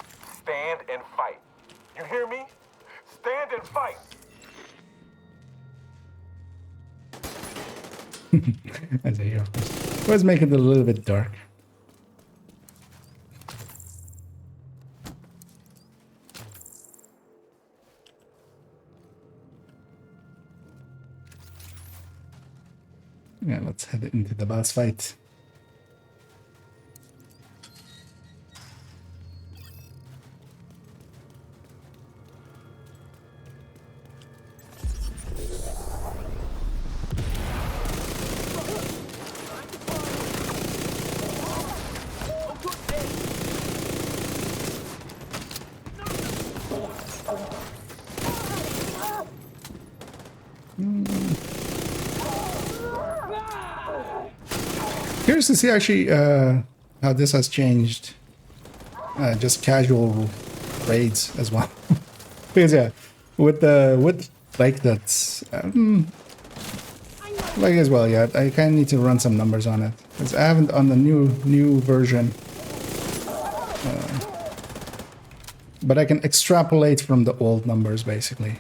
Stand and fight. You hear me? Stand and fight. As I hear, of course. Let's make it a little bit dark. Yeah, let's head into the boss fight. Curious to see actually how this has changed. Just casual raids as well. Because yeah, with like that, like as well, yeah, I kind of need to run some numbers on it because I haven't on the new version. But I can extrapolate from the old numbers basically,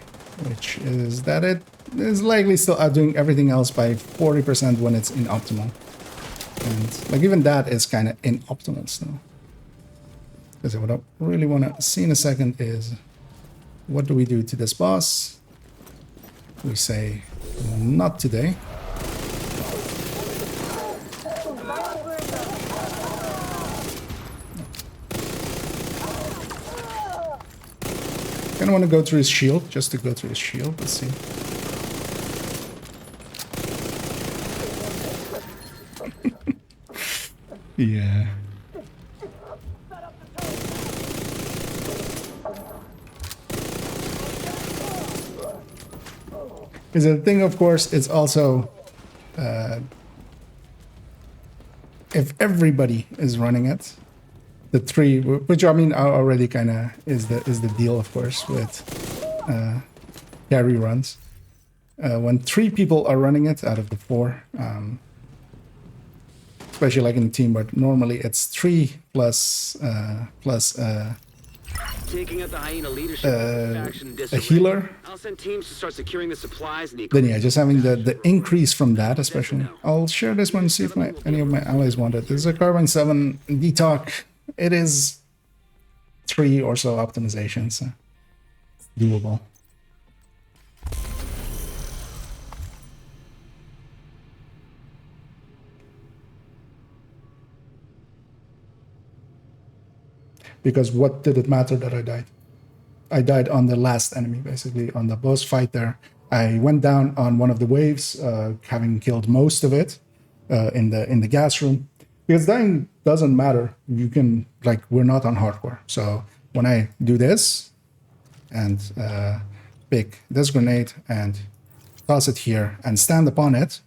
which is that it is likely still outdoing everything else by 40% when it's in optimal. And like even that is kind of inoptimal still. Because what I really want to see in a second is what do we do to this boss? We say not today. Kind of want to go through his shield, just to go through his shield. Let's see. Yeah. Because the thing, of course, it's also if everybody is running it, the three, which I mean already kind of is the deal, of course, with carry runs. When 3 people are running it out of the 4, especially like in a team, but normally it's 3 plus Taking out the hyena leadership faction a disarray. healer. I'll send teams to start securing the supplies and the Then yeah, just having the increase from that, especially. I'll share this one, see if any of my allies want it. This is a Carbine 7 detox. It is 3 or so optimizations. So doable. Because what did it matter that I died? I died on the last enemy, basically, on the boss fight there. I went down on one of the waves, having killed most of it in the gas room. Because dying doesn't matter. You can, like, we're not on hardcore. So when I do this and pick this grenade and toss it here and stand upon it,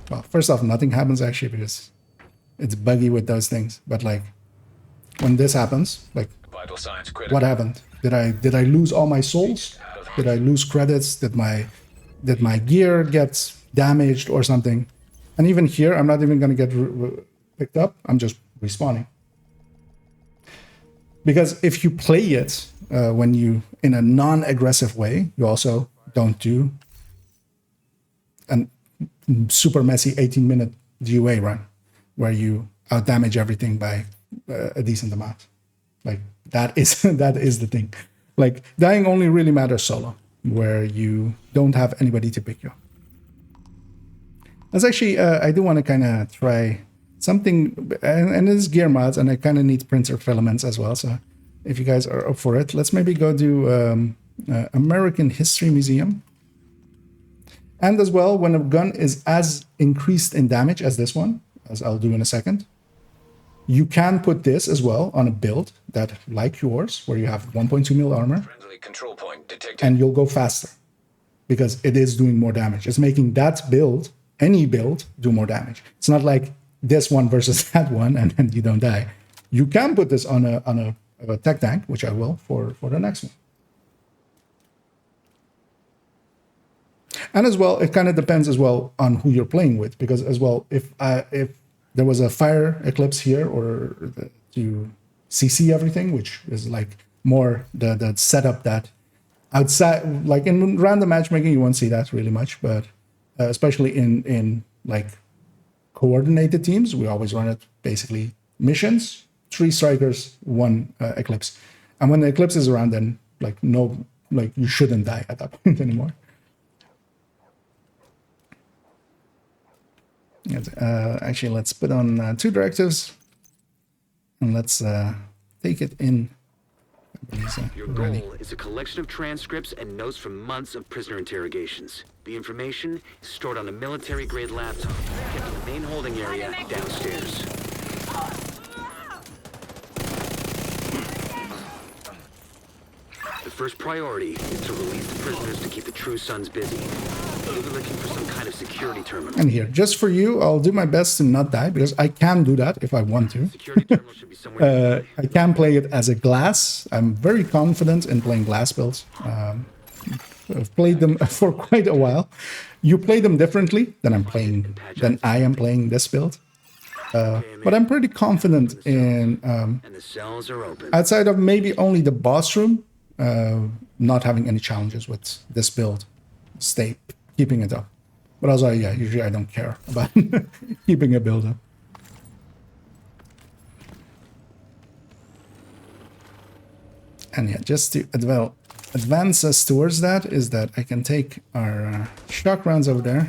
well, first off, nothing happens actually because it's buggy with those things. But like when this happens, like Vital signs critical. what happened? Did I lose all my souls? Did I lose credits? Did my gear get damaged or something? And even here, I'm not even going to get picked up. I'm just respawning. Because if you play it when you in a non-aggressive way, you also don't do an super messy 18-minute GUA run where you outdamage everything by a decent amount. Like that is that is the thing. Like, dying only really matters solo, where you don't have anybody to pick you up. That's actually, I do want to kind of try something, and it is gear mods, and I kind of need printer filaments as well. So if you guys are up for it, let's maybe go do American History Museum. And as well, when a gun is as increased in damage as this one, as I'll do in a second, you can put this as well on a build that, like yours, where you have 1.2 mil armor, Friendly control point detected. and you'll go faster because it is doing more damage. It's making that build, any build, do more damage. It's not like this one versus that one, and then you don't die. You can put this on a tech tank, which I will for the next one. And as well, it kind of depends as well on who you're playing with, because as well, if there was a fire eclipse here, or to CC everything, which is like more the setup that outside, like in random matchmaking, you won't see that really much, but especially in like coordinated teams, we always run it basically missions, 3 strikers, 1 eclipse, and when the eclipse is around, then like you shouldn't die at that point anymore. Actually, let's put on 2 directives, and let's take it in. Your goal is a collection of transcripts and notes from months of prisoner interrogations. The information is stored on a military-grade laptop, kept in the main holding area downstairs. The first priority is to release the prisoners to keep the True Sons busy. You'll be looking for some kind of security terminal. And here, just for you, I'll do my best to not die, because I can do that if I want to. Security terminal should be somewhere nearby. I can play it as a glass. I'm very confident in playing glass builds. I've played them for quite a while. You play them differently than I am playing this build. But I'm pretty confident in, And the cells are open. outside of maybe only the boss room, not having any challenges with this build. Keeping it up. But also, yeah, usually I don't care about keeping a build up. And yeah, just to advance us towards that, is that I can take our shock rounds over there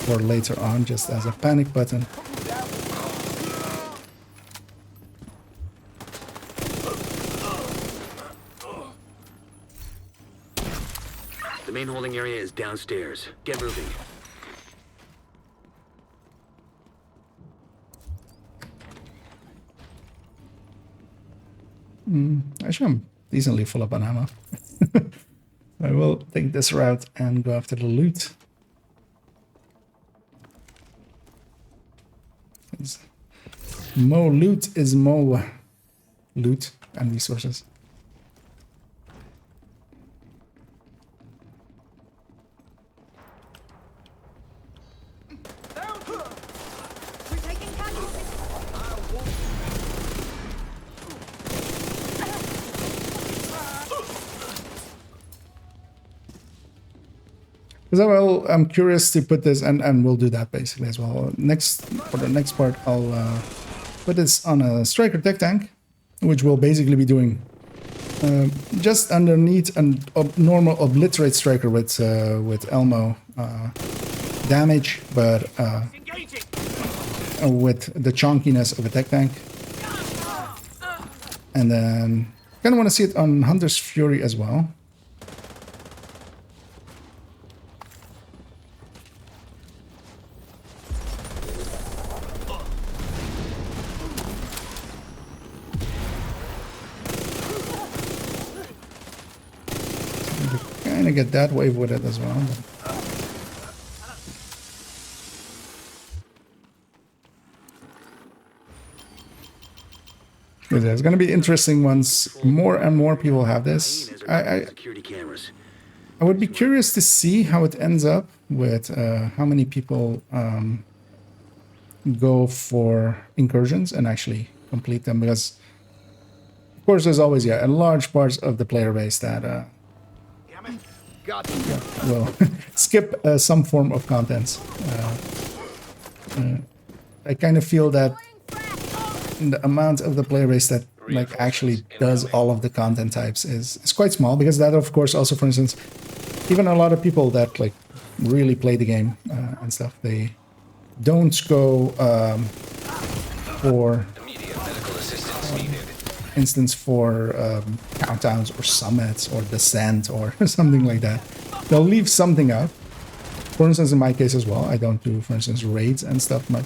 for later on, just as a panic button. The main holding area is downstairs. Get moving. Actually, I'm decently full up on ammo. I will take this route and go after the loot. More loot is more loot and resources. We're taking casualties. Because I'm curious to put this, and we'll do that basically as well. For the next part, I'll put this on a striker tech tank, which will basically be doing just underneath a normal obliterate striker with Elmo damage, but with the chunkiness of a tech tank. And then kind of want to see it on Hunter's Fury as well. Kind of get that wave with it as well. But it's going to be interesting once more and more people have this. Security cameras. I would be curious to see how it ends up with how many people go for incursions and actually complete them, because of course there's always a large part of the player base that will skip some form of contents. I kind of feel that the amount of the player base that like actually does all of the content types is quite small, because that of course also, for instance, even a lot of people that like really play the game and stuff, they don't go for Immediate medical assistance needed. instance for countdowns or summits or descent or something like that. They'll leave something out. For instance, in my case as well, I don't do, for instance, raids and stuff much.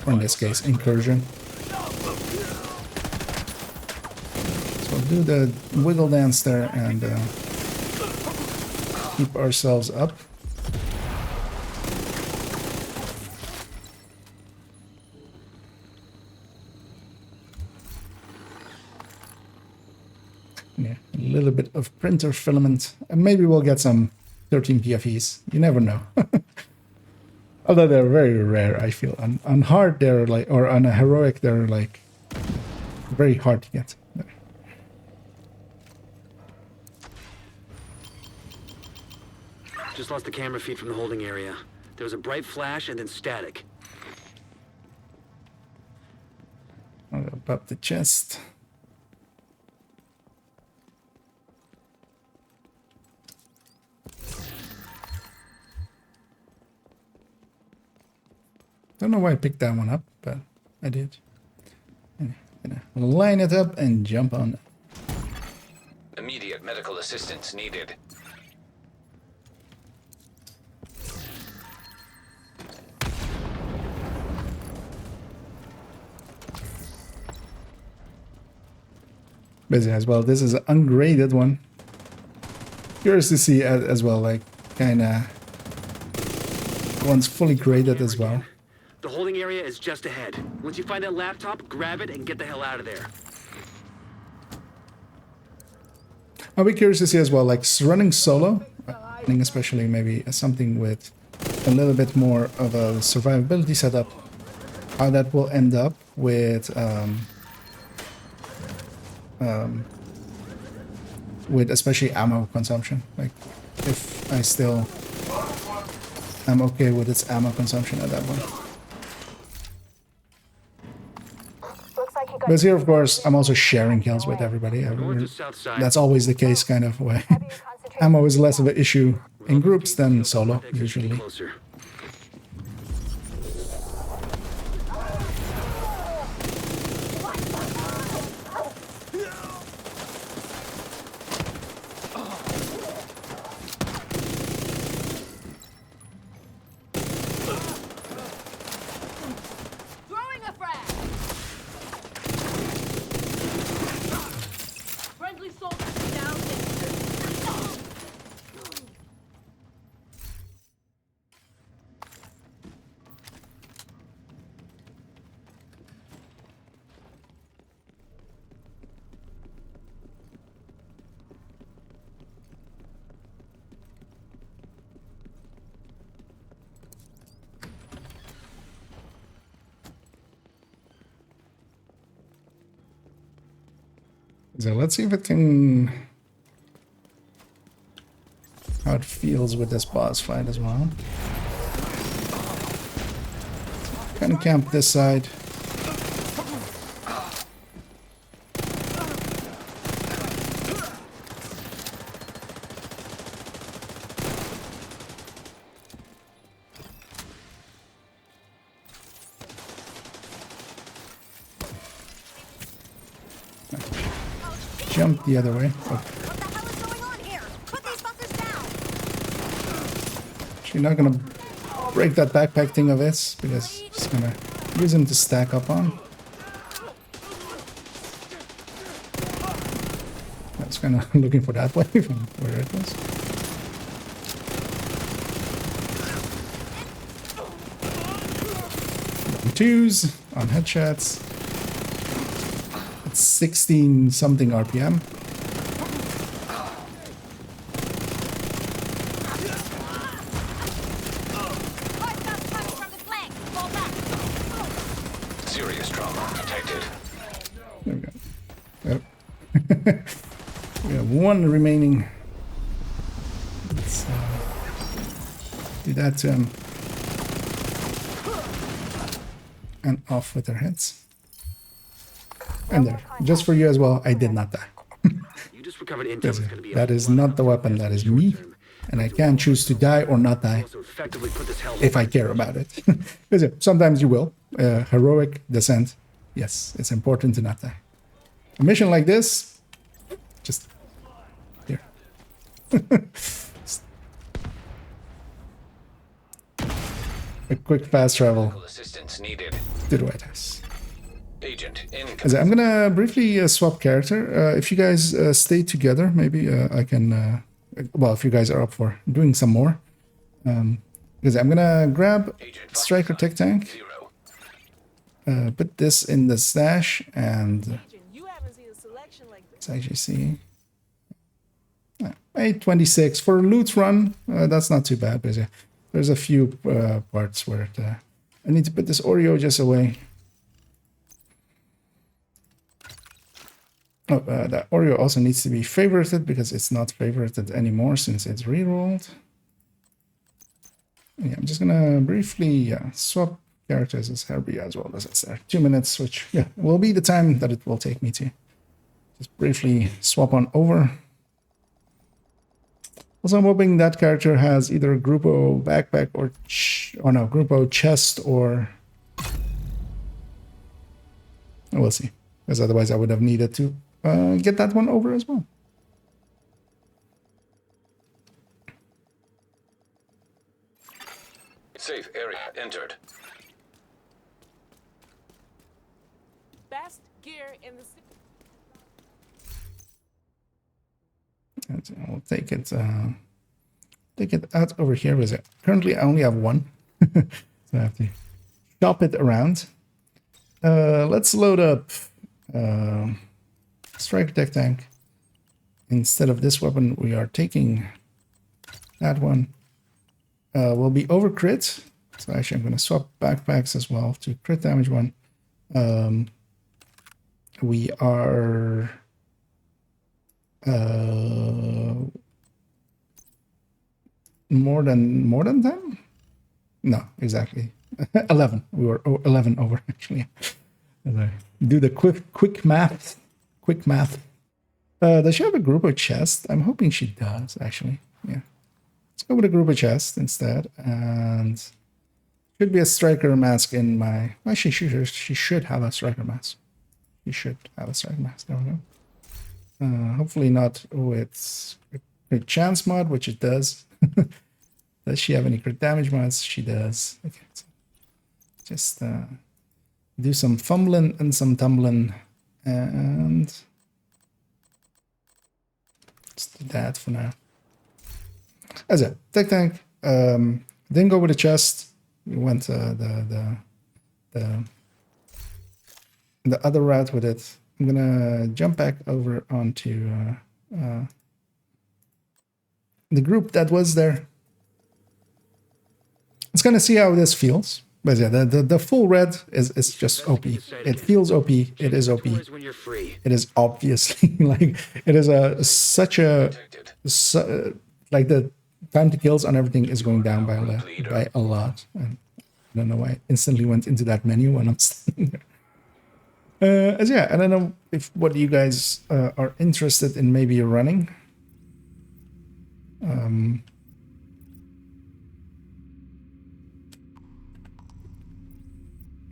Or in this case, incursion. So we'll do the wiggle dance there and keep ourselves up. Yeah, a little bit of printer filament, and maybe we'll get some 13 PFEs. You never know. Although they're very rare, I feel. On hard, they're like, or on a heroic, they're like very hard to get. Just lost the camera feed from the holding area. There was a bright flash and then static. I'll go up the chest. Don't know why I picked that one up, but I did. And gonna line it up and jump on. Immediate medical assistance needed. Busy as well. This is an ungraded one. Curious to see as well, like kind of one's fully graded as well. The holding area is just ahead. Once you find that laptop, grab it and get the hell out of there. I'll be curious to see as well, like running solo, I think especially maybe something with a little bit more of a survivability setup, how that will end up with especially ammo consumption. Like if I still am okay with its ammo consumption at that point. Because here, of course, I'm also sharing kills with everybody. That's always the case, kind of way. Ammo is less of an issue in groups than solo, usually. Closer. Throwing a frag. Friendly soldiers down there. So let's see if it can... how it feels with this boss fight as well. Kind of camp this side. Jump the other way. Oh. What the hell is going on here? Put these fuckers down. Actually not gonna break that backpack thing of his, because just gonna use him to stack up on. I was kind of looking for that way from where it was. Twos on headshots. It's 16 something RPM. Serious trauma detected. There we go. Yep. We have one remaining. Let's do that to him. And off with their heads. And there, just for you as well, I did not die. You just recovered intel that's going to be That is not the weapon, that is me. And I can choose to die or not die also effectively put this hell if I care about it. Because sometimes you will. Heroic descent. Yes, it's important to not die. A mission like this, just here. A quick fast travel Assistance needed. to the White House. Agent incoming. As I'm gonna briefly swap character. If you guys stay together, maybe I can. Well, if you guys are up for doing some more, because I'm gonna grab Agent Striker Tech Tank, 0. put this in the stash, and You haven't seen a selection like this. let's actually see. 826 for a loot run. That's not too bad, but yeah, there's a few parts where I need to put this Oreo just away. Oh, that Oreo also needs to be favorited because it's not favorited anymore since it's rerolled. Yeah, I'm just gonna briefly swap characters as Herbie as well as it's there. 2 minutes, which will be the time that it will take me to just briefly swap on over. Also, I'm hoping that character has either Grupo backpack or Grupo chest or we'll see, because otherwise I would have needed to get that one over as well. Safe area entered. Best gear in the city. And I'll take it out over here. Because currently I only have one, so I have to shop it around. Let's load up Striker Tech Tank. Instead of this weapon, we are taking that one. Will be over crit. So actually, I'm going to swap backpacks as well to crit damage one. We are more than 10? No, exactly 11. We were 11 over actually. As I do the quick math. Does she have a group of chest? I'm hoping she does actually. Yeah. Let's go with a group of chest instead, and should be a striker mask in my. Actually, she should have a striker mask. She should have a striker mask. There we go. Hopefully not with crit chance mod, which it does. Does she have any crit damage mods? She does. Okay, so just do some fumbling and some tumbling, and let's do that for now. As a Tech Tank, didn't go with a chest. We went the other route with it. I'm gonna jump back over onto the group that was there. Let's kind of see how this feels. But yeah, the full red is just OP. It feels OP. It is OP. It is obviously like it is such a like the time to kills on everything is going down by a lot. And I don't know why I instantly went into that menu when I'm standing there. As yeah, I don't know if what you guys are interested in maybe running.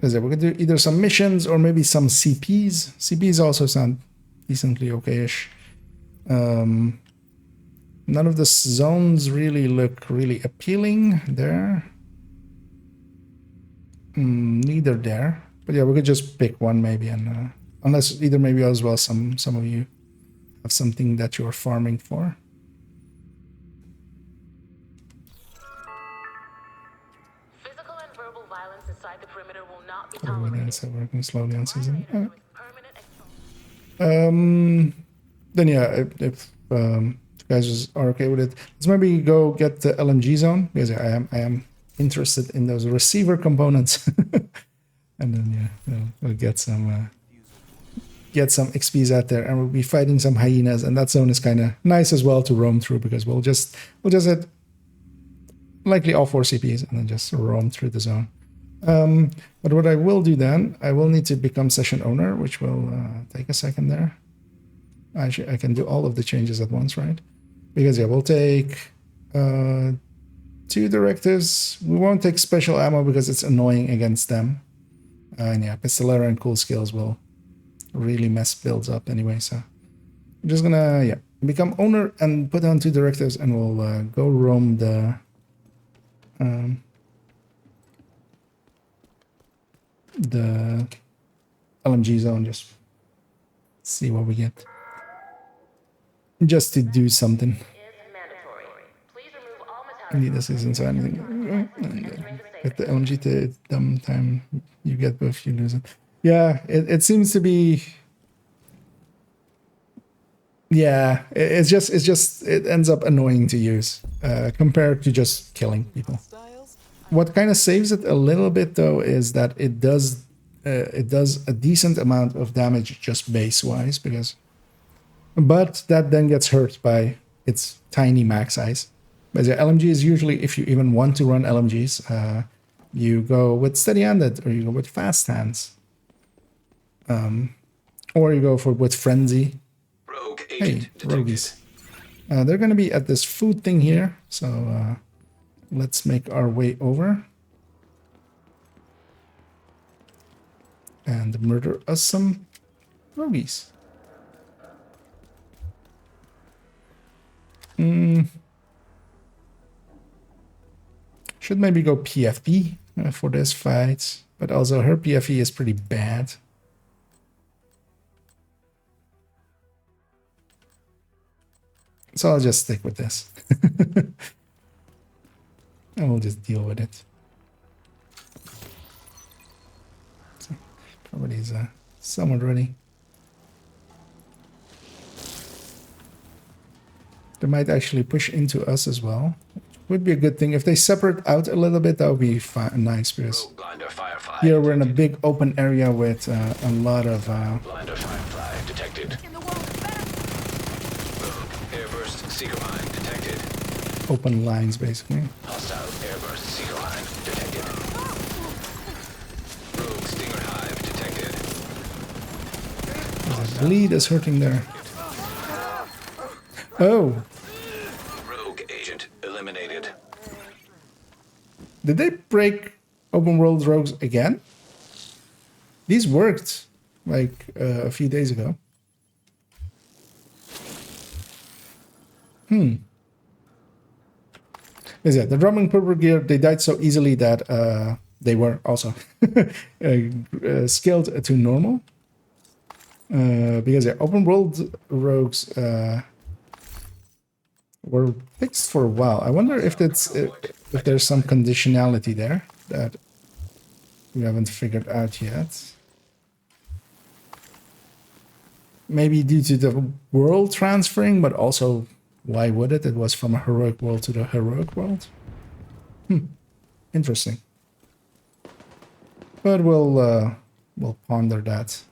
We're gonna do either some missions or maybe some CPs. CPs also sound decently okay-ish. None of the zones really look really appealing there. Neither there. But yeah, we could just pick one maybe, and unless either maybe as well some of you have something that you're farming for. Physical and verbal violence inside the perimeter will not be We're tolerated. working slowly on season. Permanent expulsion. Then yeah, if you guys are okay with it, let's maybe go get the LMG zone, because I am interested in those receiver components. And then yeah, we'll get some XPs out there, and we'll be fighting some hyenas, and that zone is kind of nice as well to roam through, because we'll just hit likely all 4 CPs and then just roam through the zone. But what I will do then, I will need to become session owner, which will take a second there. Actually, I can do all of the changes at once, right? Because yeah, we'll take 2 directives. We won't take special ammo because it's annoying against them. And yeah, pistolero and cool skills will really mess builds up anyway. So I'm just gonna become owner and put on 2 directives, and we'll go roam the LMG zone, just see what we get. Just to do something. Is mandatory. Please remove all Need metallic assistance or anything. Get the LMG to dumb time. You get both, you lose it. Yeah, it seems to be. Yeah, it ends up annoying to use compared to just killing people. What kind of saves it a little bit though is that it does a decent amount of damage just base wise, but that then gets hurt by its tiny mag size. But the LMG is usually, if you even want to run LMGs, you go with steady-handed or you go with fast hands, or you go with frenzy. Rogue Hey, agent detected. roguies. They're going to be at this food thing here, so let's make our way over and murder us some roguies. Should maybe go PFP for this fight, but also her PFE is pretty bad. So I'll just stick with this. And we'll just deal with it. So, everybody's somewhat ready. They might actually push into us as well. Would be a good thing. If they separate out a little bit, that would be nice, because Rogue blinder firefly. here we're in a big open area with a lot of Blinder firefly detected. Rogue airburst seeker mine detected. open lines, basically. Hostile airburst seeker mine detected. Rogue stinger hive detected. The bleed is hurting there. Oh, Rogue agent eliminated. did they break open world rogues again? These worked like a few days ago. Is it the drumming purple gear? They died so easily that they were also scaled to normal. Because yeah, open world rogues were fixed for a while. I wonder if if there's some conditionality there that we haven't figured out yet. Maybe due to the world transferring, but also why would it? It was from a heroic world to the heroic world. Interesting. But we'll ponder that.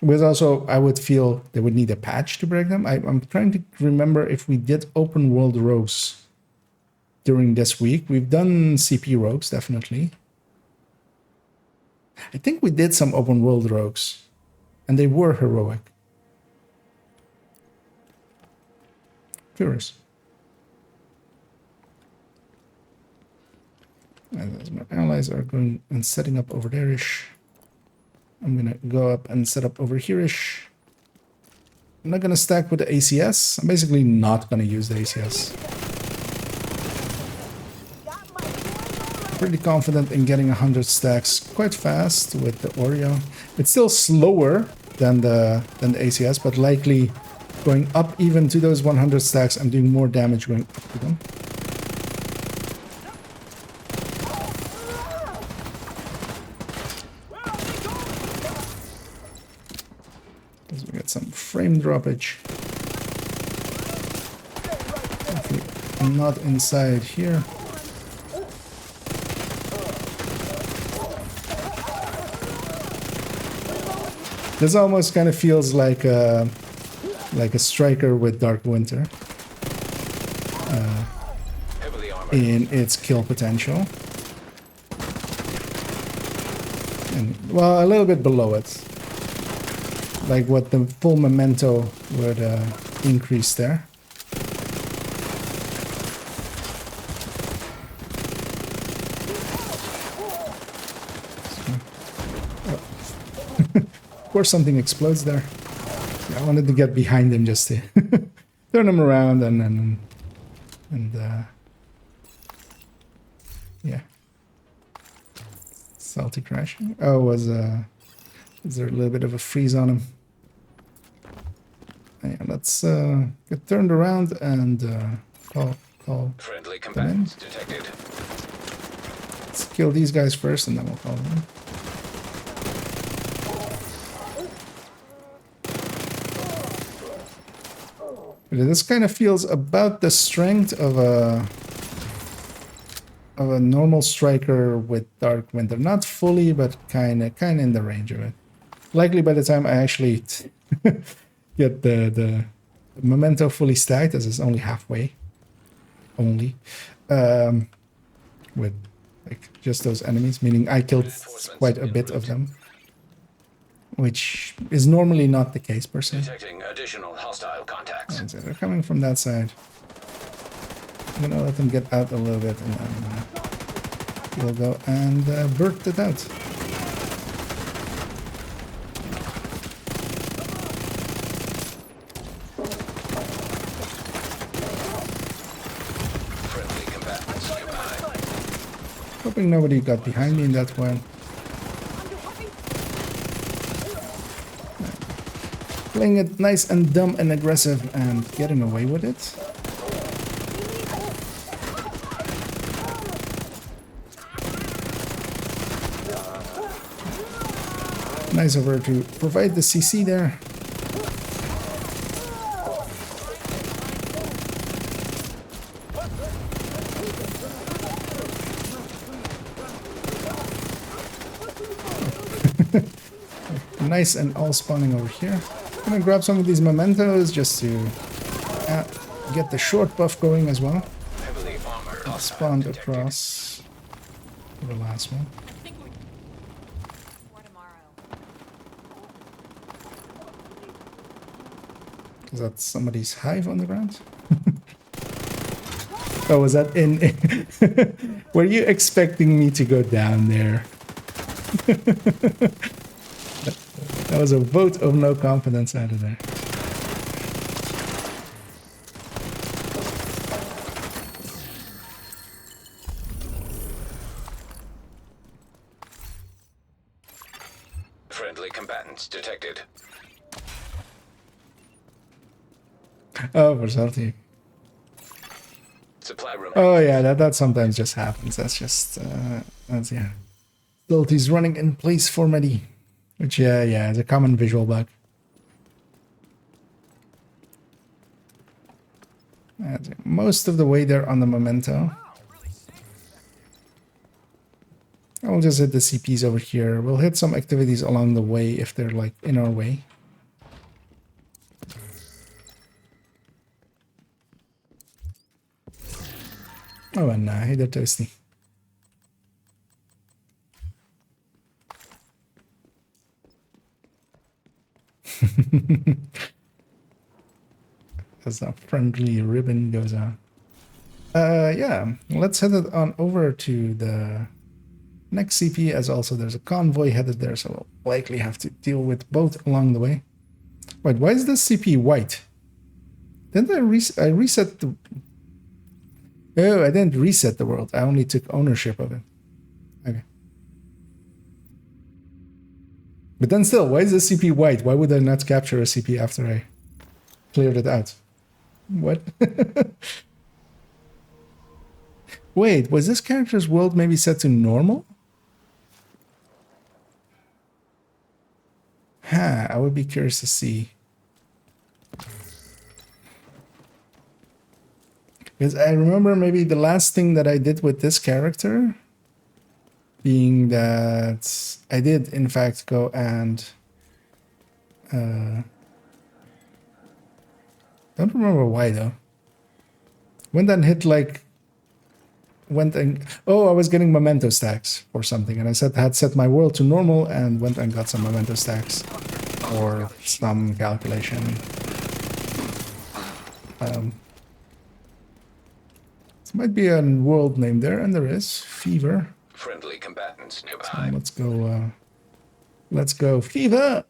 Because also, I would feel they would need a patch to break them. I'm trying to remember if we did open world rogues during this week. We've done CP rogues, definitely. I think we did some open world rogues, and they were heroic. Curious. And as my allies are going and setting up over there-ish, I'm gonna go up and set up over here-ish. I'm not gonna stack with the ACS. I'm basically not gonna use the ACS. Pretty confident in getting 100 stacks quite fast with the Oreo. It's still slower than the ACS, but likely going up even to those 100 stacks and doing more damage going up to them. As we get some frame droppage. Hopefully not inside here. This almost kind of feels like a striker with Dark Winter. Heavily in its kill potential. And, well, a little bit below it. Like what the full memento would increase there. Of course something explodes there. I wanted to get behind him just to turn him around and yeah. Salty crashing. Oh, is there a little bit of a freeze on him? Yeah, let's get turned around and call Friendly them in. combatants detected. Let's kill these guys first and then we'll call them in. This kind of feels about the strength of a normal striker with Dark Winter. Not fully, but kind of in the range of it. Likely by the time I actually get the memento fully stacked, as it's only halfway. With like just those enemies, meaning I killed quite a bit of them. Which is normally not the case per se. Detecting additional hostile contacts. And so they're coming from that side. I'm gonna let them get out a little bit and then we'll go and burst it out. Friendly combatants nearby. Hoping nobody got behind me in that one. Playing it nice and dumb and aggressive and getting away with it. Nice of her to provide the CC there. Nice and all spawning over here. I'm gonna grab some of these mementos just to get the short buff going as well. Heavily armored And hostile spawned detected. across the last one. For tomorrow. Is that somebody's hive on the ground? Oh, was that in? Were you expecting me to go down there? That was a vote of no confidence out of there. Friendly combatants detected. Oh, for salty. Supply room. Oh yeah, that sometimes just happens. That's just that's yeah. Salty's running in place for Medi. Which yeah, is a common visual bug. That's most of the way there on the memento. I'll just hit the CPs over here. We'll hit some activities along the way if they're like in our way. Oh, and hey there, Toasty. As a friendly ribbon goes on. Yeah, let's head it on over to the next CP, as also there's a convoy headed there, so we'll likely have to deal with both along the way. Wait, why is this CP white? Didn't I reset the... Oh, I didn't reset the world. I only took ownership of it. Okay. But then still, why is the CP white? Why would I not capture a CP after I cleared it out? What? Wait, was this character's world maybe set to normal? Huh, I would be curious to see. Because I remember maybe the last thing that I did with this character being that I did in fact go and don't remember why though. When that hit like went and I was getting memento stacks for something, and I had set my world to normal and went and got some memento stacks for some calculation. This might be a world name there, and there is Fever. Friendly combatants So nearby. let's go Fever.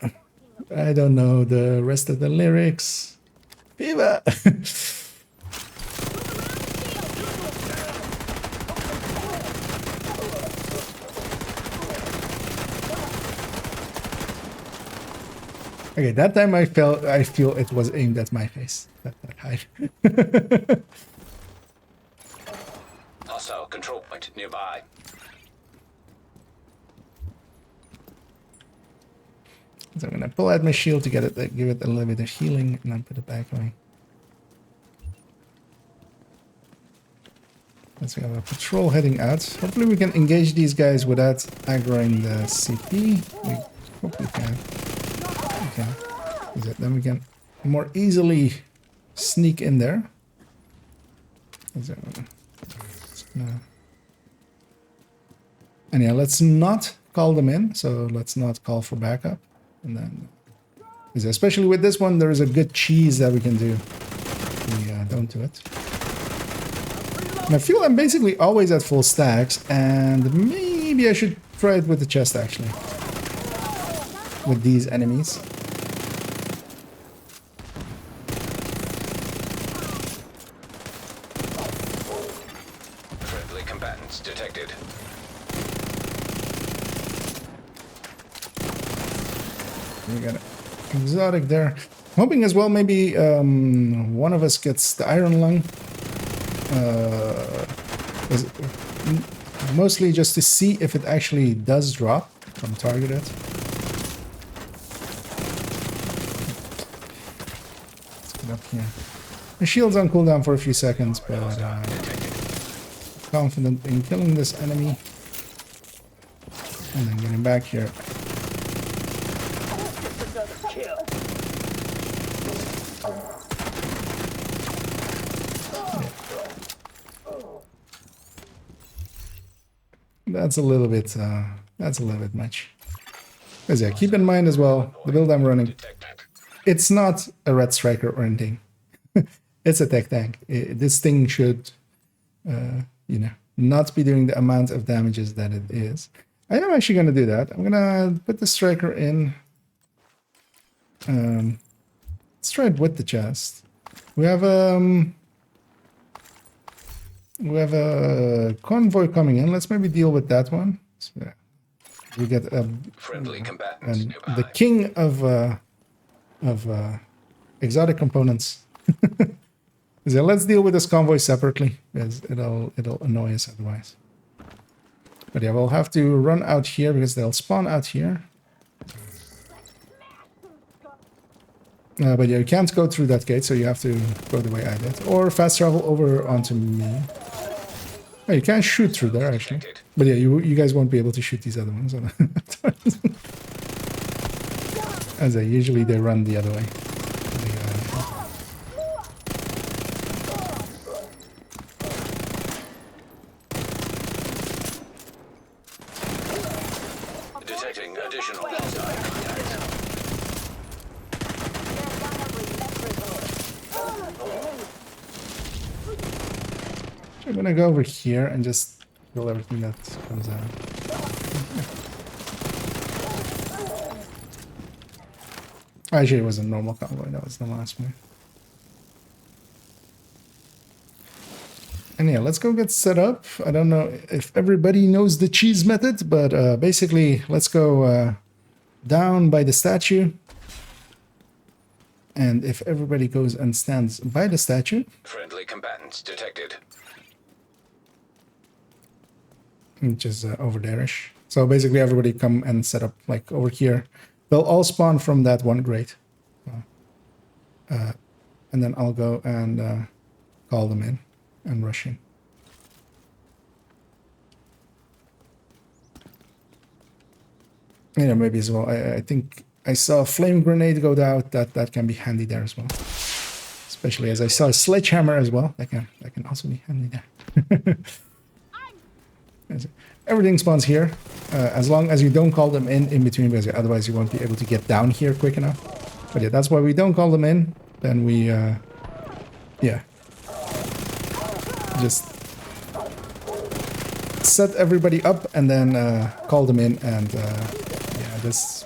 I don't know the rest of the lyrics. Fever. Okay, that time I feel it was aimed at my face. That high. Hostile control point nearby. So I'm gonna pull out my shield to give it a little bit of healing, and then put it back away. Let's have a patrol heading out. Hopefully we can engage these guys without aggroing the CP. We hope we can. Okay. Then we can more easily sneak in there. And yeah, let's not call them in. So let's not call for backup. And then, especially with this one, there is a good cheese that we can do. We don't do it. And I feel I'm basically always at full stacks, and maybe I should try it with the chest actually. With these enemies. Friendly combatants detected. We got an exotic there. Hoping as well maybe one of us gets the iron lung. Mostly just to see if it actually does drop from targeted. Let's get up here. The shield's on cooldown for a few seconds, but confident in killing this enemy. And then getting back here. That's a little bit much. Because yeah, keep in mind as well, the build I'm running, it's not a red striker or anything. It's a tech tank. This thing should, not be doing the amount of damages that it is. I am actually going to do that. I'm going to put the striker in. Let's try it with the chest. We have a convoy coming in. Let's maybe deal with that one. So, yeah. We get Friendly combatants nearby. the king of exotic components. So let's deal with this convoy separately, because it'll annoy us otherwise. But yeah, we'll have to run out here because they'll spawn out here. But yeah, you can't go through that gate, so you have to go the way I did. Or fast travel over onto me. Oh, you can shoot through there, actually. But yeah, you guys won't be able to shoot these other ones. As usually they run the other way. Detecting additional hostile contacts. I'm gonna go over here and just kill everything that comes out. Actually, it was a normal convoy. That was the last one. And yeah, let's go get set up. I don't know if everybody knows the cheese method, but basically, let's go down by the statue. And if everybody goes and stands by the statue, Friendly combatants detected. which is over there-ish. So basically everybody come and set up like over here. They'll all spawn from that one grate. And then I'll go and call them in and rush in. Yeah, maybe as well. I think I saw a flame grenade go out. That can be handy there as well. Especially as I saw a sledgehammer as well. That can also be handy there. Everything spawns here, as long as you don't call them in between, because otherwise you won't be able to get down here quick enough. But yeah, that's why we don't call them in. Then we, yeah, just set everybody up and then call them in, and yeah, this.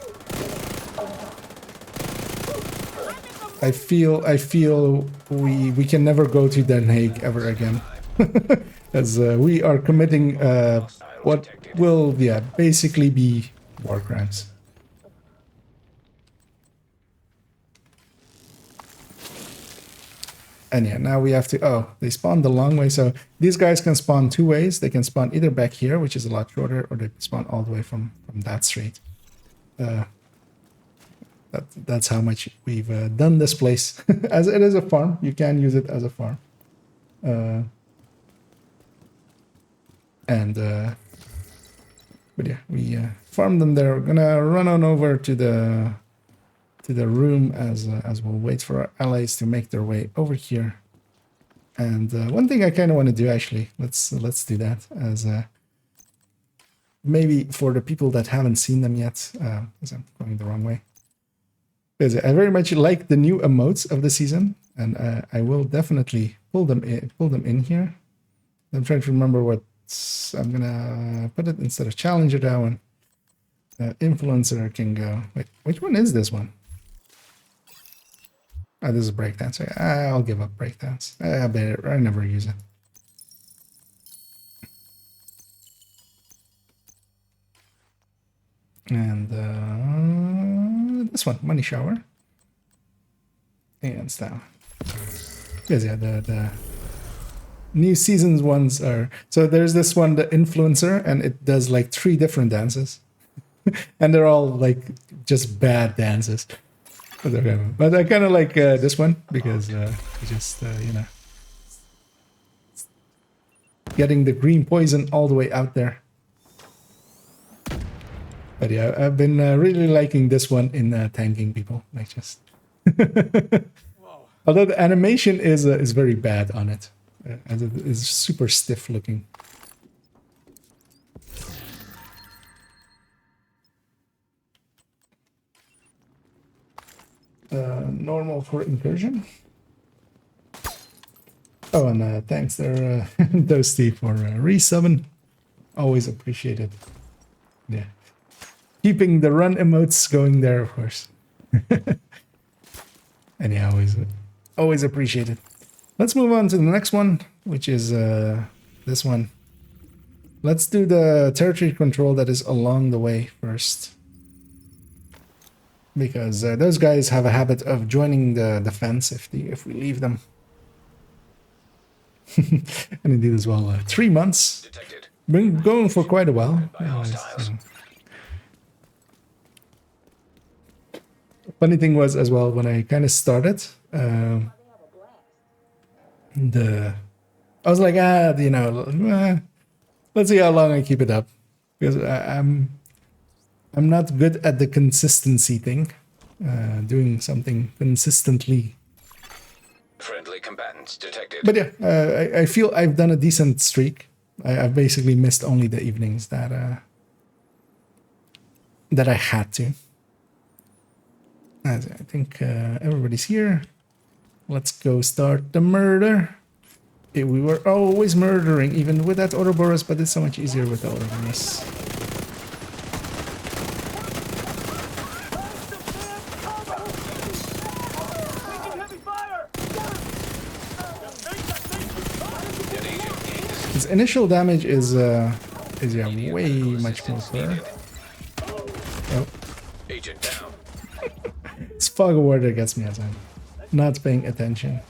I feel we can never go to Den Haag ever again, as we are committing what will basically be war crimes. And yeah, now we have to, oh, they spawn the long way. So these guys can spawn two ways. They can spawn either back here, which is a lot shorter, or they can spawn all the way from that street. That's how much we've done this place. As it is a farm, you can use it as a farm. But yeah, we farm them there. We're gonna run on over to the room as we'll wait for our allies to make their way over here. And one thing I kind of want to do, actually, let's do that, as maybe for the people that haven't seen them yet, because I'm going the wrong way. Because I very much like the new emotes of the season, and I will definitely pull them in here. I'm trying to remember what I'm gonna put it instead of challenger. That one, influencer can go. Wait, which one is this one? Oh, this is breakdance. I'll give up breakdance. I never use it. And this one, money shower. And stuff. Because yeah, the new seasons ones are, so there's this one, the influencer, and it does like 3 different dances. And they're all like just bad dances. But I kind of like this one, because just, you know, getting the green poison all the way out there. But yeah, I've been really liking this one in tanking people. Like just, although the animation is very bad on it, and it is super stiff looking. Normal for incursion. Oh, and thanks there, Toasty, for resubbing. Always appreciated. Yeah. Keeping the run emotes going there, of course. And yeah, always appreciated. Let's move on to the next one, which is this one. Let's do the territory control that is along the way first. Because those guys have a habit of joining the fence if we leave them. And indeed as well, 3 months. Detected. Been going for quite a while. By hostiles. Funny thing was as well, when I kind of started, I was like, you know, let's see how long I keep it up, because I'm not good at the consistency thing, doing something consistently. Friendly combatants detected. But yeah, I feel I've done a decent streak. I've basically missed only the evenings that I had to. As I think everybody's here. Let's go start the murder. We were always murdering, even with that Ouroboros, but it's so much easier with the Ouroboros. His initial damage is yeah, way much more fair. Oh. Agent down. It's fog of war that gets me as I'm not paying attention.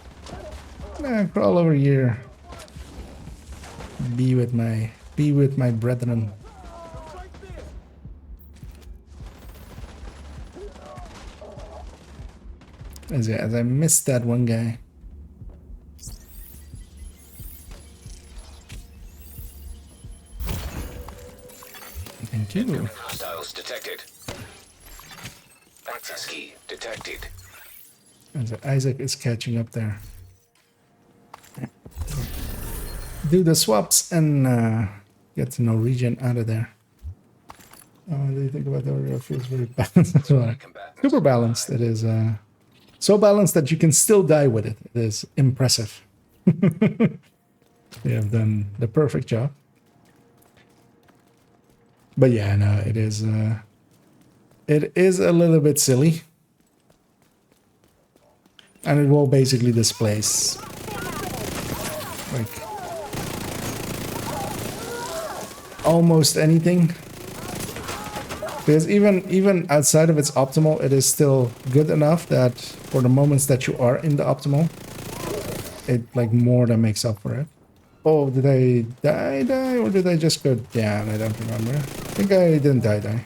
Crawl over here. Be with my brethren. As I missed that one guy. Thank you. Hostiles detected. Access key detected. As Isaac is catching up there. Do the swaps and Get the Norwegian out of there. What do you think about the Oreo? Feels very balanced as well. Super balanced. It is so balanced that you can still die with it. It is impressive. They have done the perfect job. But yeah, no, it is a little bit silly. And it will basically displace like almost anything. Because even outside of its optimal, it is still good enough that for the moments that you are in the optimal, it like more than makes up for it. Oh, did I die, or did I just go down? I don't remember. I think I didn't die.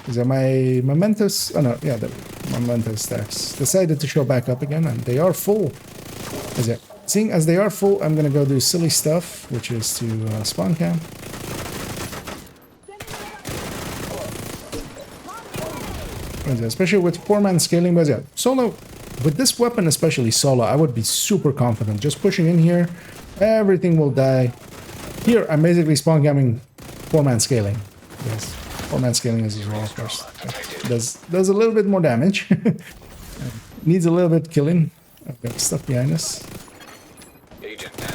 Is that my mementos? Oh no, yeah, the memento stacks decided to show back up again, and they are full. Seeing as they are full, I'm gonna go do silly stuff, which is to spawn camp. Especially with 4-man scaling, but yeah, solo, with this weapon especially solo, I would be super confident. Just pushing in here, everything will die. Here, I'm basically spawn camping 4-man scaling. Yes, 4-man scaling is as well, of course. Does a little bit more damage. Needs a little bit killing. I've got stuff behind us. Agent down.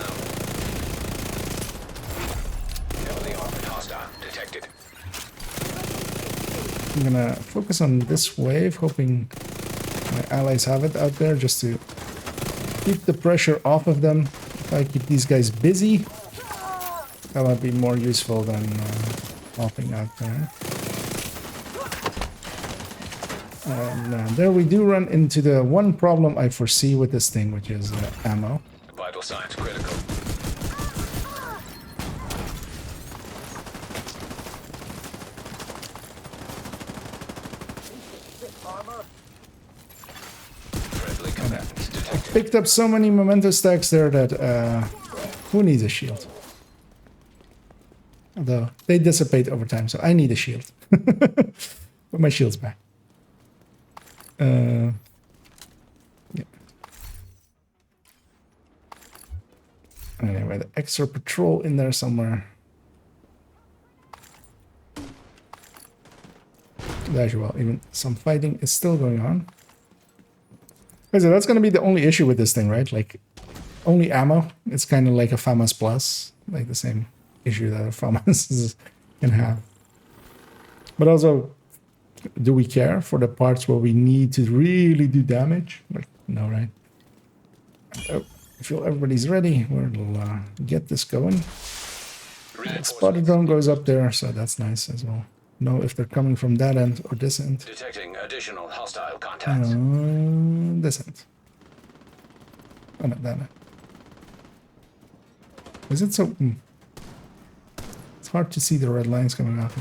Heavily armored hostile detected. I'm gonna focus on this wave, hoping my allies have it out there just to keep the pressure off of them. If I keep these guys busy, that might be more useful than helping out there. And there we do run into the one problem I foresee with this thing, which is ammo. Vital signs critical. Friendly combatants detected. Picked up so many memento stacks there that who needs a shield? Although they dissipate over time, so I need a shield. Put my shields back. Yeah. Anyway, the extra patrol in there somewhere. As well, even some fighting is still going on. So that's going to be the only issue with this thing, right? Like, only ammo. It's kind of like a FAMAS Plus, like the same issue that a FAMAS can have. But also, do we care for the parts where we need to really do damage? Like, no, right? Oh, I feel everybody's ready. We'll get this going. Spotted drone goes up there, so that's nice as well. Know if they're coming from that end or this end. Detecting additional hostile contacts. This end. Oh, no, that end. Is it so... It's hard to see the red lines coming out.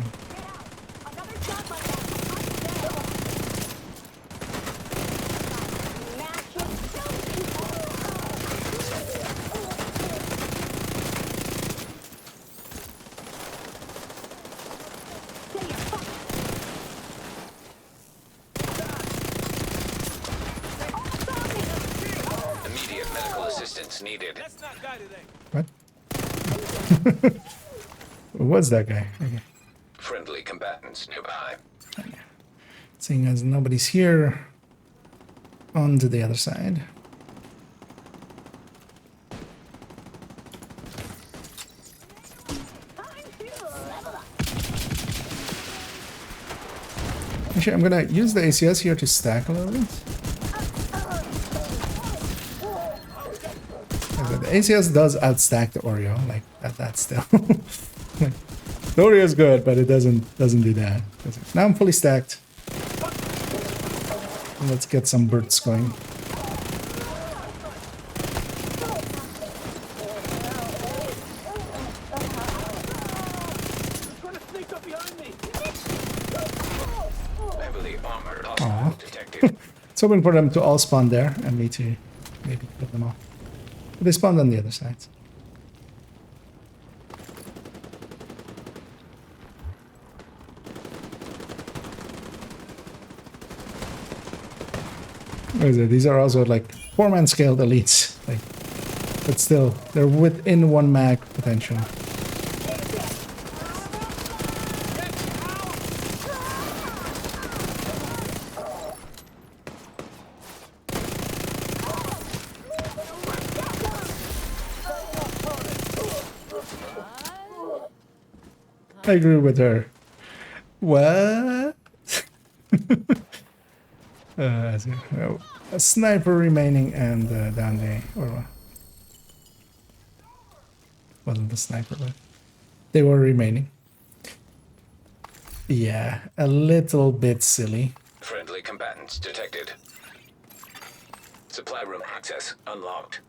Immediate medical assistance needed. Let's not die today. What? What's that guy? Okay. Friendly combatants nearby. Seeing as nobody's here, on to the other side. Actually, I'm gonna use the ACS here to stack a little bit. Okay, the ACS does outstack the Oreo, like that still. Like, the Oreo is good, but it doesn't do that. Now I'm fully stacked. Let's get some birds going. Heavily armored hostile detected. It's hoping for them to all spawn there and me to maybe kill them off. But they spawned on the other side. What is it? These are also like 4-man scaled elites. Like, but still, they're within 1 mag potential. I agree with her. What? So, a sniper remaining and down the or wasn't the sniper, but they were remaining. Yeah, a little bit silly. Friendly combatants detected. Supply room access unlocked.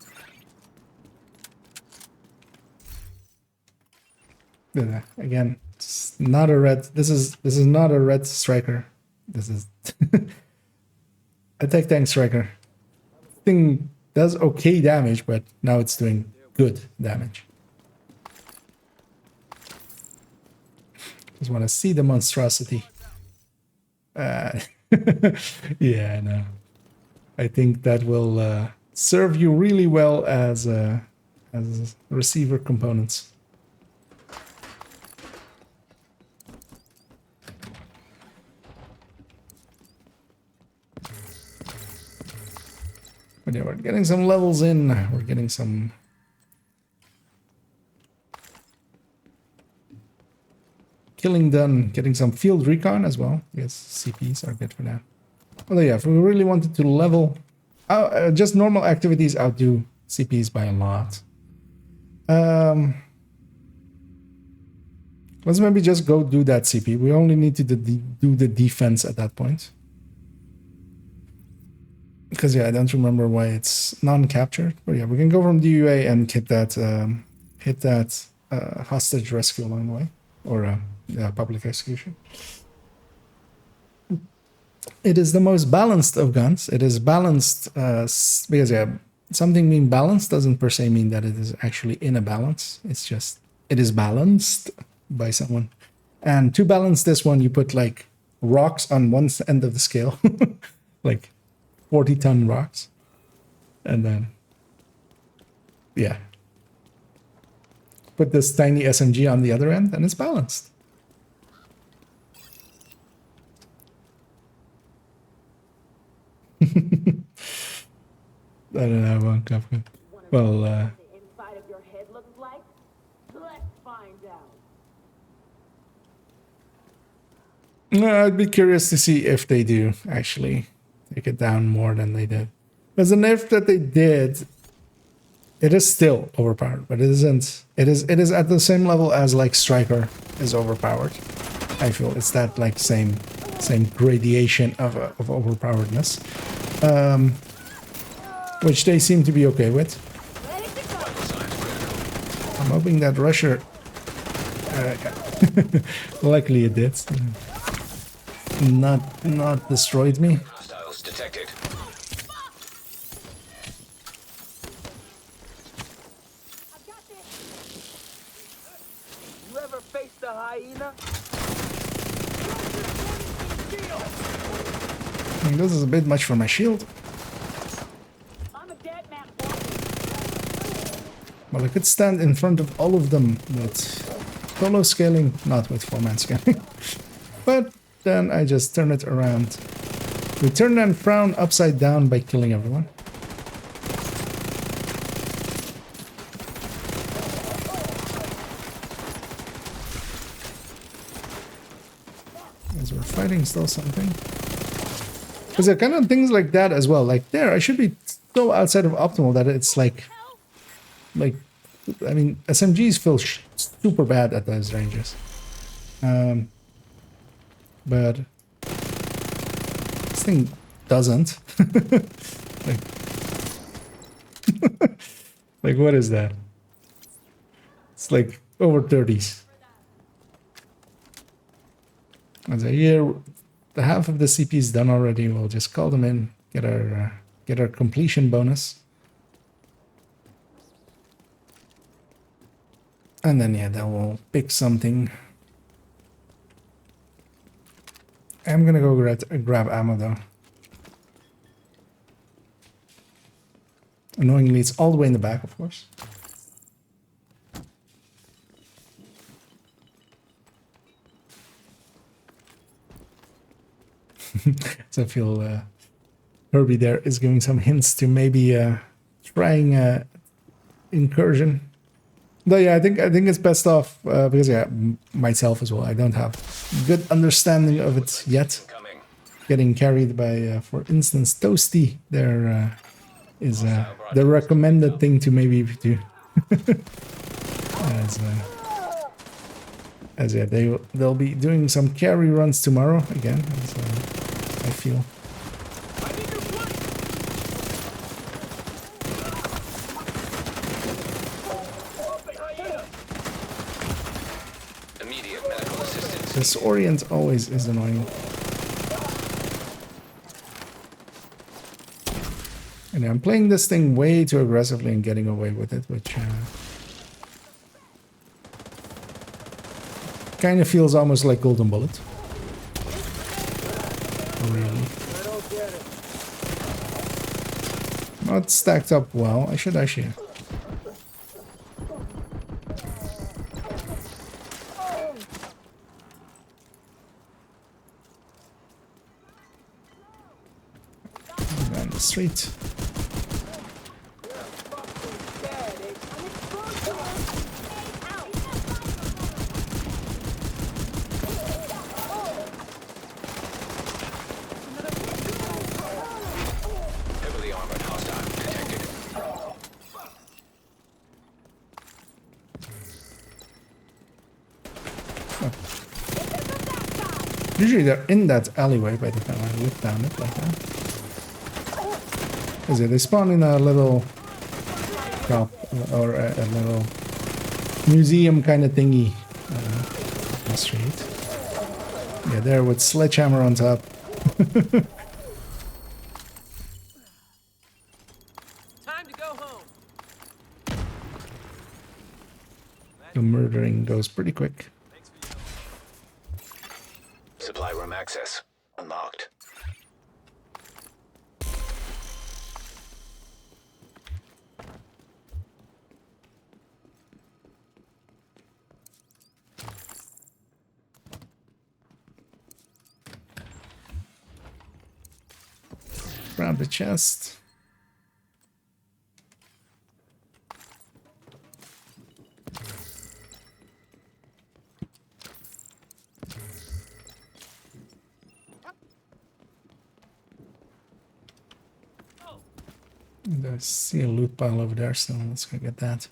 Again, it's not a red. This is not a red striker. This is attack tank striker. Thing does okay damage, but now it's doing good damage. Just want to see the monstrosity. Yeah, no. I think that will serve you really well as receiver components. But yeah, we're getting some levels in. We're getting some killing done. Getting some field recon as well. Yes, CPs are good for that. Well, yeah, if we really wanted to level, just normal activities outdo CPs by a lot. Let's maybe just go do that CP. We only need to do the defense at that point. Because yeah, I don't remember why it's non-captured. But yeah, we can go from DUA and hit that hostage rescue along the way, or public execution. It is the most balanced of guns. It is balanced because yeah, something being balanced doesn't per se mean that it is actually in a balance. It's just it is balanced by someone. And to balance this one, you put like rocks on one end of the scale, like 40-ton rocks, and then yeah, put this tiny SMG on the other end, and it's balanced. I don't know about Kafka. Well, The inside of your head looks like? Let's find out. I'd be curious to see if they do actually take it down more than they did. Because the nerf that they did, it is still overpowered, but it isn't. It is at the same level as like Striker is overpowered. I feel it's that like same gradation of overpoweredness, which they seem to be okay with. I'm hoping that Rusher, luckily it did, not destroyed me. Hostiles detected. You ever faced a hyena? This is a bit much for my shield. I'm a dead man. Well, I could stand in front of all of them with solo scaling, not with 4-man scaling. But then I just turn it around. We turn and frown upside down by killing everyone. As we're fighting still something. Because there are kind of things like that as well. Like there, I should be so outside of optimal that it's like I mean, SMGs feel super bad at those ranges. But this thing doesn't. like, like, what is that? It's like over 30s. And so here, the half of the CP is done already. We'll just call them in, get our completion bonus. And then, yeah, then we'll pick something. I'm gonna go grab ammo, though. Annoyingly, it's all the way in the back, of course. So I feel Herbie there is giving some hints to maybe trying incursion. Though yeah, I think it's best off because yeah, myself as well. I don't have good understanding of it yet. Coming. Getting carried by, for instance, Toasty. There is the recommended thing to maybe do. as yeah, they'll be doing some carry runs tomorrow again. As, I feel. Immediate medical assistance. This orient always is annoying. And I'm playing this thing way too aggressively and getting away with it, which kind of feels almost like Golden Bullet. Really. Not stacked up well. I should actually. Down the street. Heavily armored hostile detected. Usually they're in that alleyway by the time I look down it like that. Is it? They spawn in a little shop or a little museum kind of thingy on the street. Yeah, there with sledgehammer on top. Time to go home. The murdering goes pretty quick. Supply room access unlocked. Grab the chest. And I see a loot pile over there, so let's go get that.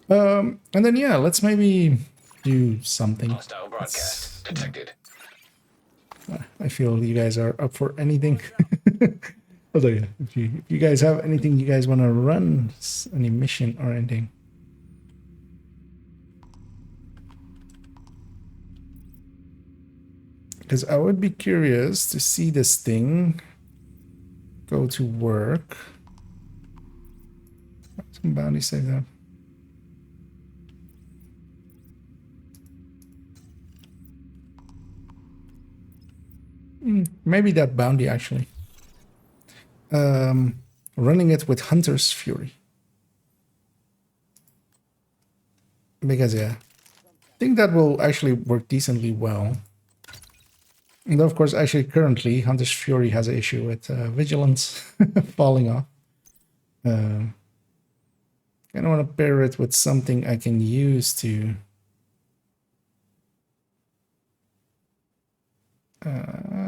And then yeah, let's maybe do something. Hostile broadcast detected. I feel you guys are up for anything. Although yeah, if you guys have anything you guys want to run, any mission or anything. Because I would be curious to see this thing go to work. Some bounty say that. Maybe that bounty actually. Running it with Hunter's Fury. Because yeah, I think that will actually work decently well. And of course, actually currently Hunter's Fury has an issue with Vigilance falling off. Kind of want to pair it with something I can use to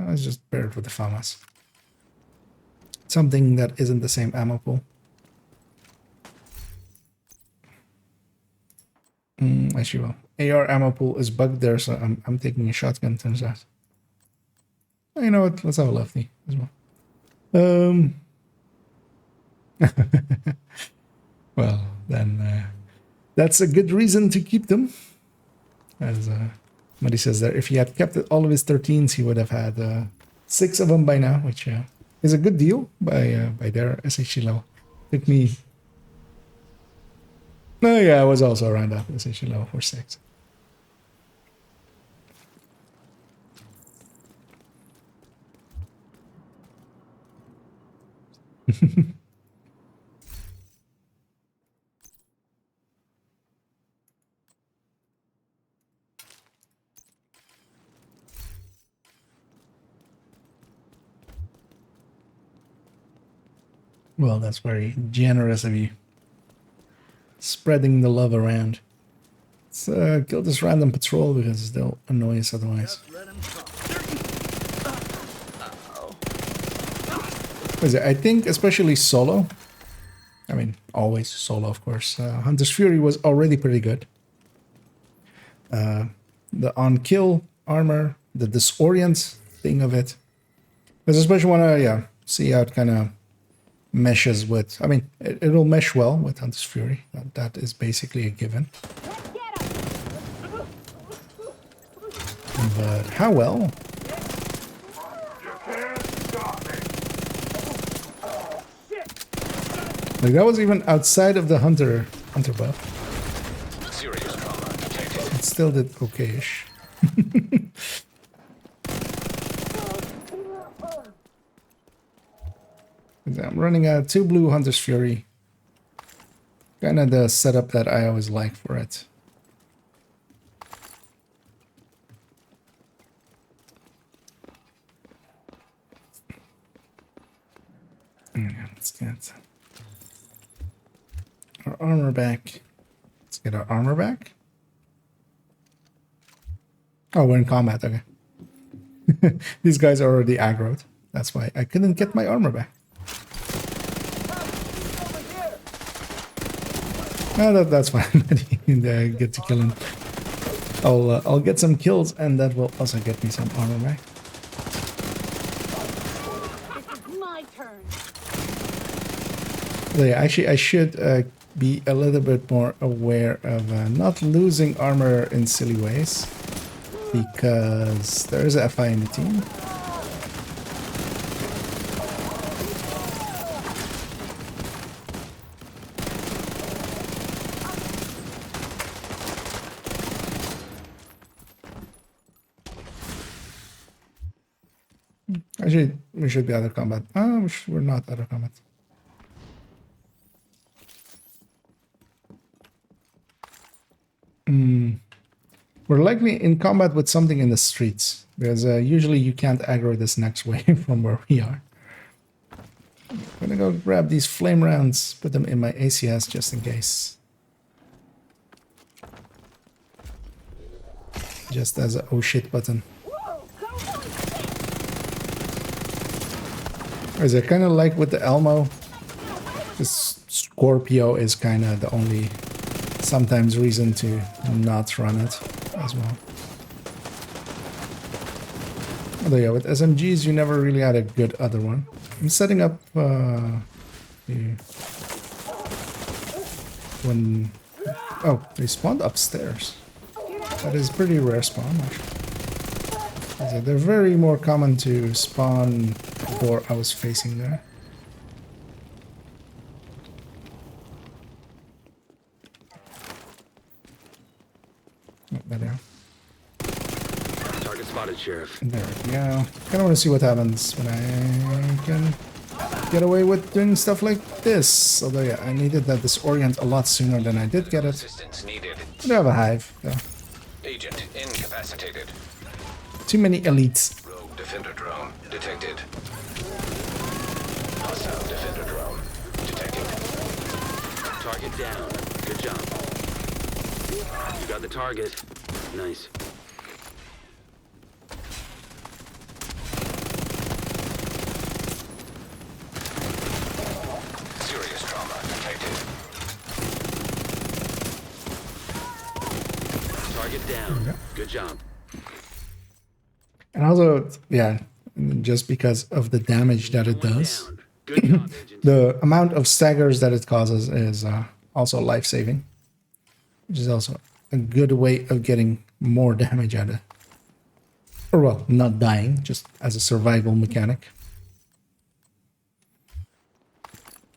let's just pair it with the FAMAS. Something that isn't the same ammo pool. Actually, well, AR ammo pool is bugged there, so I'm taking a shotgun. Turns out. You know what? Let's have a lefty as well. Well, then that's a good reason to keep them. As Muddy says there, if he had kept all of his 13s, he would have had 6 of them by now, which is a good deal by their SHC level. Took me... Oh yeah, I was also around that SHC level for 6. Well, that's very generous of you. Spreading the love around. Let's kill this random patrol because they'll annoy us otherwise. I think especially solo, I mean always solo of course, Hunter's Fury was already pretty good. The on-kill armor, the disorient thing of it. Because especially when I see how it kind of meshes with, I mean it'll mesh well with Hunter's Fury. That is basically a given. But how well? Like that was even outside of the hunter buff. Serious trauma detected. It still did okay-ish. I'm running 2 blue Hunter's Fury. Kind of the setup that I always like for it. Yeah, let's get our armor back. Let's get our armor back. Oh, we're in combat, okay. These guys are already aggroed. That's why I couldn't get my armor back. No, that's fine. Get to kill him. I'll get some kills, and that will also get me some armor back. This is my turn. So yeah, actually, I should be a little bit more aware of not losing armor in silly ways, because there is a FI in the team. Actually, we should be out of combat. Oh, we're not out of combat. We're likely in combat with something in the streets, because usually you can't aggro this next wave from where we are. I'm gonna go grab these flame rounds, put them in my ACS just in case. Just as a oh shit button. As I kind of like with the Elmo, this Scorpio is kind of the only sometimes reason to not run it as well. Although yeah, with SMGs you never really had a good other one. I'm setting up when they spawned upstairs. That is pretty rare spawn actually. They're very more common to spawn before I was facing there. There they are. Target spotted, Sheriff. There we go. Kind of want to see what happens when I can get away with doing stuff like this. Although yeah, I needed that disorient a lot sooner than I did get it. Assistance needed. I do have a hive though. Agent incapacitated. Too many elites. Rogue defender drone detected. Hostile defender drone detected. Target down. Good job. You got the target. Nice. Serious trauma detected. Target down. Good job. And also, yeah, just because of the damage that it does, Down. Good job, Agent. the amount of staggers that it causes is also life-saving, which is also a good way of getting more damage out of it. Or well, not dying, just as a survival mechanic.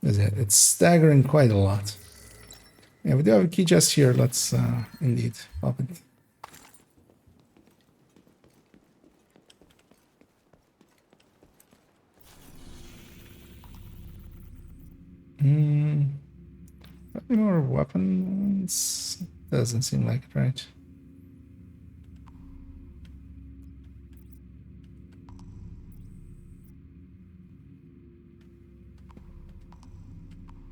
It's staggering quite a lot. Yeah, we do have a key chest here. Let's indeed pop it. Any more weapons? Doesn't seem like it, right?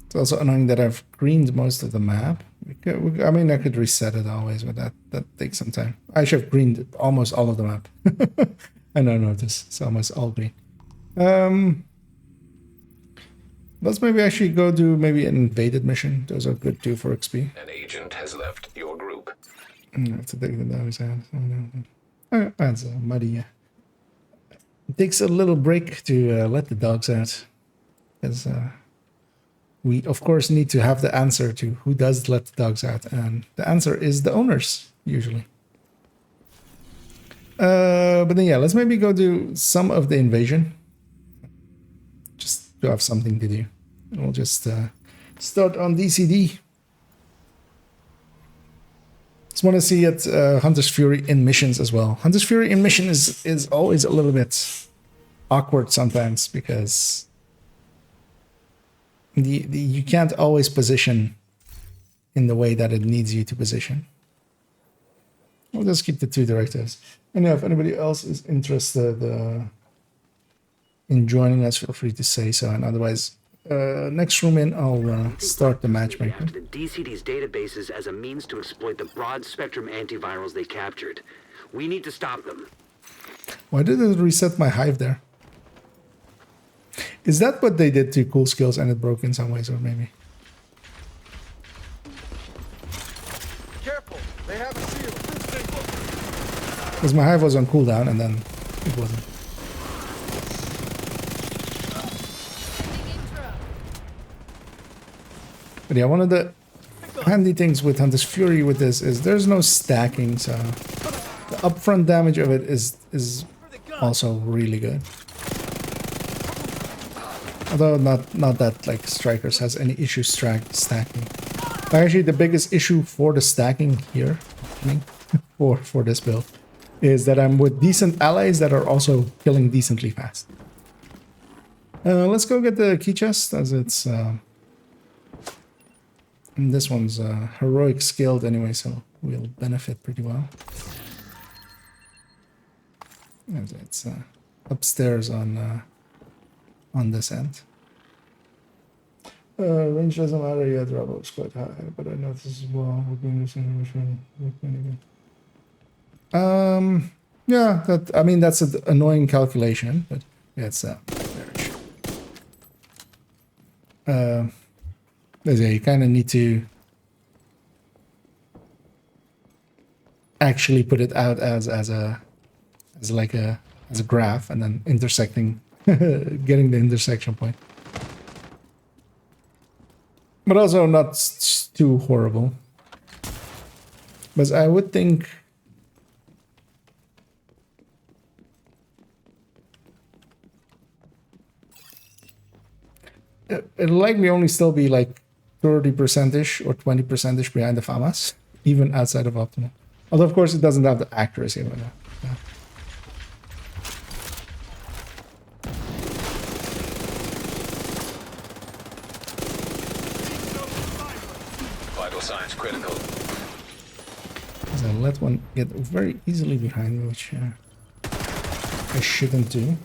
It's also annoying that I've greened most of the map. I mean, I could reset it always, but that takes some time. I should have greened almost all of the map. I don't notice. It's almost all green. Let's maybe actually go do maybe an invaded mission. Those are good too for XP. An agent has left your group. Have to take the dogs out. Oh, that's muddy. Yeah. It takes a little break to let the dogs out, because we of course need to have the answer to who does let the dogs out, and the answer is the owners usually. But then yeah, let's maybe go do some of the invasion, just to have something to do. And we'll just start on DCD. Just want to see it, Hunter's Fury in missions as well. Hunter's Fury in mission is always a little bit awkward sometimes, because you can't always position in the way that it needs you to position. We'll just keep the 2 directives. And yeah, if anybody else is interested in joining us, feel free to say so. And otherwise, next room in, I'll start the matchmaking. The DCD's databases as a means to exploit the broad-spectrum antivirals they captured. We need to stop them. Why did it reset my hive there? Is that what they did to Cool Skills and it broke in some ways, or maybe? Careful, they have a shield. Because my hive was on cooldown and then it wasn't. But yeah, one of the handy things with Hunter's Fury with this is there's no stacking, so the upfront damage of it is also really good. Although not that like Strikers has any issue stacking. Actually, the biggest issue for the stacking here, for this build, is that I'm with decent allies that are also killing decently fast. Let's go get the key chest, as it's and this one's heroic skilled anyway, so we'll benefit pretty well. As it's upstairs on this end. Range doesn't matter yet, Bravo is quite high, but I know this as well. We're doing this in mission. Yeah, I mean that's an annoying calculation, but yeah, it's you kind of need to actually put it out as a graph, and then intersecting, getting the intersection point. But also not too horrible. But I would think it'll likely only still be like 30%-ish or 20%-ish behind the FAMAS, even outside of optimal. Although, of course, it doesn't have the accuracy. But, yeah. Vital signs critical. So I let one get very easily behind me, which I shouldn't do.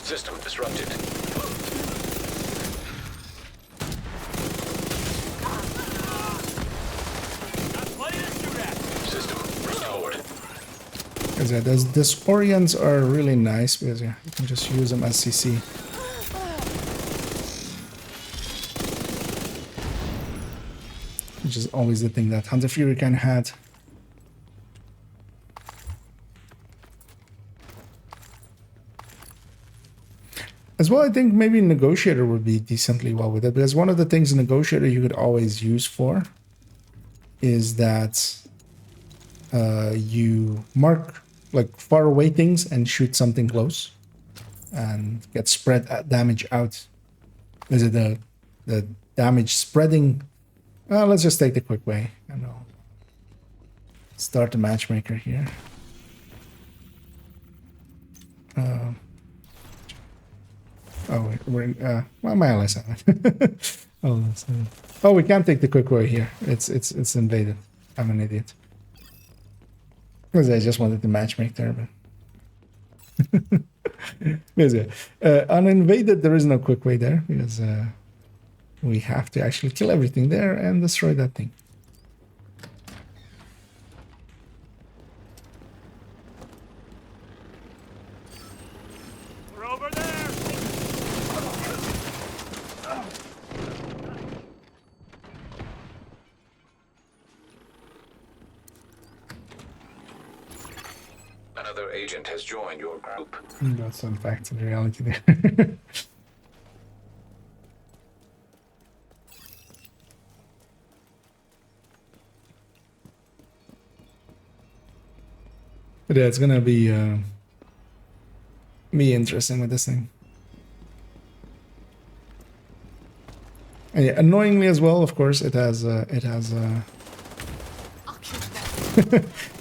System disrupted. System restored. Because yeah, those disorients are really nice, because yeah, you can just use them as CC. Which is always the thing that Hunter Fury kind of had. As well, I think maybe Negotiator would be decently well with it, because one of the things Negotiator you could always use for is that you mark like far away things and shoot something close and get spread damage out. Is it the damage spreading? Let's just take the quick way and I'll start the matchmaker here. Oh, we're well, my allies have it. Oh, we can't take the quick way here. It's invaded. I'm an idiot. Because I just wanted to matchmake there, but Because, uninvaded, there is no quick way there because we have to actually kill everything there and destroy that thing. We're over there! Another agent has joined your group. That's in fact the reality there. But yeah, it's gonna be interesting with this thing. And yeah, annoyingly as well, of course, it has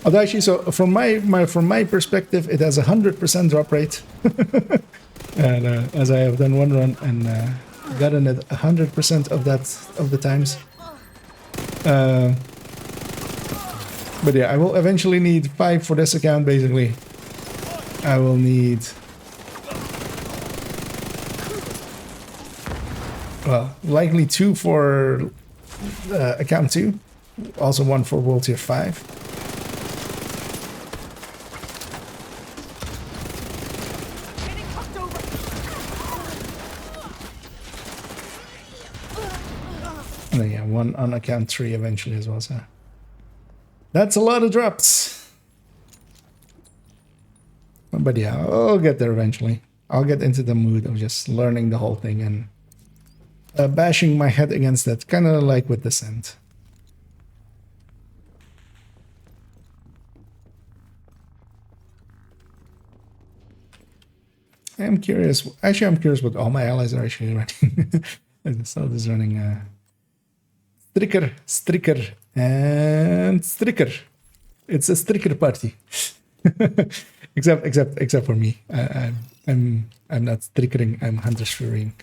although actually, so from my perspective, it has 100% drop rate, and as I have done one run and gotten it 100% of the times. But yeah, I will eventually need 5 for this account. Basically, I will need, well, likely 2 for account 2, also 1 for World Tier 5. And then, yeah, 1 on account 3 eventually as well, so that's a lot of drops. But yeah, I'll get there eventually. I'll get into the mood of just learning the whole thing and bashing my head against it, kind of like with Descent. I'm curious. Actually, I'm curious what all my allies are actually running. So this is running Stricker, and Stricker. It's a Stricker party. except for me. I'm not Strickering. I'm Hunter's Furying.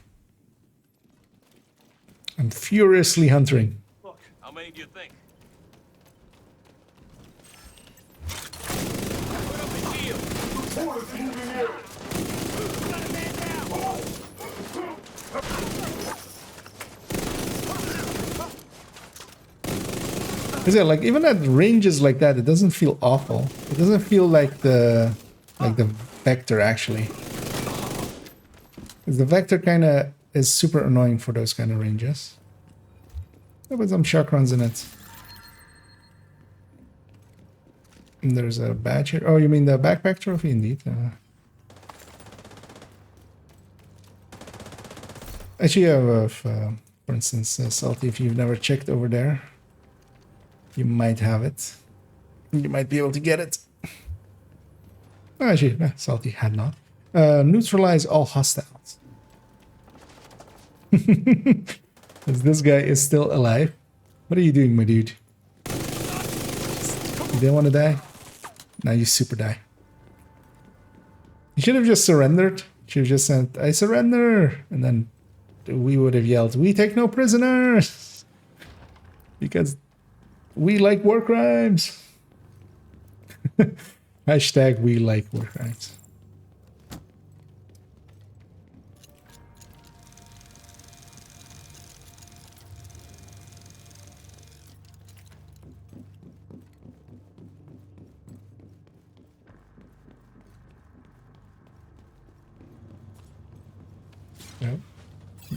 I'm furiously huntering. Look, how many do you think? Put up a shield! Got a man down! Is it like even at ranges like that, it doesn't feel awful. It doesn't feel like the Vector actually. 'Cause the Vector kind of is super annoying for those kind of ranges. There was some shock runs in it. And there's a badge here. Oh, you mean the backpack trophy? Indeed. Actually, I have, for instance, Salty, if you've never checked over there, you might have it. You might be able to get it. Actually, Salty had not. Neutralize all hostiles. This guy is still alive. What are you doing, my dude? You didn't want to die? Now you super die. You should have just surrendered. You should have just said, I surrender. And then we would have yelled, we take no prisoners. Because we like war crimes. Hashtag we like war crimes. Yep.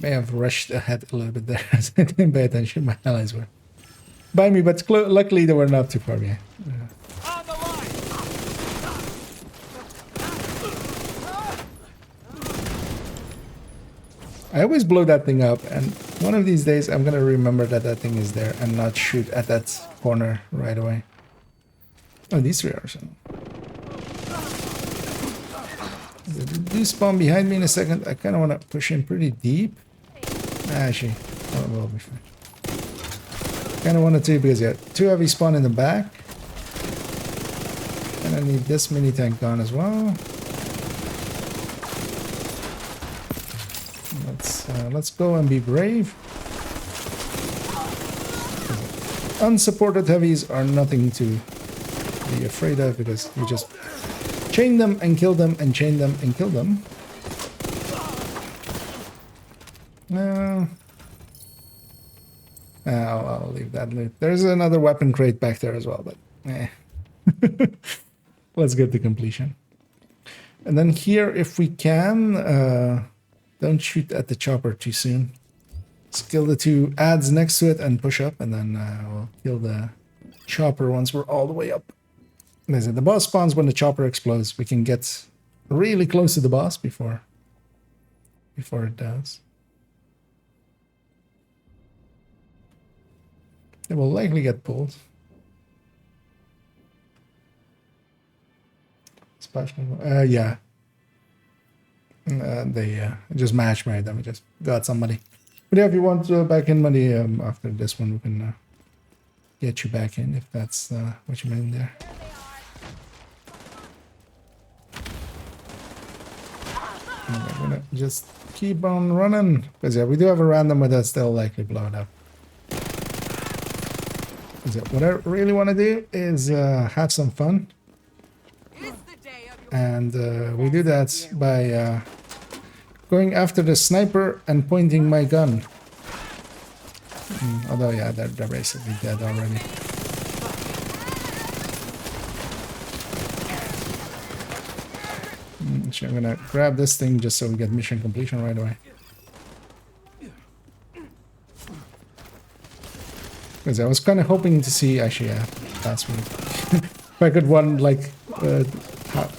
May have rushed ahead a little bit there. I didn't pay attention. My allies were by me, but luckily they were not too far behind. On the line! I always blow that thing up, and one of these days I'm gonna remember that that thing is there and not shoot at that corner right away. Oh, these 3 are so. They do spawn behind me in a second. I kind of want to push in pretty deep. Actually, that will be fine. Kind of wanted to because yeah, 2 heavy spawn in the back. And I need this mini tank gone as well. Let's go and be brave. Unsupported heavies are nothing to be afraid of because you just chain them and kill them and chain them and kill them. I'll leave that loot. There's another weapon crate back there as well, but let's get to completion. And then here, if we can, don't shoot at the chopper too soon. Let's kill the two adds next to it and push up, and then we'll kill the chopper once we're all the way up. As the boss spawns when the chopper explodes. We can get really close to the boss before it does. It will likely get pulled. Especially, yeah. They just match made them. We just got somebody. But yeah, if you want back in money after this one, we can get you back in if that's what you meant there. And we're gonna just keep on running because yeah, we do have a random with us. They'll likely blow it up. What I really want to do is have some fun, and we do that by going after the sniper and pointing my gun. Although yeah, they're basically dead already. So I'm gonna grab this thing just so we get mission completion right away. Because I was kind of hoping to see, actually, yeah, last week. If I could one, like,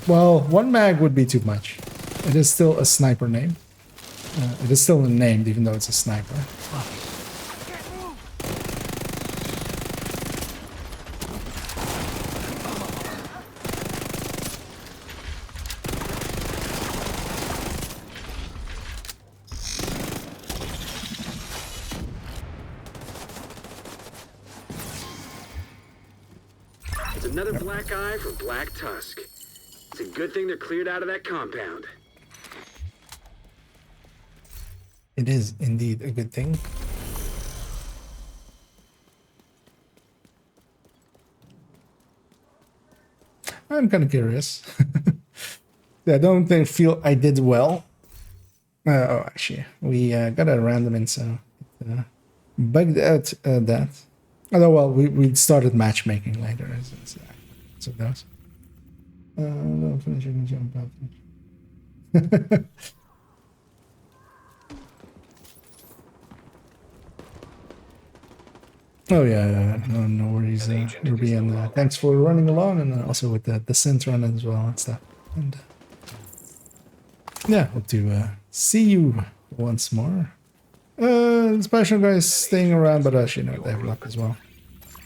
well, one mag would be too much. It is still a sniper name. It is still named, even though it's a sniper. Another black eye for Black Tusk. It's a good thing they're cleared out of that compound. It is indeed a good thing. I'm kind of curious. I don't feel I did well. Oh, actually, we got a random in, so it bugged out that. Although, well, we started matchmaking later, so it goes. No, finishing jump out. Oh yeah, no worries, Ruby, and thanks for running along, and also with the synth run as well and stuff. And yeah, hope to see you once more. Special guys staying around, but actually no, they have luck as well.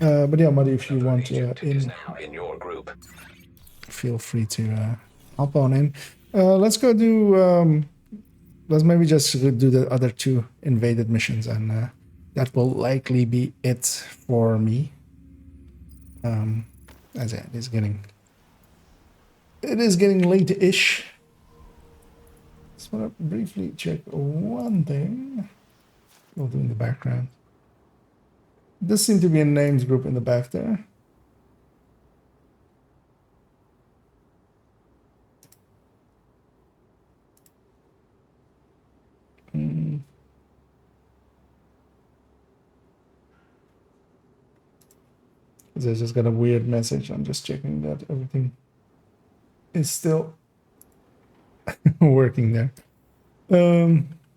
But yeah, Muddy, if you want in your group. feel free to hop on in. Let's go do. Let's maybe just do the other two invaded missions, and that will likely be it for me. As it is getting late-ish. Just want to briefly check one thing. We'll do in the background. This seemed to be a names group in the back there. I just got a weird message. I'm just checking that everything is still working there.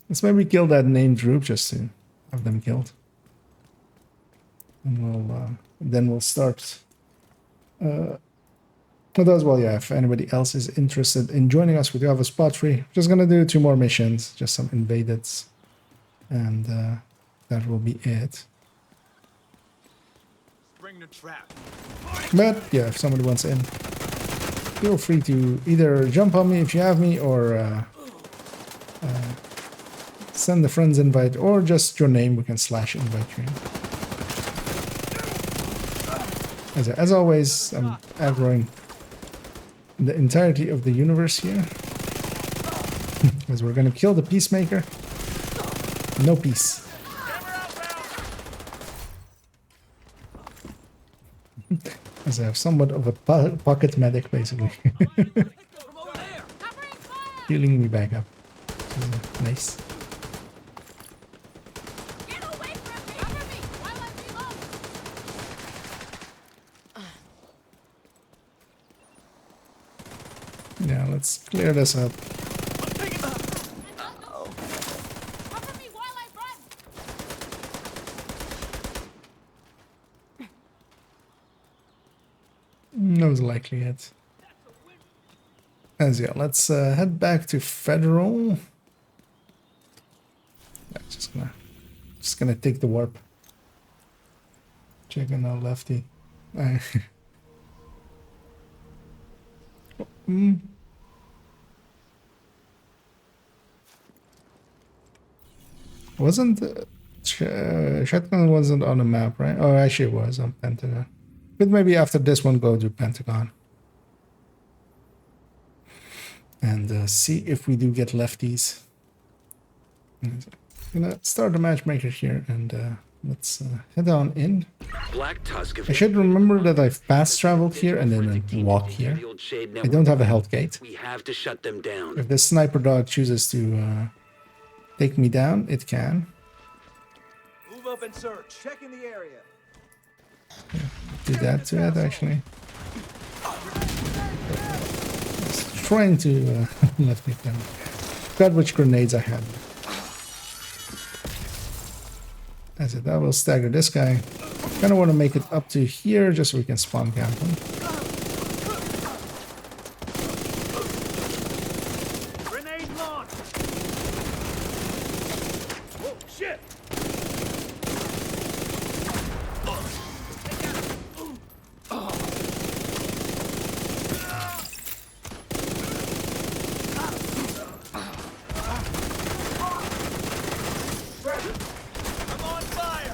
Let's maybe kill that named group just to have them killed. And then we'll start. But as well, yeah, if anybody else is interested in joining us, we do have a spot free. Just gonna do 2 more missions, just some invadeds. And that will be it. Bring the trap. But yeah, if somebody wants in, feel free to either jump on me if you have me, or send the friends invite, or just your name. We can / invite you in. As always, I'm aggroing the entirety of the universe here. Because we're gonna kill the peacemaker. No peace. As I have somewhat of a pocket medic, basically. Healing me back up. Nice. Get away from me! Cover me while I reload! Yeah, let's clear this up. Cover me while I run! No was likely it. As yeah, let's head back to Federal. Yeah, just gonna take the warp. Checking out lefty. Wasn't shotgun wasn't on the map, right? Oh, actually it was on Pentagon. But maybe after this one, go to Pentagon and see if we do get lefties. Gonna start the matchmaker here and let's head on in. Black Tusk. I should remember that I've fast traveled here and then walk here. I don't have a health gate. We have to shut them down. If the sniper dog chooses to take me down, it can. Move up and search. Checking the area. Do that to it, actually. Trying to let me down. Forgot which grenades I had. As it, that will stagger this guy. Kind of want to make it up to here just so we can spawn camp him. Grenade launch. Oh shit! I'm on fire.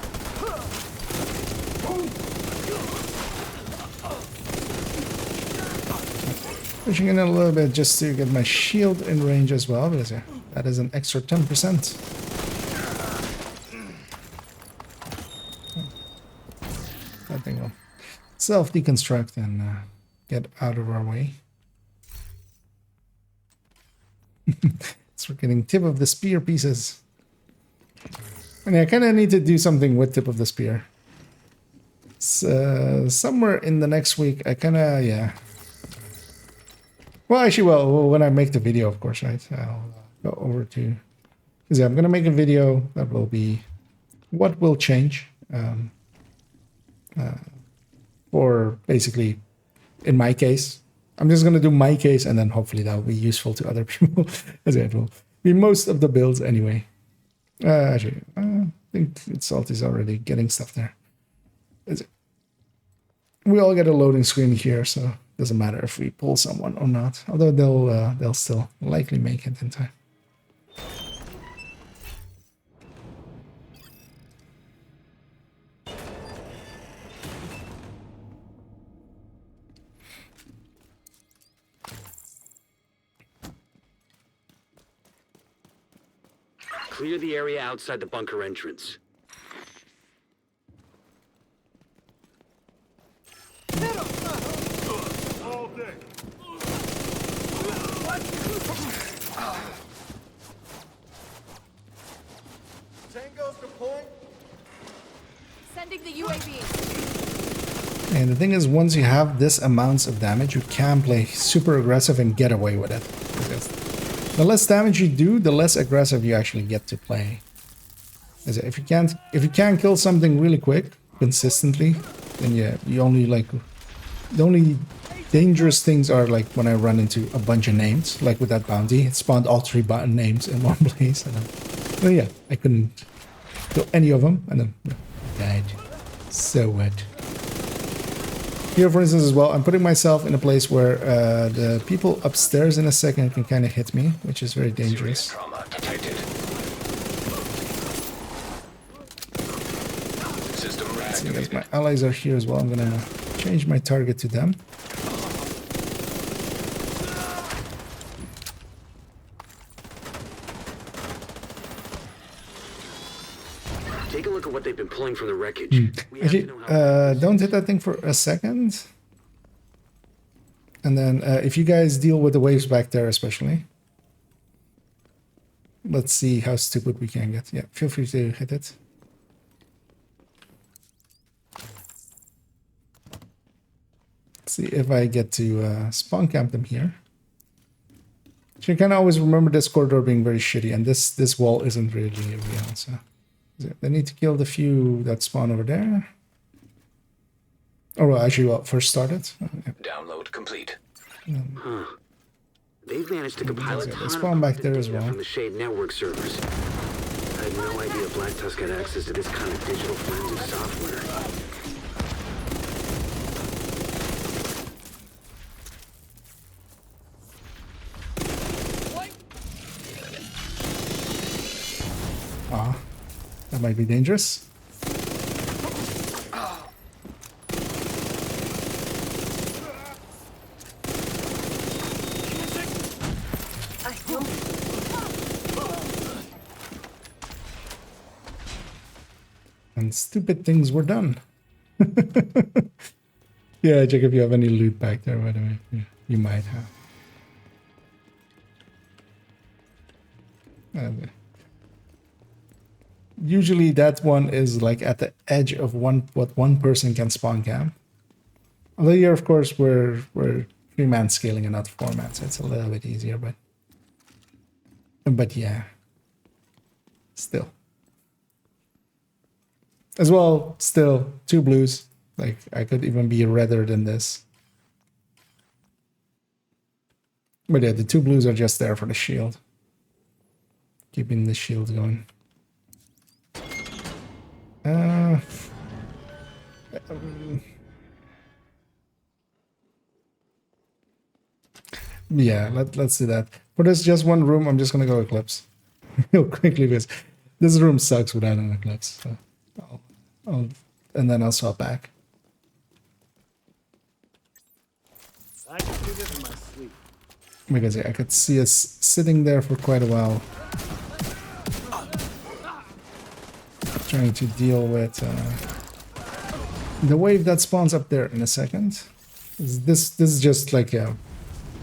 Pushing in a little bit just to get my shield in range as well, because yeah, that is an extra 10%. That thing will self-deconstruct and get out of our way. So we're getting tip of the spear pieces. And I kind of need to do something with tip of the spear. So, somewhere in the next week, I kind of, yeah. Well, actually, well, when I make the video, of course, right? I'll go over to... Because yeah, I'm going to make a video that will be what will change. Or basically, in my case, I'm just going to do my case, and then hopefully that will be useful to other people. As it will be most of the builds anyway. Actually, I think Salt is already getting stuff there. We all get a loading screen here, so it doesn't matter if we pull someone or not. Although they'll still likely make it in time. Clear the area outside the bunker entrance. All day. Tango's deployed. Sending the UAV. And the thing is, once you have this amounts of damage, you can play super aggressive and get away with it. Because the less damage you do, the less aggressive you actually get to play. Because if you can't kill something really quick, consistently, then yeah, you only like the only dangerous things are like when I run into a bunch of names, like with that bounty, it spawned all 3 button names in one place, and then yeah, I couldn't kill any of them, and then died. So what? Here, for instance, as well, I'm putting myself in a place where the people upstairs in a second can kind of hit me, which is very dangerous. Trauma detected. System See, as reactivated. my allies are here as well, I'm gonna change my target to them. Take a look at what they've been pulling from the wreckage. We have Actually, to know how don't hit that thing for a second. And then if you guys deal with the waves back there especially, let's see how stupid we can get. Yeah, feel free to hit it. See if I get to spawn camp them here. So you can always remember this corridor being very shitty, and this wall isn't really real. So they need to kill the few that spawn over there. Oh, well, actually, well, first started. Oh, yeah. Download complete. Huh. They've managed to compile a They ton spawn of back there as data well. from the Shade network servers. I had no idea Black Tusk had access to this kind of digital forensic software. Ah, that might be dangerous. And stupid things were done. Yeah, check if you have any loot back there, by the way. Yeah, you might have. Usually that one is like at the edge of what one person can spawn camp. Although here, of course, we're 3-man scaling and not 4-man, so it's a little bit easier, but yeah. Still. As well, still, 2 blues. Like, I could even be redder than this. But yeah, the 2 blues are just there for the shield. Keeping the shield going. Yeah, let's do that. For this just one room, I'm just gonna go Eclipse. Real quickly, because this room sucks without an Eclipse. So and then I'll swap back. I can do this in my sleep. Because yeah, I could see us sitting there for quite a while. Trying to deal with the wave that spawns up there in a second. This is just like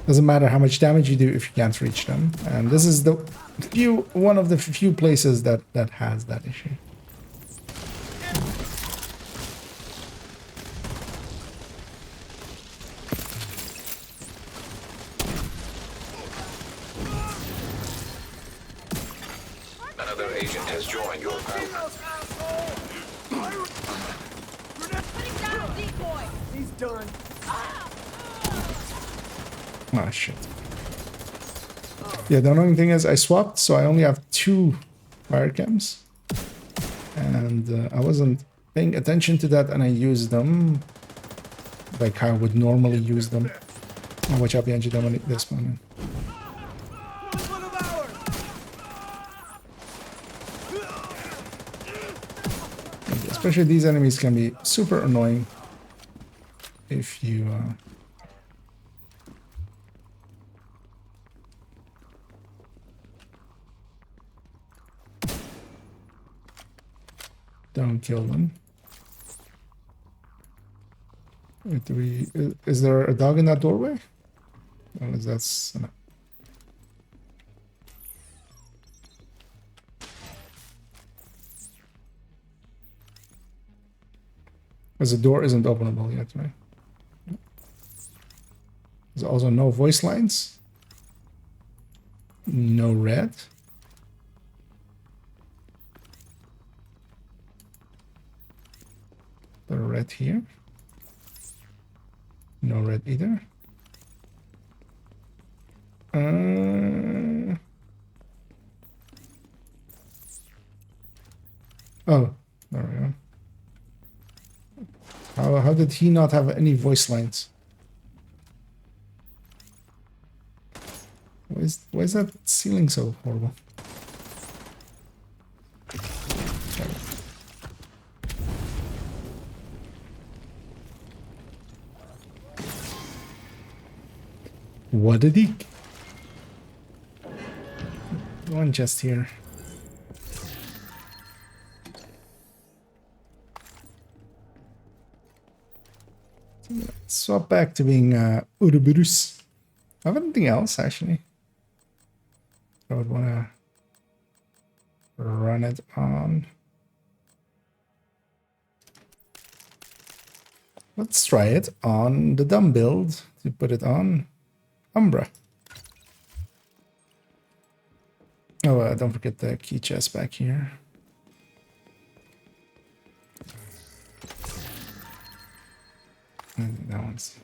doesn't matter how much damage you do if you can't reach them. And this is one of the few places that has that issue. Another agent has joined your group. He's done. Oh shit. Yeah, the annoying thing is I swapped, so I only have 2 fire cams. And I wasn't paying attention to that, and I used them like how I would normally use them. Oh, watch out behind you, them on this one. Especially these enemies can be super annoying if you don't kill them. Wait, is there a dog in that doorway? Well, that's no. Because the door isn't openable yet, right? There's also no voice lines. No red. The red here. No red either. Oh, there we go. How did he not have any voice lines? Why is that ceiling so horrible? What did he? One chest here. Let's swap back to being Ouroboros. I have anything else actually. I would want to run it on. Let's try it on the dumb build to put it on Umbra. Oh, don't forget the key chest back here. And that one's.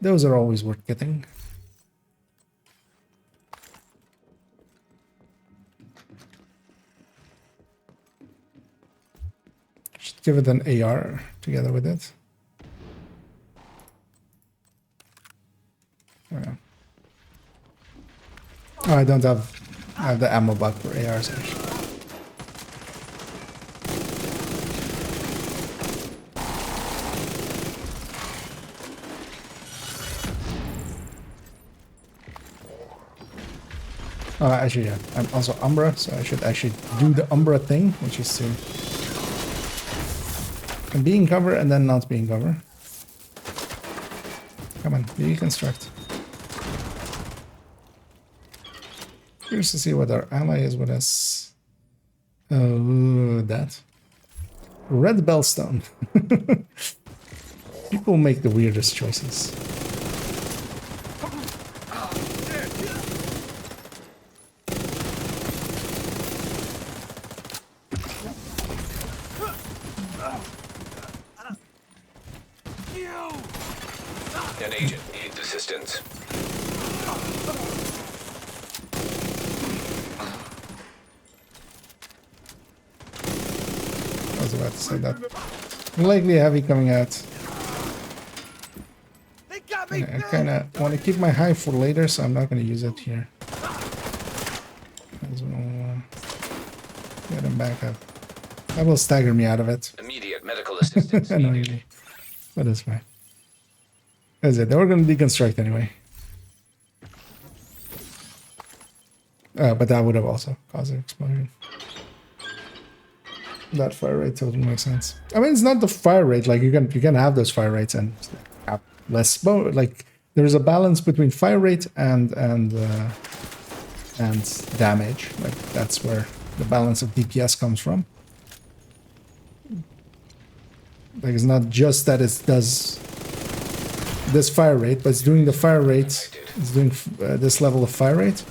Those are always worth getting. Should give it an AR together with it. Oh, I don't have the ammo bot for ARs actually. Actually, yeah, I'm also Umbra, so I should actually do the Umbra thing, which is to be in cover and then not be in cover. Come on, deconstruct. Curious to see what our ally is with us. Oh, that. Red Bellstone. People make the weirdest choices. An agent needs assistance. I was about to say that. Likely heavy coming out. I kind of want to keep my high for later, so I'm not going to use it here. As well, get him back up. That will stagger me out of it. Immediate medical assistance needed. Annoyingly. But it's fine. That's it. They were going to deconstruct anyway. But that would have also caused an explosion. That fire rate totally makes sense. I mean, it's not the fire rate. Like you can have those fire rates and have less. Like there's a balance between fire rate and damage. Like that's where the balance of DPS comes from. Like it's not just that it does this fire rate, but it's doing the fire rate. It's doing this level of fire rate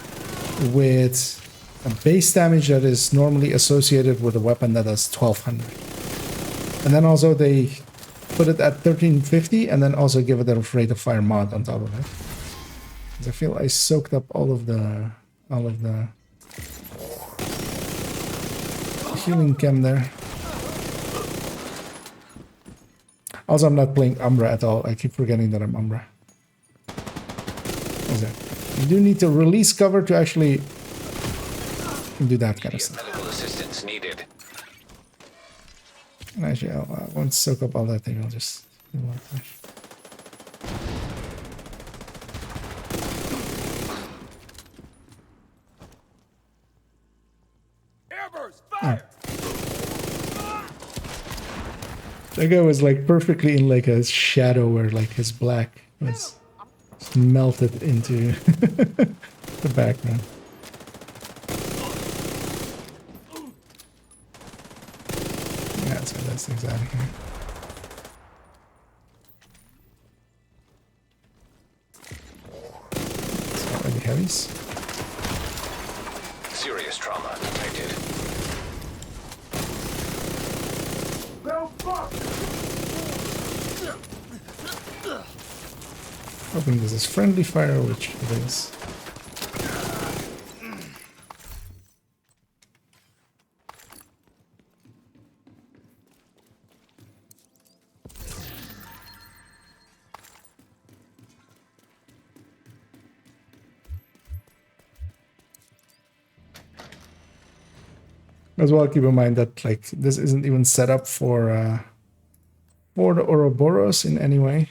with a base damage that is normally associated with a weapon that does 1200. And then also they put it at 1350 and then also give it a rate of fire mod on top of it. 'Cause I feel I soaked up all of the healing chem there. Also, I'm not playing Umbra at all. I keep forgetting that I'm Umbra. What's that? You do need to release cover to actually do that kind of stuff. Medical assistance needed. And actually, I won't soak up all that thing. I'll just do one flash. Airburst, fire! That guy was like perfectly in like a shadow where like his black was melted into the background. Yeah, so that's things out of here. It's already heavies. Serious trauma detected. No fuck! Hoping this is friendly fire, which it is. As well, keep in mind that like this isn't even set up for the Ouroboros in any way.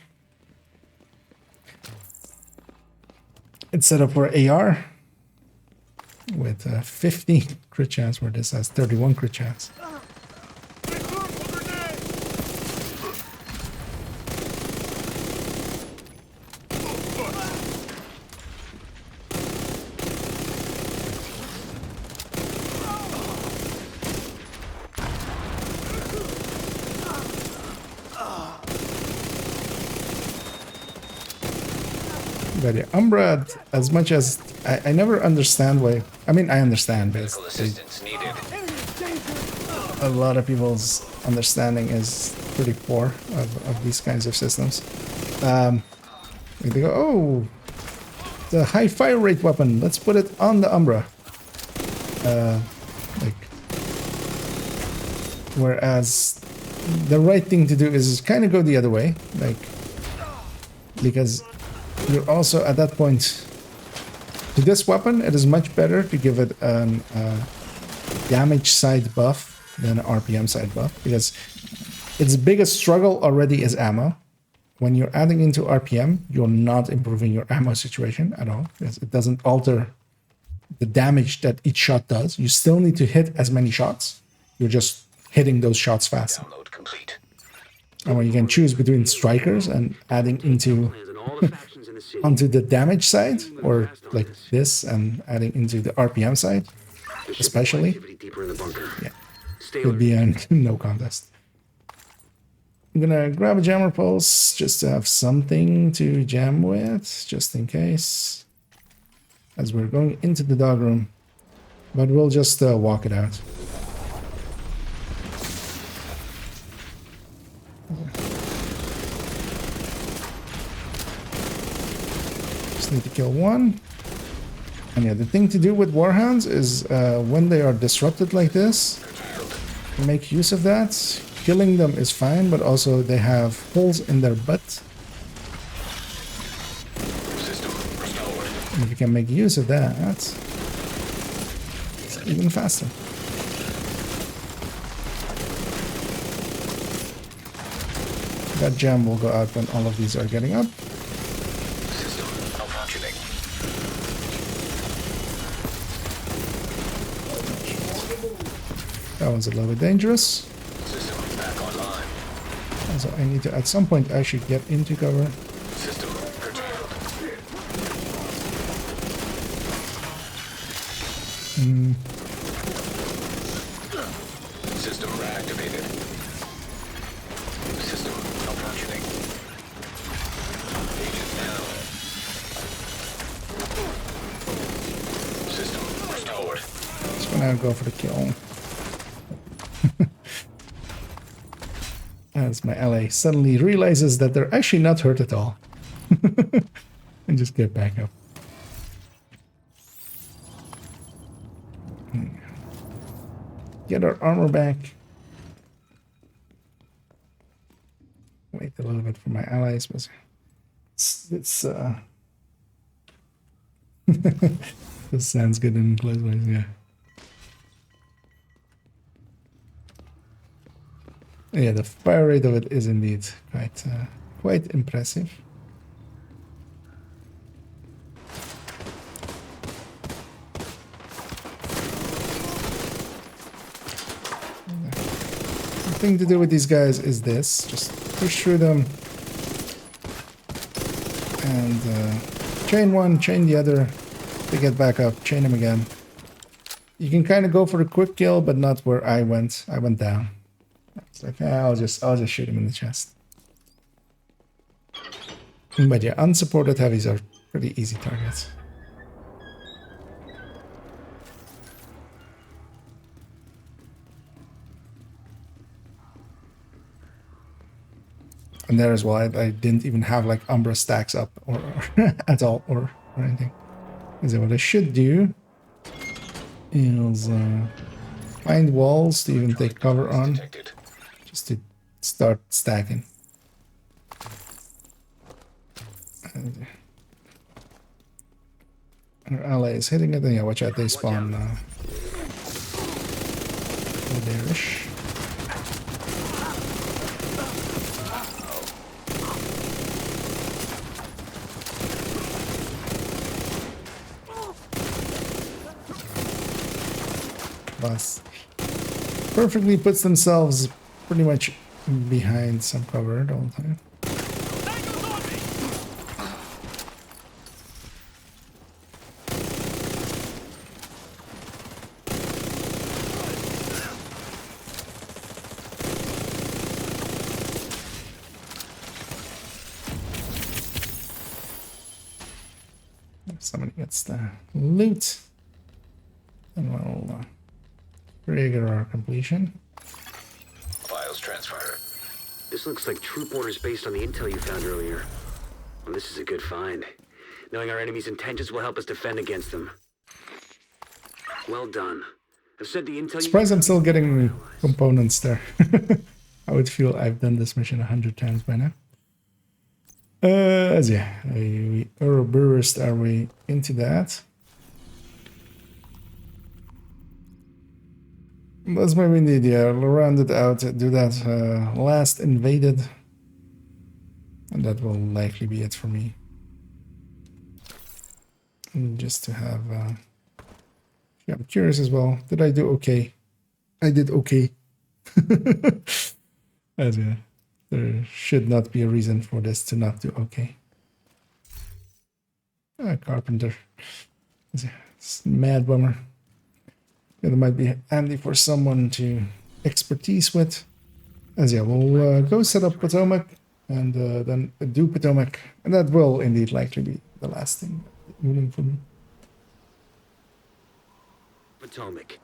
It's set up for AR with 50 crit chance, where this has 31 crit chance. But yeah, Umbra, as much as I never understand why. I mean, I understand, but Medical assistance needed. a lot of people's understanding is pretty poor of these kinds of systems. They go, oh, the high fire rate weapon. Let's put it on the Umbra. Like, whereas the right thing to do is kind of go the other way, like, because you're also at that point. To this weapon, it is much better to give it an damage side buff than an RPM side buff, because its biggest struggle already is ammo. When you're adding into RPM, you're not improving your ammo situation at all, because it doesn't alter the damage that each shot does. You still need to hit as many shots. You're just hitting those shots faster. Download complete. And when you can choose between strikers and adding into onto the damage side, or like this and adding into the RPM side, especially, yeah, it would be a no contest. I'm gonna grab a jammer pulse just to have something to jam with, just in case, as we're going into the dog room. But we'll just walk it out. Just need to kill one. And yeah, the thing to do with warhounds is when they are disrupted like this, make use of that. Killing them is fine, but also they have holes in their butt. System restored. And if you can make use of that, it's even faster. That jam will go out when all of these are getting up. System malfunctioning. That one's a little bit dangerous. System back online. So I need to, at some point, I should get into cover. System curtailed. System reactivated. System malfunctioning. Agent down. System restored. Just gonna go for the kill. As my ally suddenly realizes that they're actually not hurt at all. And just get back up. Get our armor back. Wait a little bit for my allies, but it's this sounds good in close ways, yeah. Yeah, the fire rate of it is indeed quite impressive. The thing to do with these guys is this: just push through them and chain one, chain the other. They get back up, chain them again. You can kind of go for a quick kill, but not where I went. I went down. It's like, I'll just shoot him in the chest. But yeah, unsupported heavies are pretty easy targets. And there as well, I didn't even have like Umbra stacks up or at all or anything. So what I should do is find walls to even take cover on. Detected. Just to start stacking. And our ally is hitting it. And yeah, watch out, they spawn over there-ish. Boss perfectly puts themselves pretty much behind some cover the whole time. If somebody gets the loot, then we'll trigger our completion. Files transfer. This looks like troop orders based on the intel you found earlier. Well, this is a good find. Knowing our enemy's intentions will help us defend against them. Well done. I've said the intel. Surprised I'm still getting components there. I would feel I've done this mission 100 times by now. Yeah, we burst our way into that. That's maybe indeed, yeah, round it out, do that last invaded. And that will likely be it for me. And just to have... yeah, I'm curious as well. Did I do okay? I did okay. As yeah, there should not be a reason for this to not do okay. Carpenter. It's mad bummer. It might be handy for someone to expertise with. As yeah, we'll go set up Potomac and then do Potomac. And that will indeed likely be the last thing moving for me. Potomac.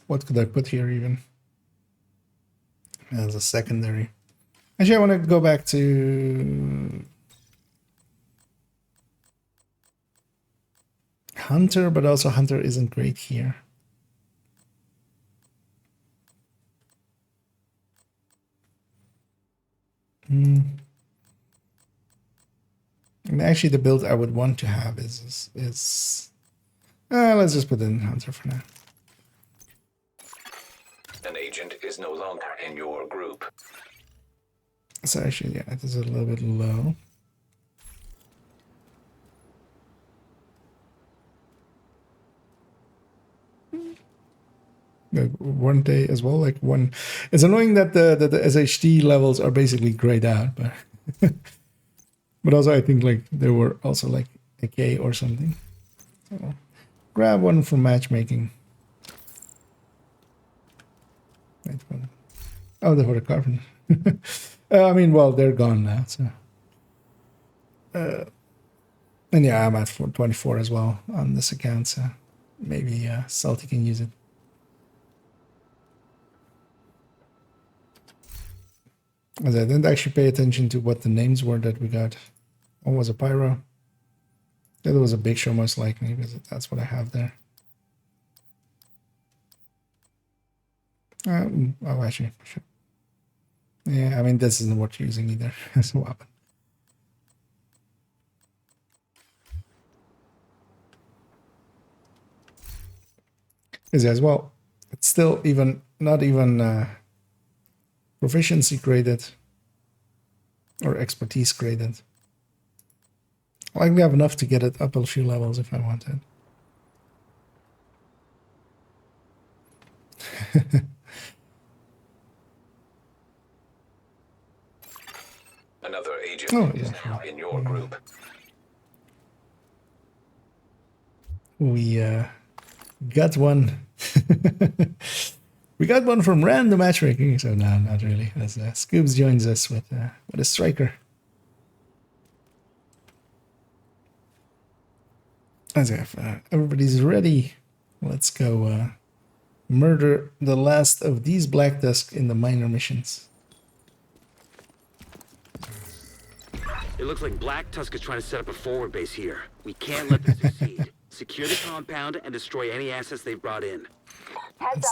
What could I put here even? As a secondary. Actually, I want to go back to Hunter, but also Hunter isn't great here. And actually, the build I would want to have is let's just put in Hunter for now. An agent is no longer in your group. So actually, yeah, it is a little bit low. Like one day as well, like one. It's annoying that the SHD levels are basically grayed out, but but also I think like there were also like a K or something. So grab one from matchmaking. Wait, what? Oh, they were the carbon. I mean, well, they're gone now, so. And yeah, I'm at 424 as well on this account, so maybe Salty can use it. As I didn't actually pay attention to what the names were that we got. One was a Pyro. The other was a Big Show, most likely, because that's what I have there. Oh, actually, sure. Yeah, I mean, this isn't worth using either as a weapon. As well, it's still not even proficiency graded or expertise graded. I likely have enough to get it up a few levels if I wanted. Another agent is now in your group. We got one. We got one from random matchmaking, so no, not really. As Scoobs joins us with a striker. As if everybody's ready, let's go murder the last of these Black Dusk in the minor missions. It looks like Black Tusk is trying to set up a forward base here. We can't let them succeed. Secure the compound and destroy any assets they've brought in.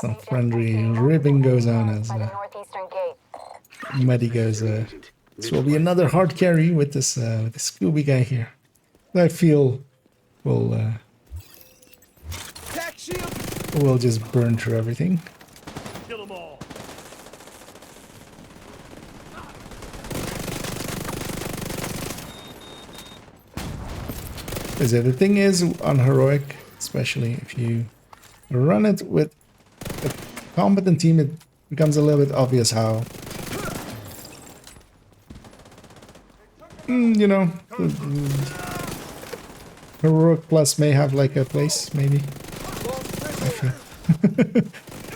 Some friendly ribbing goes on as Muddy goes. This will be another hard carry with this Scooby guy here. I feel we'll just burn through everything. Kill them all. The thing is on heroic, especially if you run it with a competent team, it becomes a little bit obvious how you know, heroic plus may have like a place, maybe.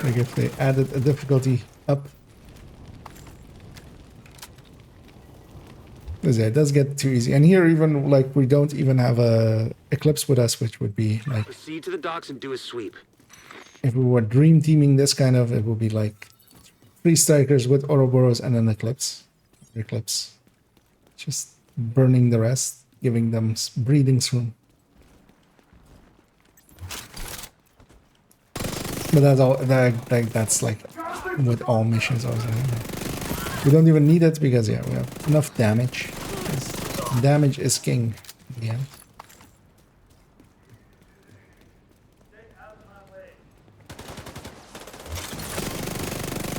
Like if they added a difficulty up. Because yeah, it does get too easy. And here even like we don't even have a Eclipse with us, which would be like Proceed to the docks and do a sweep. if we were dream teaming this kind of, it would be like 3 strikers with Ouroboros and an Eclipse. Eclipse. Just burning the rest, giving them breathing room. But that's all. That's like with all missions. Also, we don't even need it because yeah, we have enough damage. Damage is king. Yeah.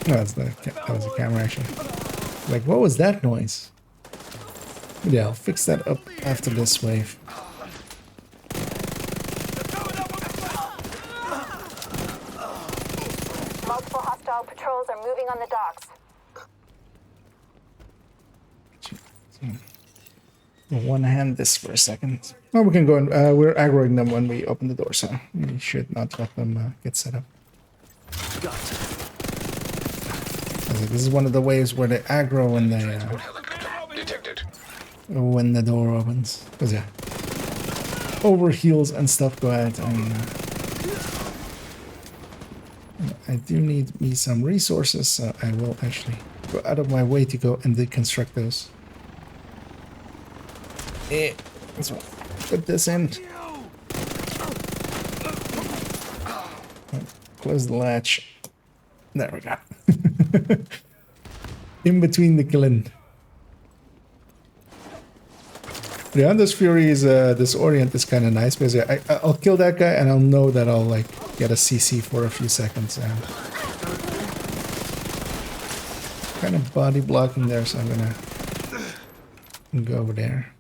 No, that was a camera actually. Like, what was that noise? Yeah, I'll fix that up after this wave. Multiple hostile patrols are moving on the docks. One hand this for a second. Oh, we can go and we're aggroing them when we open the door, so we should not let them get set up. This is one of the waves where they aggro when they Detected. when the door opens. Cause yeah, overheals and stuff go out, and I do need me some resources, so I will actually go out of my way to go and deconstruct those. Let's put this in. Close the latch. There we go. In between the killing. Yeah, this Fury is this Orient is kind of nice because I'll kill that guy and I'll know that I'll like get a CC for a few seconds. Kind of body blocking there, so I'm gonna go over there.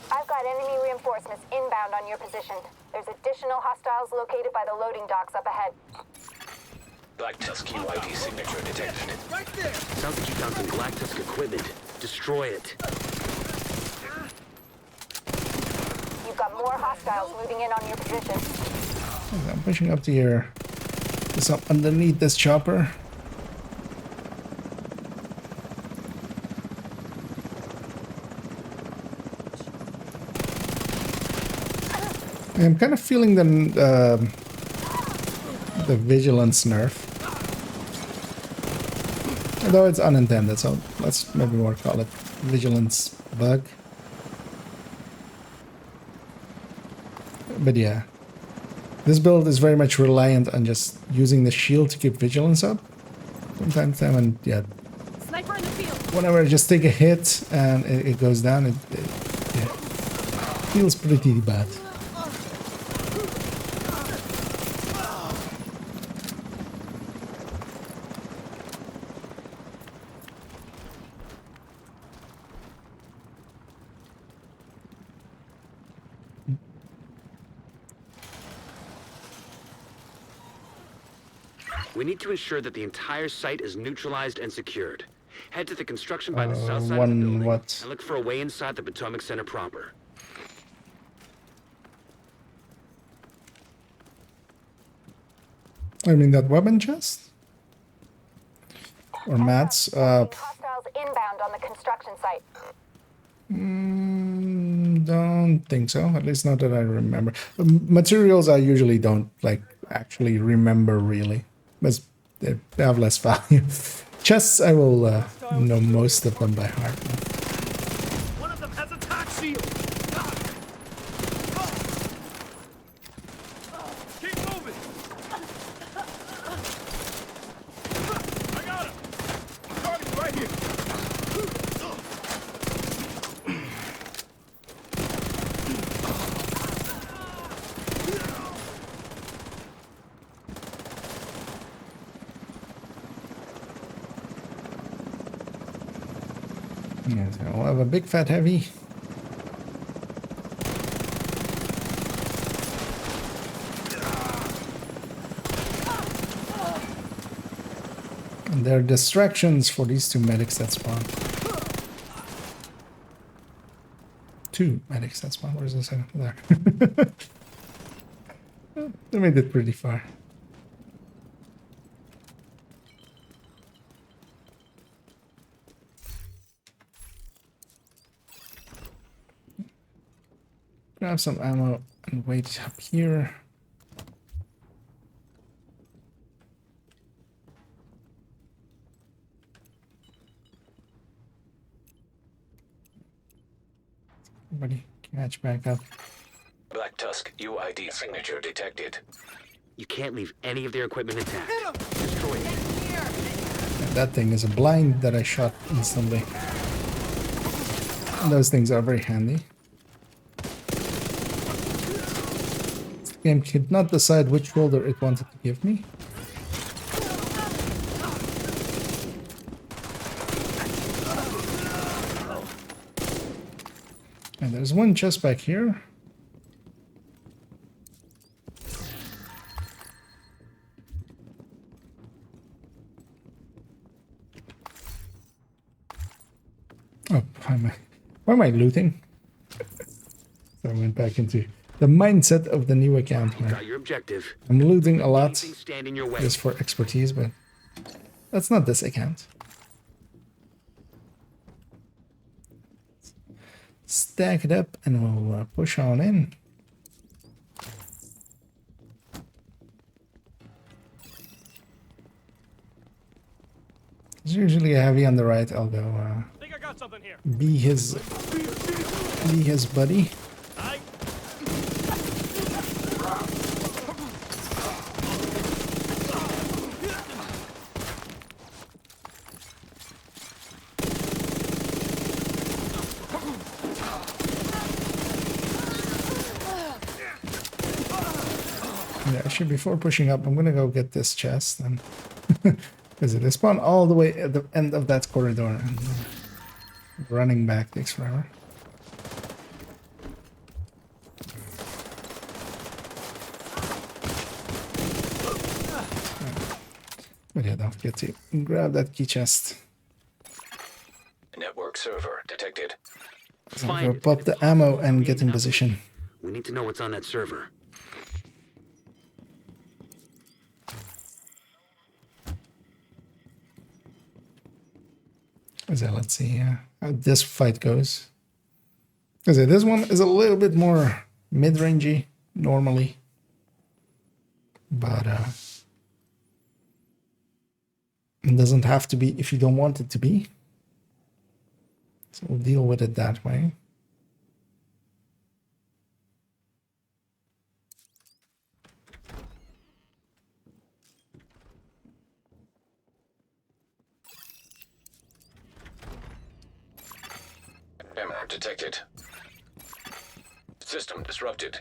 I've got enemy reinforcements inbound on your position. There's additional hostiles located by the loading docks up ahead. Black Tusk QID signature detected. Sounds like you found some Black Tusk equipment. Destroy it. You've got more hostiles moving in on your position. I'm pushing up to here. Just up underneath this chopper. I'm kind of feeling the vigilance nerf. Although it's unintended, so let's maybe more call it vigilance bug. But yeah, this build is very much reliant on just using the shield to keep vigilance up. From time to time, and yeah, Sniper in the field. whenever I just take a hit and it goes down, it yeah, feels pretty bad. We need to ensure that the entire site is neutralized and secured. Head to the construction by the south side of the one building what? and look for a way inside the Potomac Center proper. I mean that weapon chest? Or mats? Hostiles inbound on the construction site. Don't think so. At least not that I remember. Materials I usually don't like actually remember really, because they have less value. Chests I will know most of them by heart. One of them has a tac shield. Keep moving. I got him. Target right here. Yeah, so we'll have a big fat heavy. And there are distractions for these two medics that spawn. Two medics that spawn. Where's the second? There. They made it pretty far. Grab some ammo and wait up here. Everybody catch back up. Black Tusk UID signature detected. You can't leave any of their equipment intact. Destroy it. And that thing is a blind that I shot instantly. And those things are very handy. This game could not decide which shoulder it wanted to give me. And there's one chest back here. Oh, why am I looting? So I went back into the mindset of the new account. You got your objective. I'm looting a lot Anything stand in your way. just for expertise, but that's not this account. Stack it up and we'll push on in. It's usually a heavy on the right. I'll go Think I got something here. be his buddy. Yeah, actually, before pushing up, I'm gonna go get this chest and because they spawn all the way at the end of that corridor, and running back takes forever. But yeah, don't forget to grab that key chest. Network server detected. So I'll go pop the ammo and get in position. We need to know what's on that server. So let's see how this fight goes. Because this one is a little bit more mid-rangey normally, but it doesn't have to be if you don't want it to be. So we'll deal with it that way. Ammo detected. System disrupted.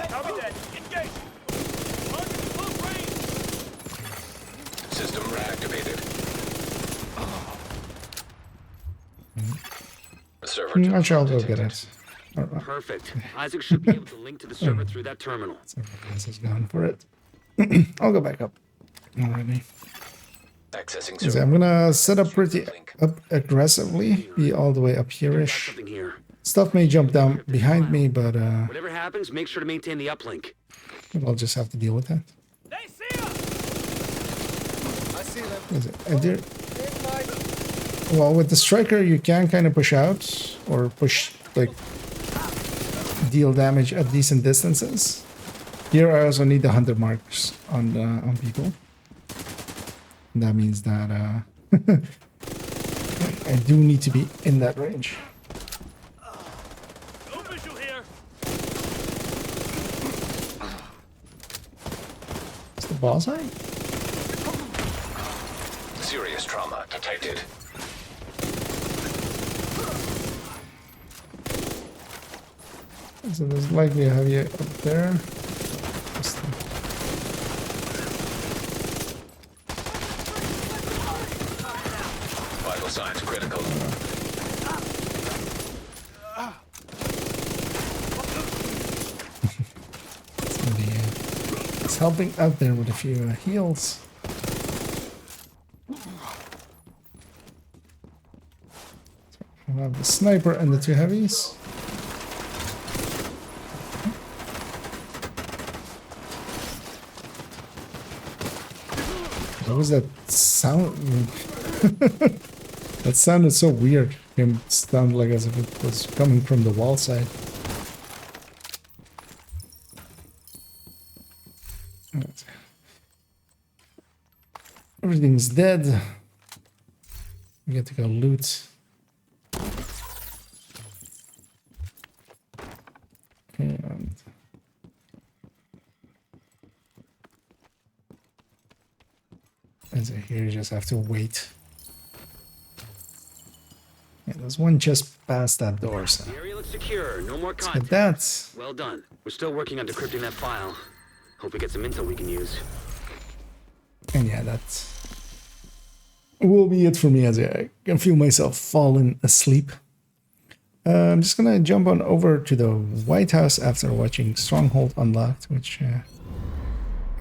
Copy that. Engage. Target close range. System reactivated. The server I'm sure I'll go detected. get it. Alright, Perfect. Isaac should be able to link to the server through that terminal. so this is going for it. I'll go back up. Alrighty. Accessing So server. I'm gonna set up pretty up aggressively, be all the way up Got here-ish. something here. Stuff may jump down behind me, but Whatever happens, make sure to maintain the uplink. I'll just have to deal with that. They see us. I see them. Is it? Well, with the striker, you can kind of push out or push, like, deal damage at decent distances. Here, I also need the hunter marks on people. And that means that I do need to be in that range. No visual here. Is the boss high? Serious trauma detected. So there's likely a heavy up there. Vital signs critical. Somebody is helping out there with a few heals. I have the sniper and the 2 heavies. What was that sound? That sounded so weird. It sounded like as if it was coming from the wall side. Everything's dead. We get to go loot. And so here you just have to wait. Yeah, there's one just past that door, so The area looks secure. No more let's contact. get that. Well done. We're still working on decrypting that file. Hope we get some intel we can use. And yeah, that will be it for me as I can feel myself falling asleep. I'm just gonna jump on over to the White House after watching Stronghold Unlocked, which I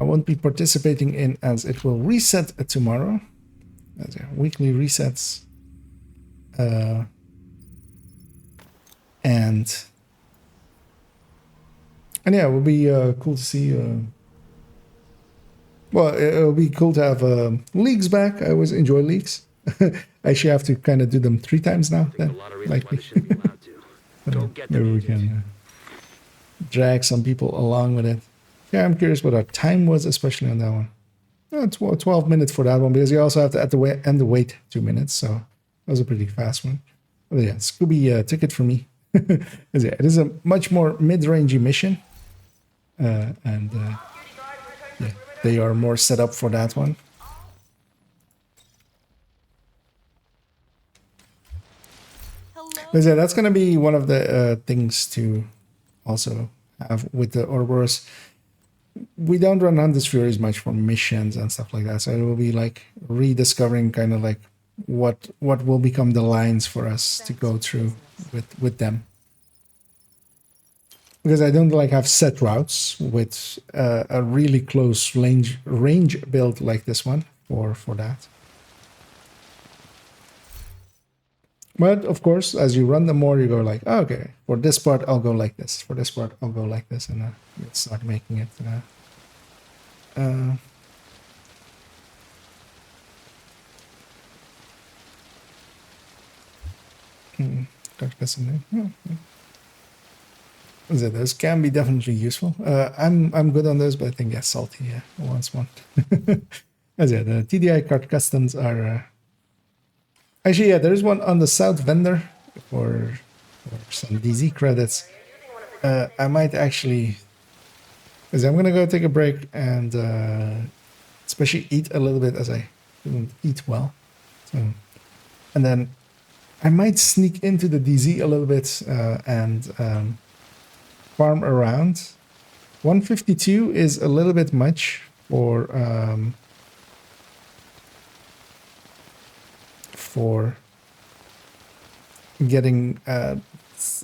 won't be participating in as it will reset tomorrow. As weekly resets. And yeah, it will be cool to see. Well, it'll be cool to have leagues back. I always enjoy leagues. I actually have to kind of do them 3 times now. Then, likely. Maybe we can drag some people along with it. Yeah, I'm curious what our time was, especially on that one. Oh, 12 minutes for that one, because you also have to end the wait 2 minutes, so that was a pretty fast one. But yeah, Scooby ticket for me. Yeah, it is a much more mid-rangey mission, and yeah, they are more set up for that one. But yeah, that's gonna be one of the things to also have with the Ouroboros. We don't run Hunter's Furies much for missions and stuff like that, so it will be like rediscovering kind of like what will become the lines for us to go through with them. Because I don't like have set routes with a really close range build like this one for that. But of course, as you run them more, you go like, oh, okay, for this part I'll go like this, for this part I'll go like this, and it's not making it. Those can be definitely useful. I'm good on those, but I think yeah, salty wants one. As yeah, the TDI card customs are. Actually, yeah, there's one on the South vendor for some DZ credits. I might actually, because I'm gonna go take a break and especially eat a little bit, as I didn't eat well. So, and then I might sneak into the DZ a little bit and farm around. 152 is a little bit much for getting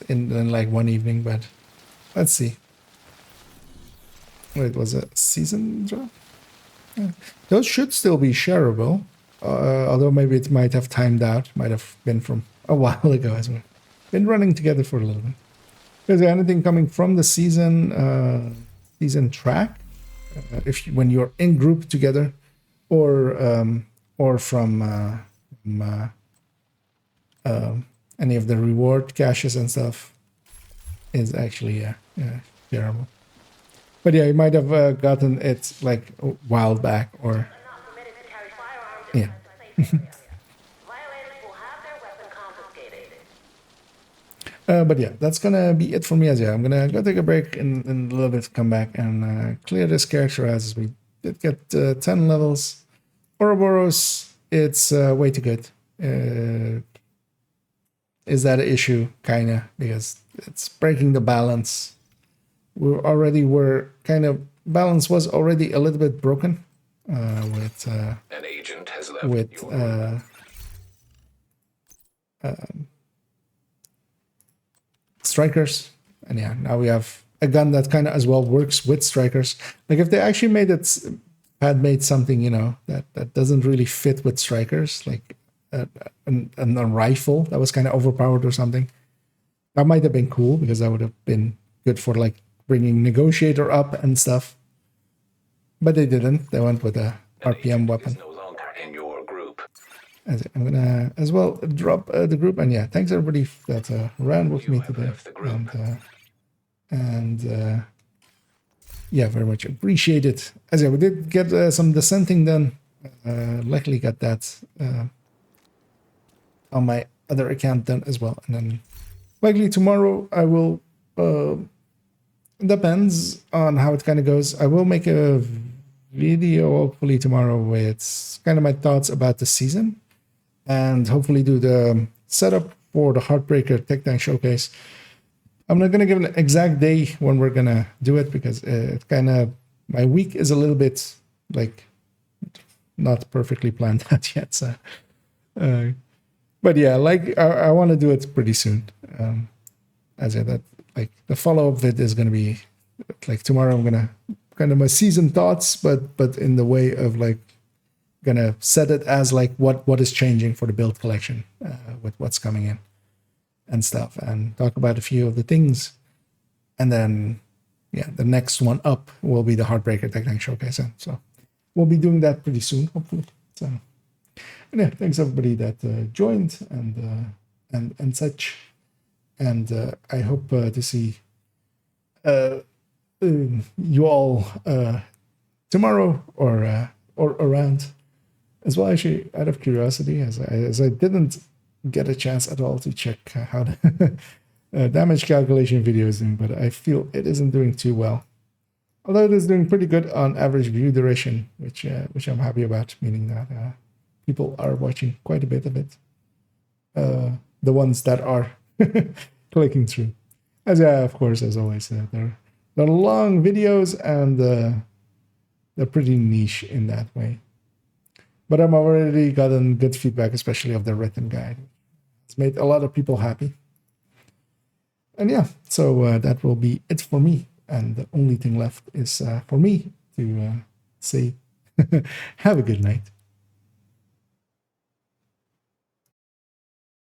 in like one evening, but let's see. Wait, was it a season drop? Yeah. Those should still be shareable, although maybe it might have timed out, might have been from a while ago as well. Been running together for a little bit. Is there anything coming from the season track? When you're in group together, or from any of the reward caches and stuff, is actually shareable. But yeah, you might have gotten it like a while back, or yeah. But yeah, that's gonna be it for me as yeah. I'm gonna go take a break and a little bit, come back and clear this character as we did get 10 levels. Ouroboros, it's way too good. Is that an issue? Kinda, because it's breaking the balance. Balance was already a little bit broken with an agent has left strikers, and yeah, now we have a gun that kind of as well works with strikers. Like if they actually had made something, that doesn't really fit with strikers, like a rifle that was kind of overpowered or something. That might have been cool because that would have been good for like bringing negotiator up and stuff. But they didn't. They went with a RPM weapon. Is no longer in your group. I'm gonna as well drop the group, and yeah, thanks everybody that ran with me today, and yeah, very much appreciate it. As yeah, we did get some dissenting done. Luckily got that on my other account done as well, and then likely tomorrow I will. Depends on how it kind of goes. I will make a video hopefully tomorrow with kind of my thoughts about the season, and hopefully do the setup for the Heartbreaker Tech Tank Showcase. I'm not gonna give an exact day when we're gonna do it because it kind of my week is a little bit like not perfectly planned out yet. So, but yeah, like I want to do it pretty soon. As I said, that like the follow-up vid is gonna be like tomorrow. I'm gonna kind of my season thoughts, but in the way of like gonna set it as like what is changing for the build collection with what's coming in and stuff, and talk about a few of the things, and then yeah, the next one up will be the Heartbreaker Tech Tank Showcase, and so we'll be doing that pretty soon, hopefully. So and yeah, thanks everybody that joined and such, and I hope to see you all tomorrow or around as well. Actually, out of curiosity, as I didn't get a chance at all to check how the damage calculation video is doing, but I feel it isn't doing too well. Although it is doing pretty good on average view duration, which I'm happy about, meaning that people are watching quite a bit of it. The ones that are clicking through, as of course, as always, they're long videos and they're pretty niche in that way. But I've already gotten good feedback, especially of the written guide. It's made a lot of people happy. And yeah, so that will be it for me. And the only thing left is for me to say have a good night.